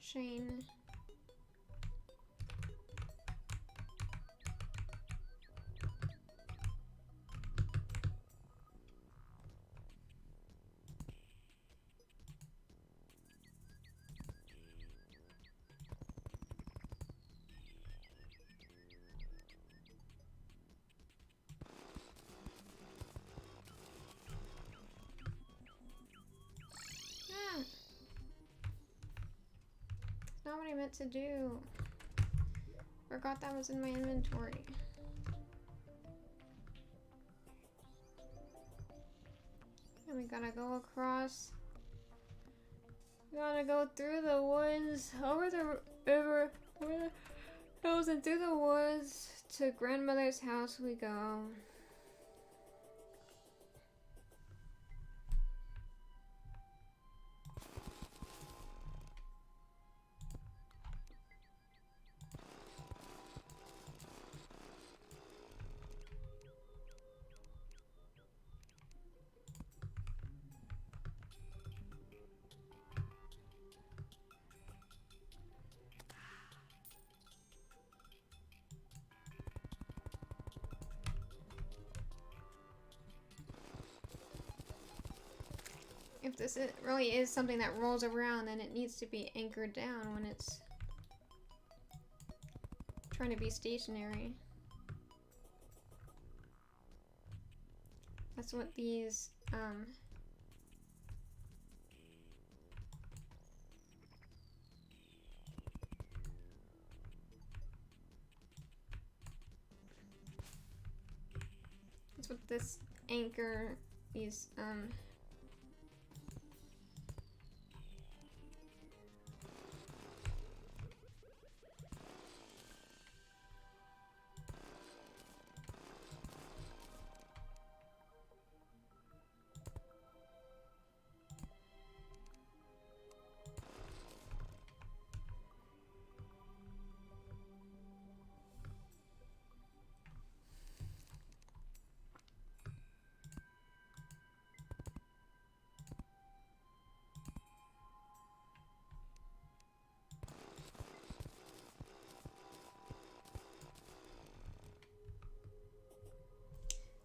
chain. Not what I meant to do. Forgot that was in my inventory. And we gotta go across. We gotta go through the woods, over the river, over the hills and through the woods. To grandmother's house we go. If this really is something that rolls around, then it needs to be anchored down when it's trying to be stationary. That's what these, that's what this anchor, these,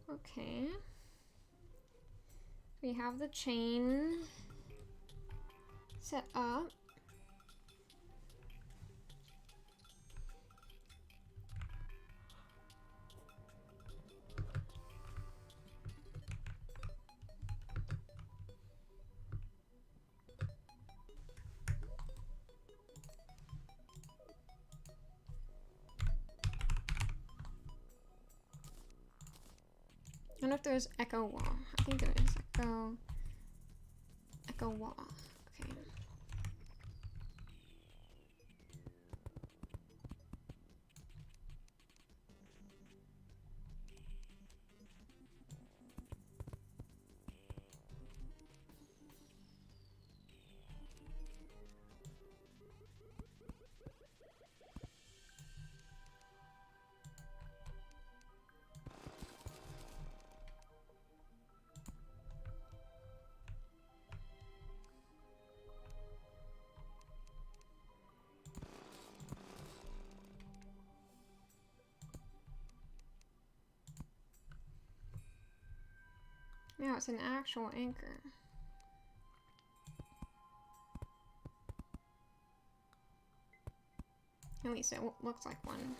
okay. We have the chain set up. I don't know if there's echo wall. I think there is echo wall. Okay. Now it's an actual anchor. At least it looks like one.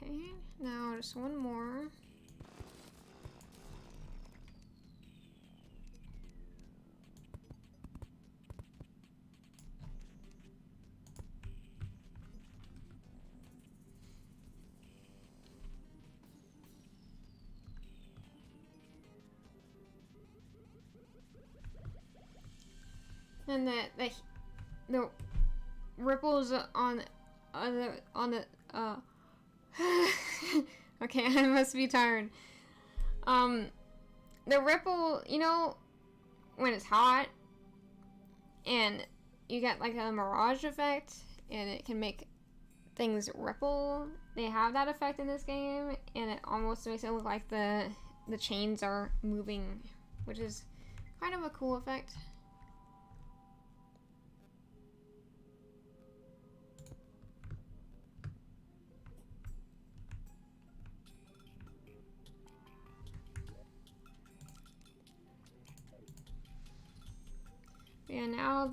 Okay, now just one more. And the ripples on the okay, I must be tired. The ripple, you know, when it's hot and you get like a mirage effect and it can make things ripple. They have that effect in this game, and it almost makes it look like the chains are moving, which is kind of a cool effect. Yeah, now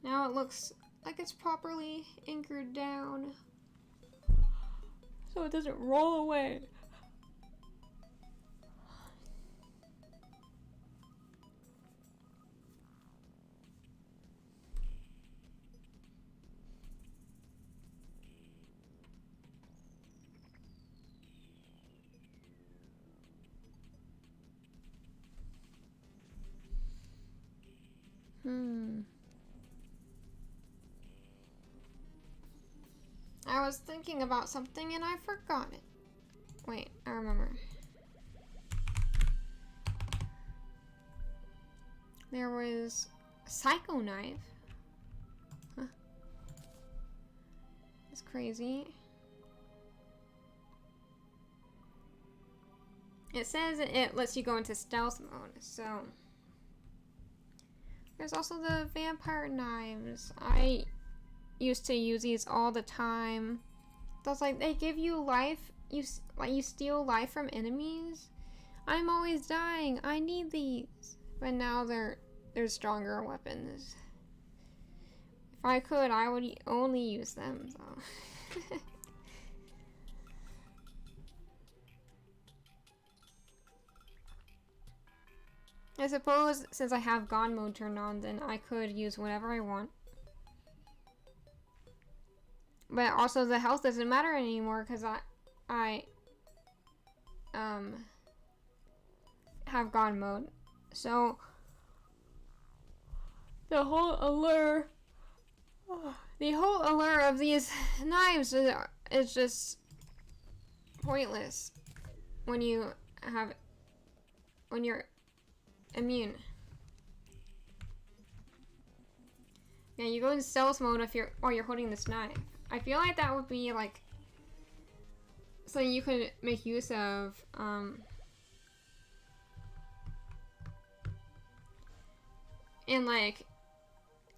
now it looks like it's properly anchored down, so it doesn't roll away. I was thinking about something and I forgot it. Wait, I remember. There was a psycho knife. Huh. That's crazy. It says it lets you go into stealth mode, so. There's also the vampire knives. I used to use these all the time. That's like, they give you life. You steal life from enemies. I'm always dying. I need these. But now they're stronger weapons. If I could, I would only use them, so. I suppose since I have God mode turned on, then I could use whatever I want. But also the health doesn't matter anymore because I have God mode. So the whole allure of these knives is just pointless when you're immune. Yeah, you go in stealth mode while you're holding this knife. I feel like that would be like something you could make use of in like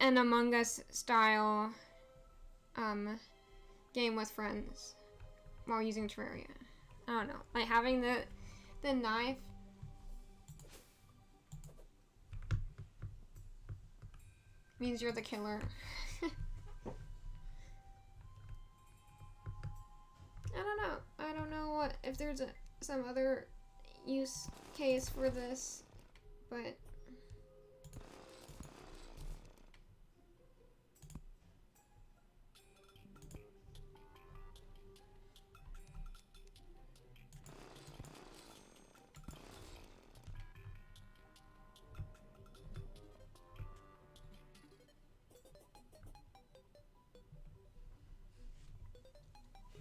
an Among Us style game with friends while using Terraria. I don't know, like having the knife means you're the killer. I don't know what if there's some other use case for this, but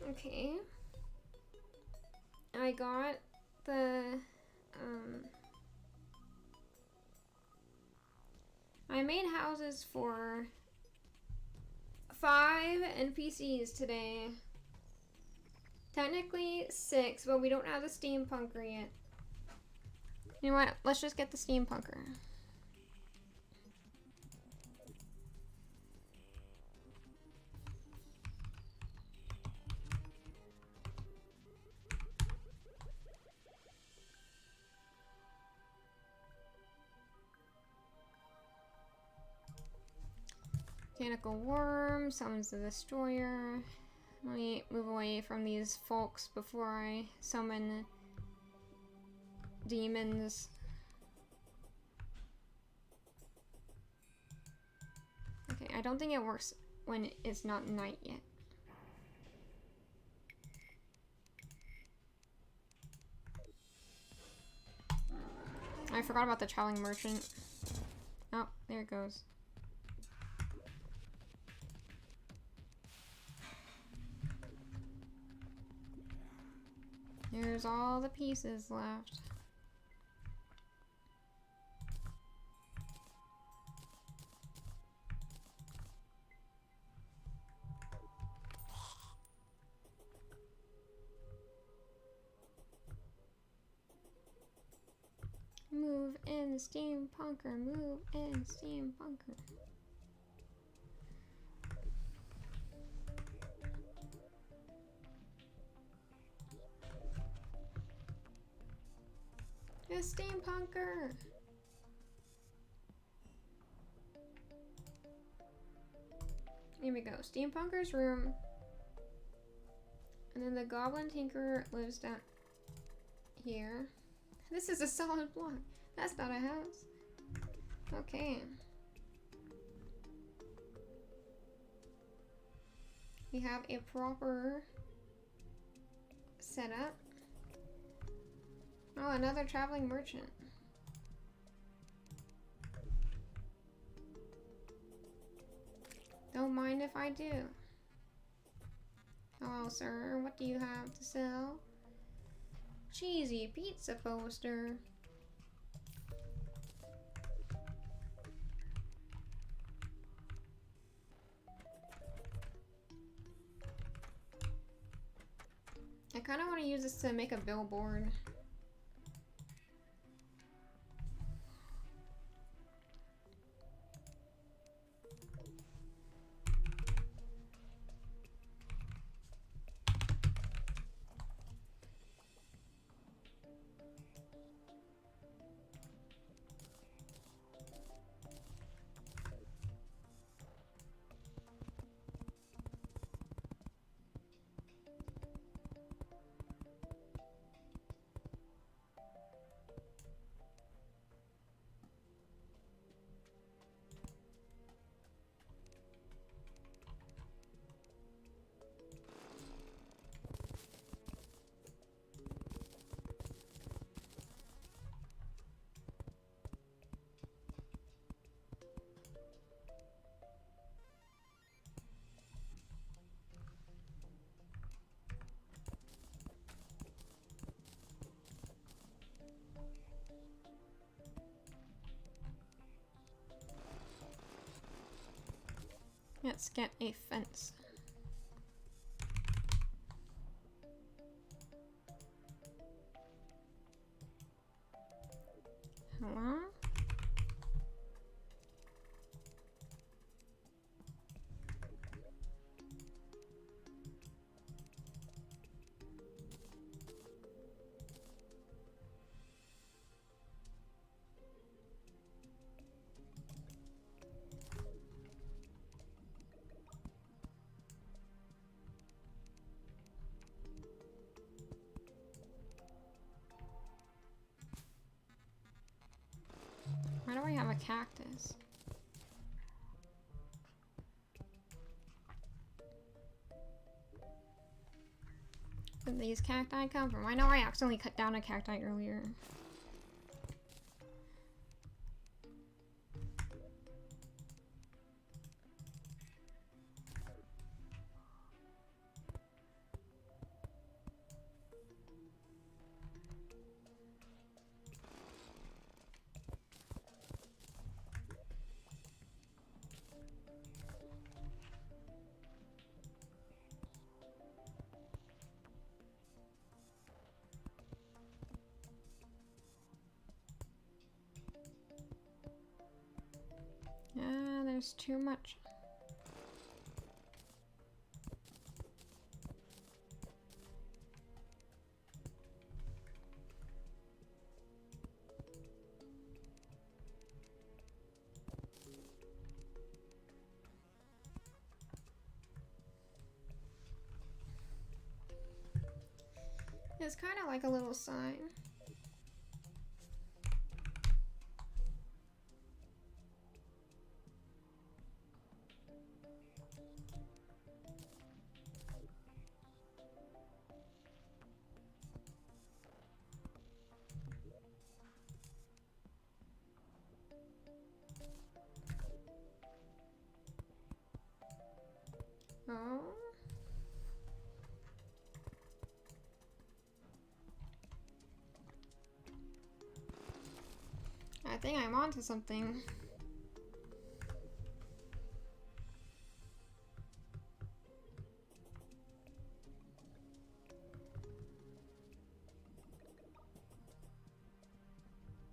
okay. I got the I made houses for 5 NPCs today. Technically 6, but we don't have the steampunker yet. You know what? Let's just get the steampunker. Tentacle worm summons the destroyer. Let me move away from these folks before I summon demons. Okay, I don't think it works when it's not night yet. I forgot about the traveling merchant. Oh, there it goes. There's all the pieces left. Move in, steampunker. Move in, steampunker. A steampunker. Here we go. Steampunker's room. And then the goblin tinker lives down here. This is a solid block. That's not a house. Okay. We have a proper setup. Oh, another traveling merchant. Don't mind if I do. Hello, sir. What do you have to sell? Cheesy pizza poster. I kind of want to use this to make a billboard. Let's get a fence. Hello? Why do I have a cactus? Where did these cacti come from? I know I accidentally cut down a cacti earlier. There's too much. It's kind of like a little sign. Oh. I think I'm onto something.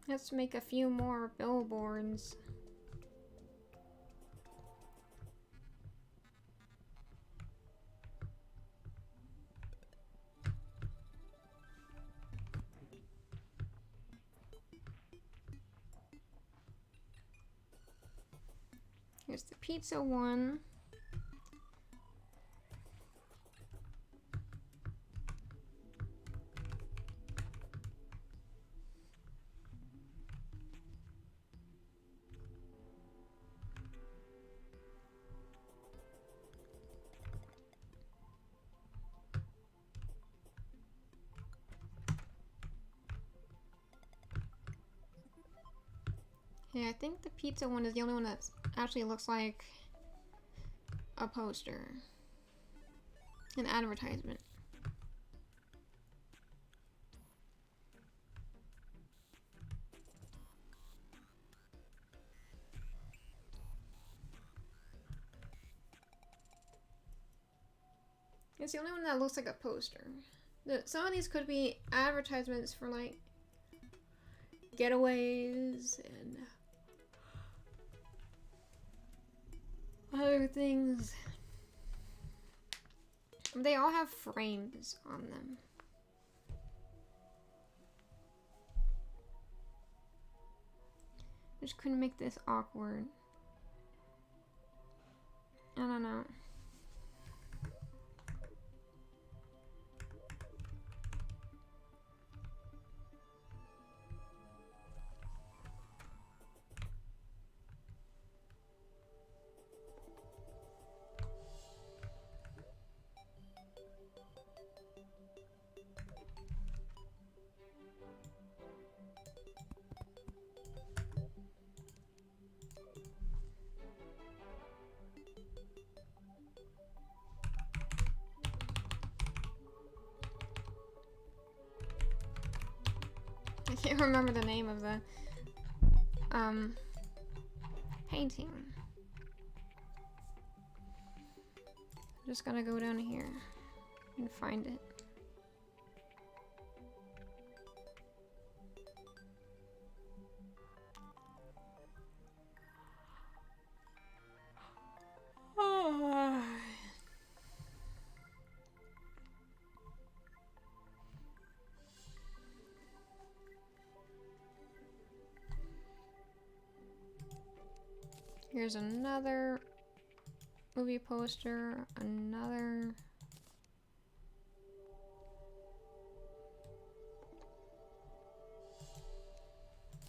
Let's make a few more billboards. Here's the pizza one. Yeah, I think the pizza one is the only one that actually looks like a poster. An advertisement. It's the only one that looks like a poster. Some of these could be advertisements for like getaways and other things. They all have frames on them. Just couldn't make this awkward. I don't know. I can't remember the name of the painting. I'm just gonna go down here and find it. Oh. Here's another movie poster, another.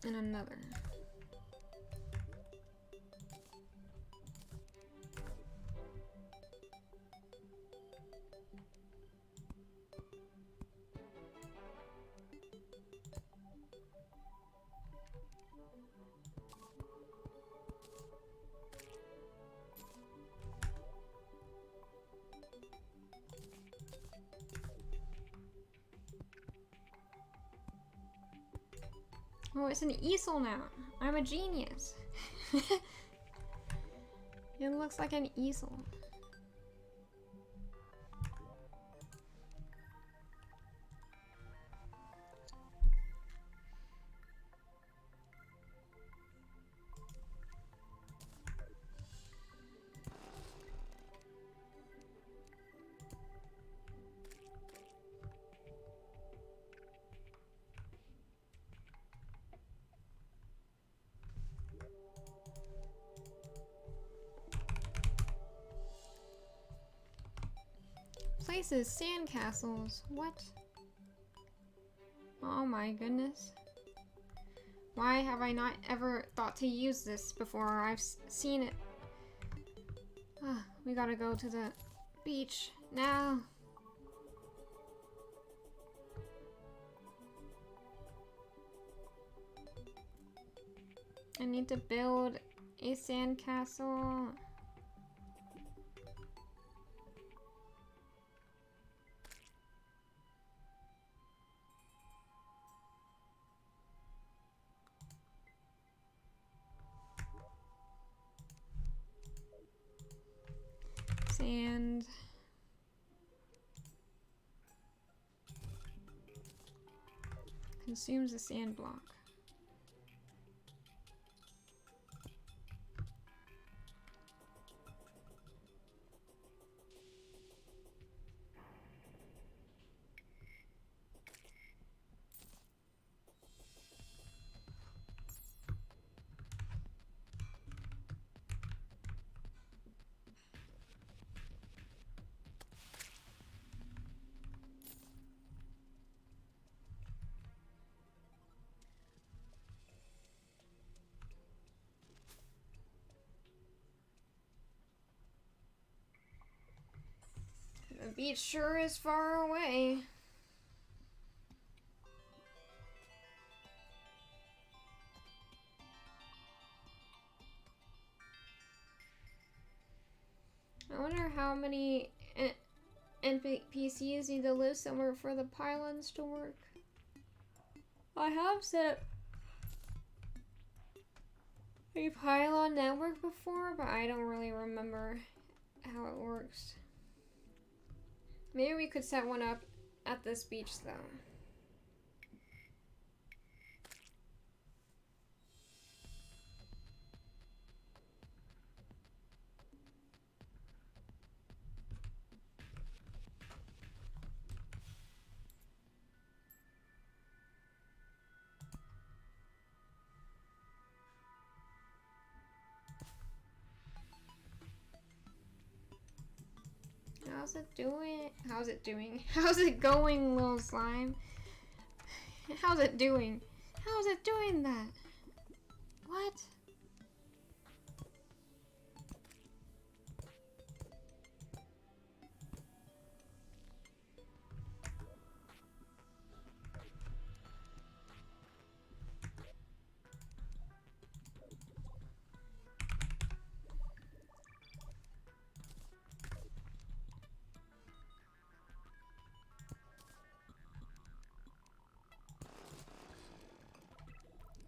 And another. Oh, it's an easel now. I'm a genius. It looks like an easel. Places, sandcastles. What? Oh my goodness. Why have I not ever thought to use this before? I've seen it. We gotta go to the beach now. I need to build a sandcastle. Sand. Consumes the sand block. The beach sure is far away. I wonder how many NPCs need to live somewhere for the pylons to work. I have set a pylon network before, but I don't really remember how it works. Maybe we could set one up at this beach though. How's it doing? How's it doing? How's it going, little slime? How's it doing? How's it doing that? What?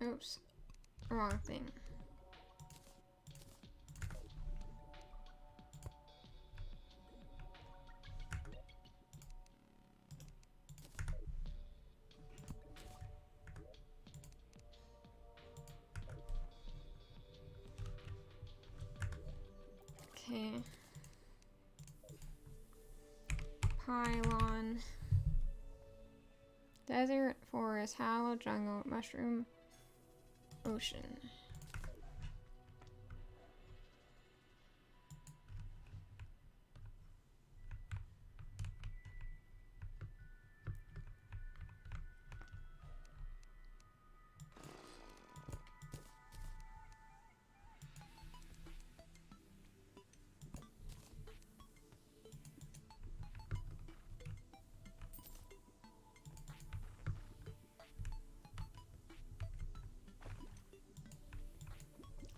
Oops. Wrong thing. Okay. Pylon. Desert, forest, hollow, jungle, mushroom, ocean.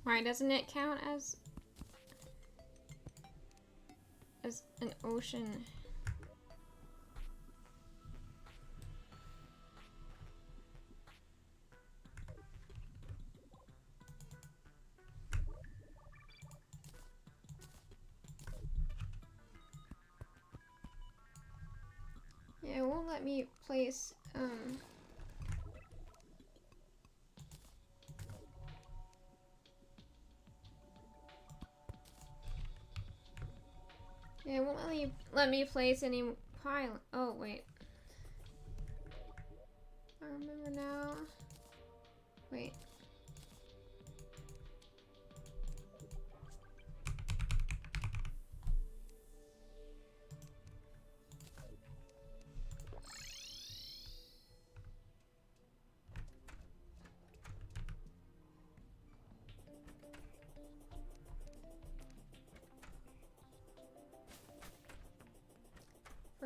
Why doesn't it count as an ocean? Yeah, it won't let me place yeah, it won't let me place any pylon. Oh wait. I remember now. Wait.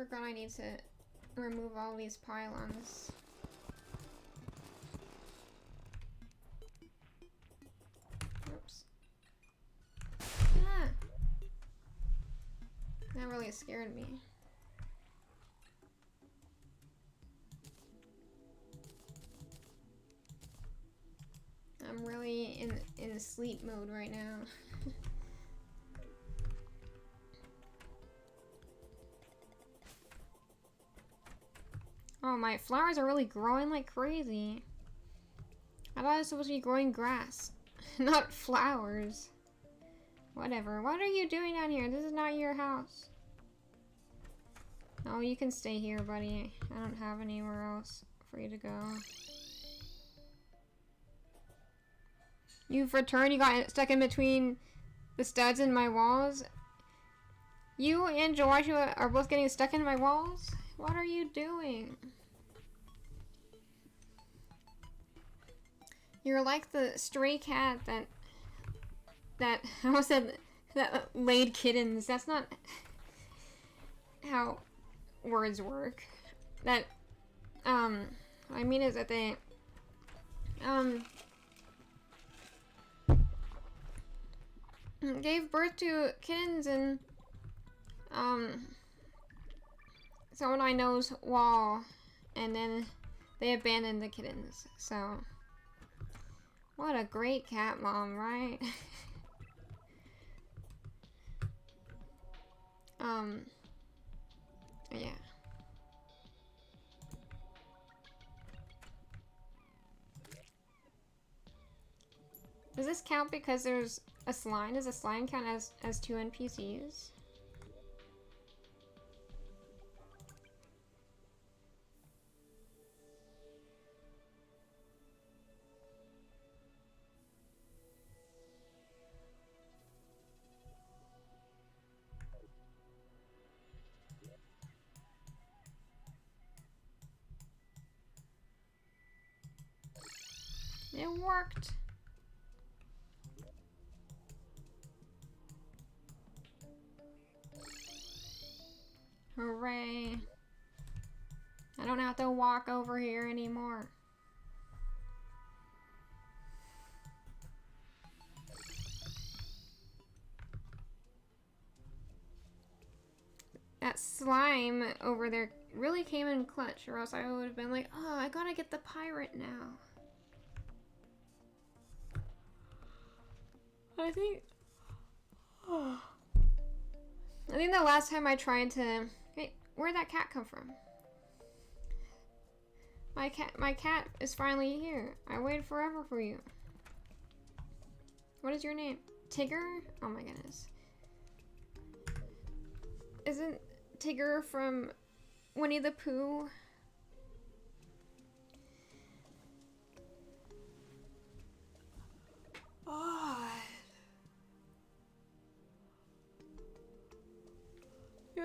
Forgot I need to remove all these pylons. Oops. Ah! That really scared me. I'm really in sleep mode right now. Oh, my flowers are really growing like crazy. I thought it was supposed to be growing grass, not flowers. Whatever. What are you doing down here? This is not your house. Oh, you can stay here, buddy. I don't have anywhere else for you to go. You've returned. You got stuck in between the studs in my walls. You and Joshua are both getting stuck in my walls? What are you doing? You're like the stray cat that I almost said that laid kittens. That's not how words work. That I mean is that they gave birth to kittens and someone I know's wall, and then they abandoned the kittens. So what a great cat mom, right? Yeah. Does this count because there's a slime? Does a slime count as 2 NPCs? It worked. Hooray. I don't have to walk over here anymore. That slime over there really came in clutch, or else I would have been like, oh, I gotta get the pirate now. I think the last time I tried to... Hey, where'd that cat come from? My cat is finally here. I waited forever for you. What is your name? Tigger? Oh my goodness. Isn't Tigger from Winnie the Pooh? Oh. There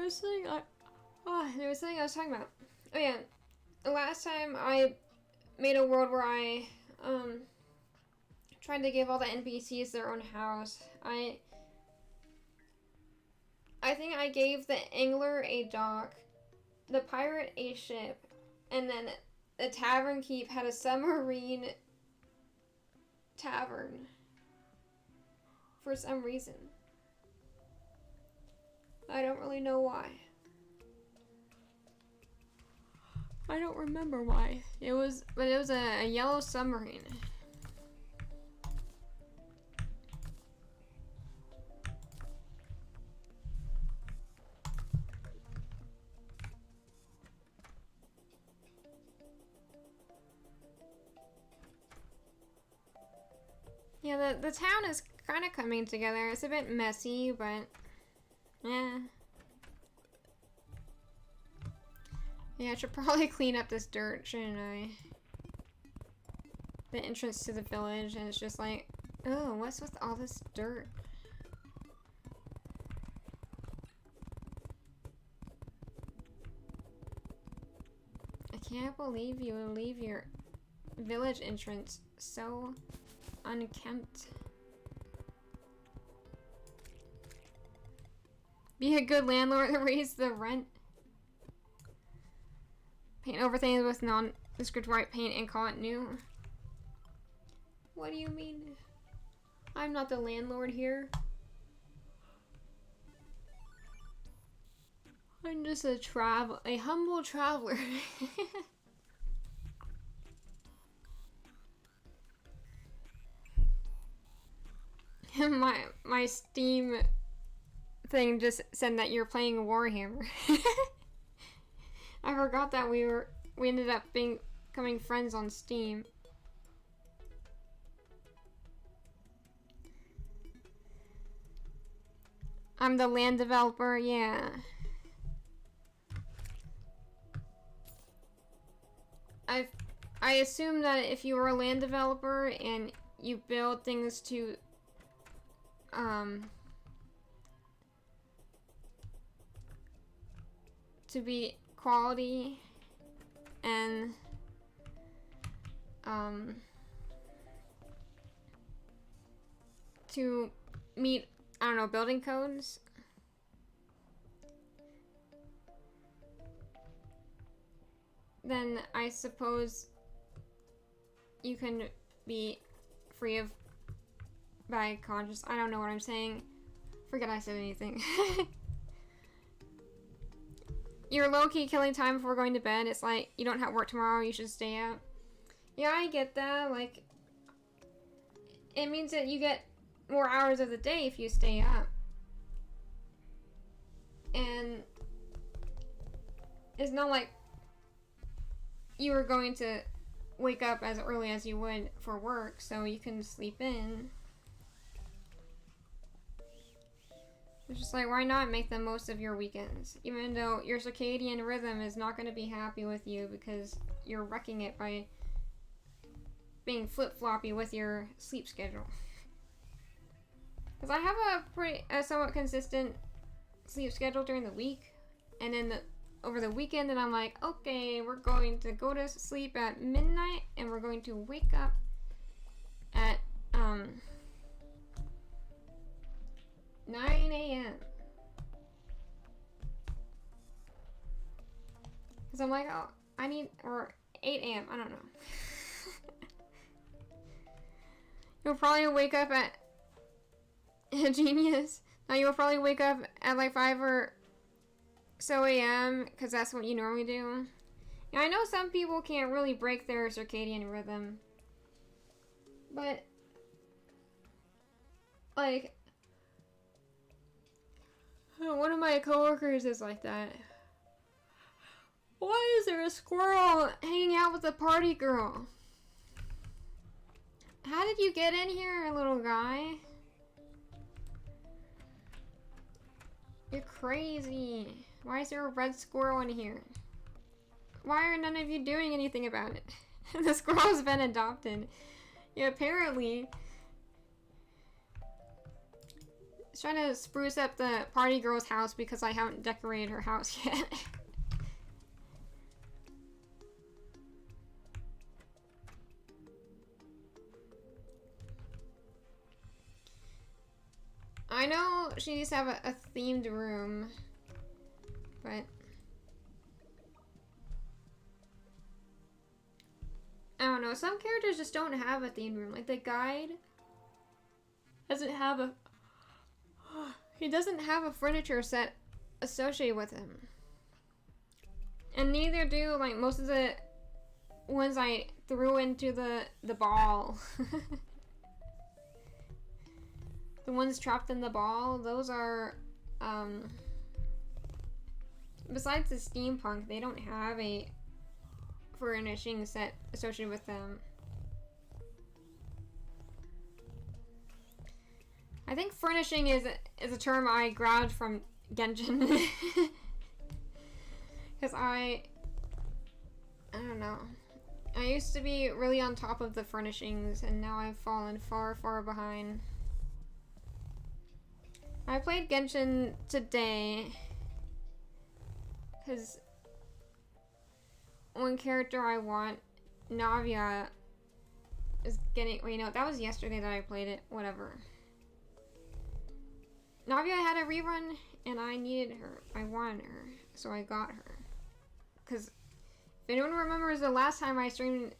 was something I was talking about. Oh yeah. The last time I made a world where I tried to give all the NPCs their own house. I think I gave the angler a dock, the pirate a ship, and then the tavern keep had a submarine tavern for some reason. I don't really know why. I don't remember why. It was a yellow submarine. Yeah, the town is kind of coming together. It's a bit messy, but yeah. Yeah, I should probably clean up this dirt, shouldn't I? The entrance to the village, and it's just like, oh, what's with all this dirt? I can't believe you would leave your village entrance so unkempt. Be a good landlord and raise the rent. Paint over things with nondescript white paint and call it new. What do you mean? I'm not the landlord here. I'm just a humble traveler. my Steam thing just said that you're playing Warhammer. I forgot that we ended up becoming friends on Steam. I'm the land developer, yeah. I assume that if you were a land developer and you build things to be quality and to meet, I don't know, building codes. Then I suppose you can be free of bad conscience. I don't know what I'm saying. Forget I said anything. You're low-key killing time before going to bed. It's like, you don't have work tomorrow, you should stay up. Yeah, I get that. Like, it means that you get more hours of the day if you stay up. And it's not like you were going to wake up as early as you would for work, so you can sleep in. It's just like, why not make the most of your weekends? Even though your circadian rhythm is not going to be happy with you because you're wrecking it by being flip-floppy with your sleep schedule. Because I have a somewhat consistent sleep schedule during the week, and then over the weekend, and I'm like, okay, we're going to go to sleep at midnight, and we're going to wake up at 9 a.m. Because I'm like, oh, or 8 a.m., I don't know. You'll probably wake up at, genius. Now you'll probably wake up at like 5 or so a.m. because that's what you normally do. Now, I know some people can't really break their circadian rhythm, but like, one of my coworkers is like that. Why is there a squirrel hanging out with a party girl? How did you get in here, little guy? You're crazy. Why is there a red squirrel in here? Why are none of you doing anything about it? The squirrel's been adopted. Yeah, apparently. It's trying to spruce up the party girl's house because I haven't decorated her house yet. I know she needs to have a themed room, but I don't know. Some characters just don't have a themed room. Like the guide doesn't have a he doesn't have a furniture set associated with him. And neither do like most of the ones I threw into the ball. The ones trapped in the ball, those are besides the steampunk, they don't have a furnishing set associated with them. I think furnishing is a term I grabbed from Genshin. Because I don't know. I used to be really on top of the furnishings, and now I've fallen far, far behind. I played Genshin today because one character I want, Navia, is getting. Wait, no, that was yesterday that I played it. Whatever. Navia had a rerun, and I needed her. I wanted her, so I got her. Because If anyone remembers the last time I streamed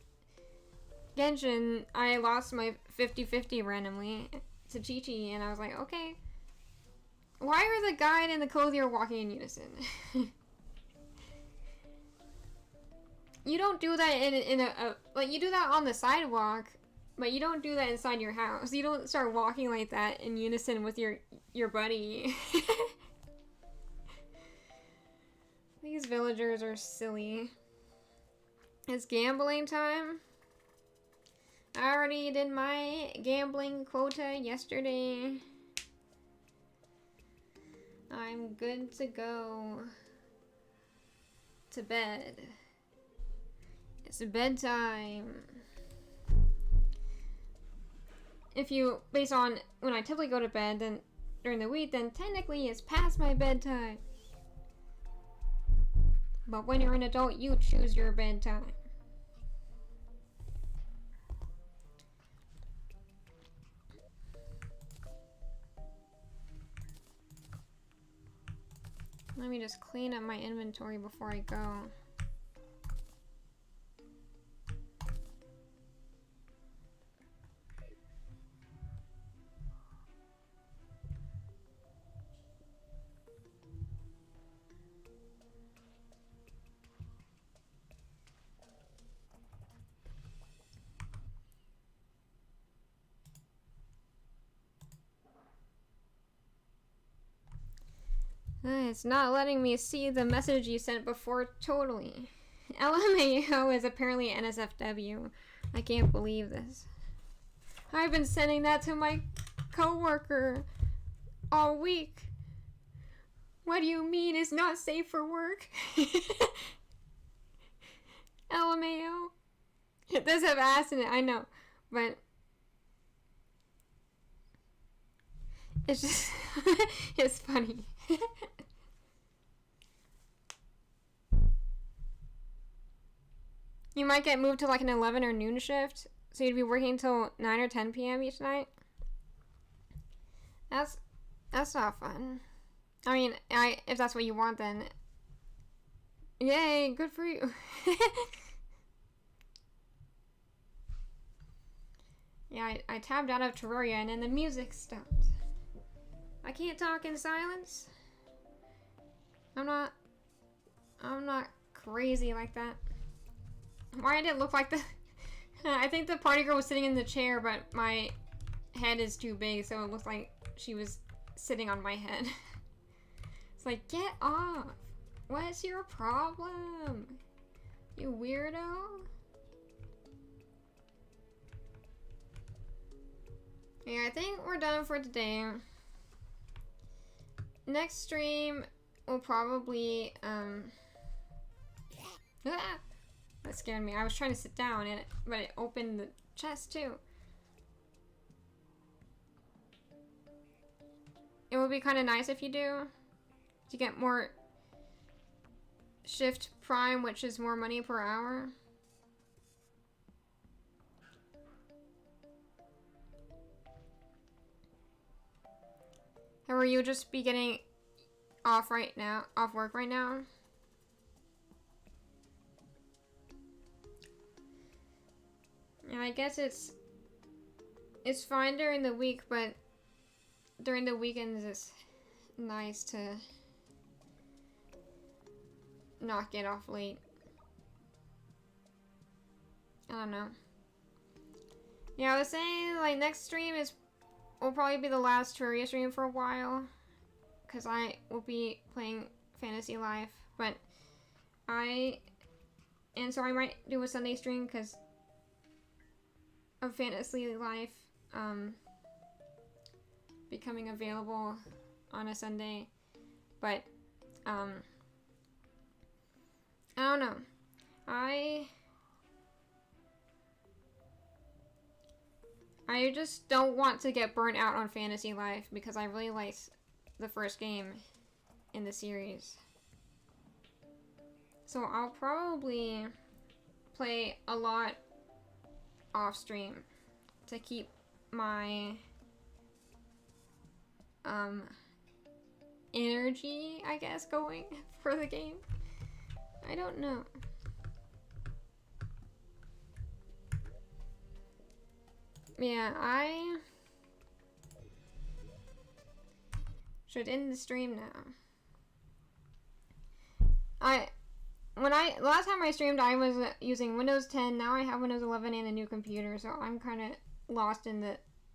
Genshin, I lost my 50-50 randomly to Chi-Chi, and I was like, okay. Why are the guide and the clothier walking in unison? You don't do that in a like, you do that on the sidewalk, but you don't do that inside your house. You don't start walking like that in unison with your buddy. These villagers are silly. It's gambling time. I already did my gambling quota yesterday. I'm good to go to bed. It's bedtime. If you, based on when I typically go to bed, then during the week, then technically it's past my bedtime. But when you're an adult, you choose your bedtime. Let me just clean up my inventory before I go. It's not letting me see the message you sent before totally. LMAO is apparently NSFW. I can't believe this. I've been sending that to my coworker all week. What do you mean it's not safe for work? LMAO. It does have ass in it, I know. But it's just it's funny. You might get moved to like an 11 or noon shift, so you'd be working until 9 or 10 p.m. each night. That's not fun. I mean, if that's what you want, then yay, good for you. Yeah, I tabbed out of Terraria and then the music stopped. I can't talk in silence. I'm not crazy like that. Why did it look like the... I think the party girl was sitting in the chair, but my head is too big, so it looks like she was sitting on my head. It's like, get off! What's your problem? You weirdo? Yeah, I think we're done for today. Next stream will probably, that scared me. I was trying to sit down, but it opened the chest too. It would be kind of nice if you do, to get more shift prime, which is more money per hour. Or will you just be getting off work right now? And I guess it's fine during the week, but during the weekends it's nice to not get off late. I don't know. Yeah, I was saying, like, next stream will probably be the last Terraria stream for a while, because I will be playing Fantasy Life, but so I might do a Sunday stream because of Fantasy Life becoming available on a Sunday, but I don't know. I just don't want to get burnt out on Fantasy Life because I really liked the first game in the series. So I'll probably play a lot off stream to keep my energy, I guess, going for the game. I don't know. Yeah, I should end the stream now. Last time I streamed, I was using Windows 10. Now I have Windows 11 and a new computer, so I'm kind of lost in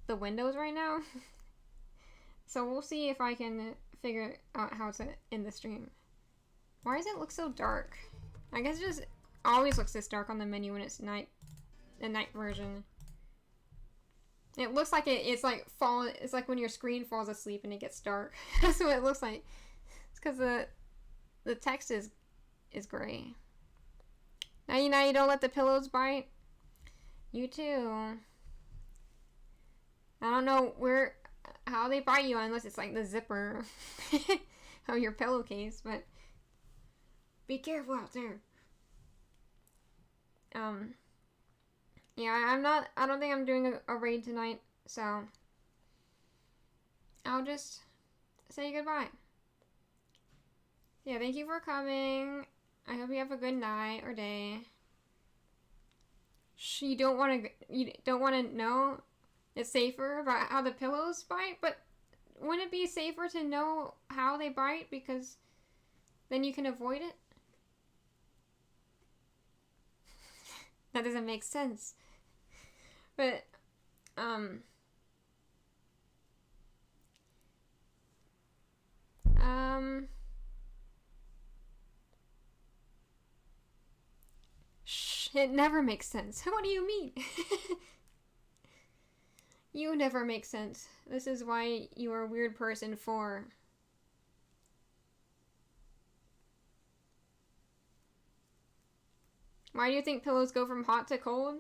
the Windows right now. So we'll see if I can figure out how to end the stream. Why does it look so dark? I guess it just always looks this dark on the menu when it's night, the night version. It looks like it's like it's like when your screen falls asleep and it gets dark. That's what it looks like. It's because the text is gray. Now you don't let the pillows bite. You too. I don't know how they bite you unless it's like the zipper of your pillowcase, but be careful out there. Yeah, I don't think I'm doing a raid tonight, so I'll just say goodbye. Yeah, thank you for coming. I hope you have a good night or day. Shh, you don't want to know it's safer about how the pillows bite, but wouldn't it be safer to know how they bite because then you can avoid it? That doesn't make sense. But, shh, it never makes sense. What do you mean? You never make sense. This is why you are a weird person 4. Why do you think pillows go from hot to cold?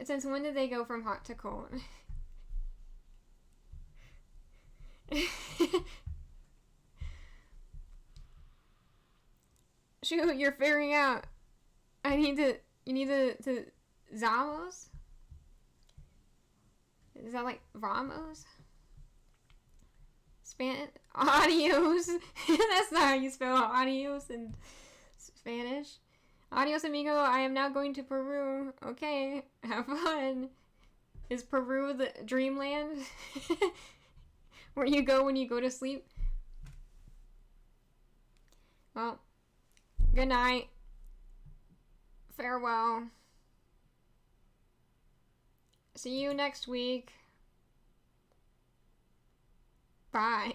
Since when did they go from hot to cold? Shoot, you're figuring out. You need to Zamos? Is that like Vamos? Adios. That's not how you spell adios in Spanish. Adios, amigo. I am now going to Peru. Okay, have fun. Is Peru the dreamland? Where you go when you go to sleep? Well, good night. Farewell. See you next week. Bye.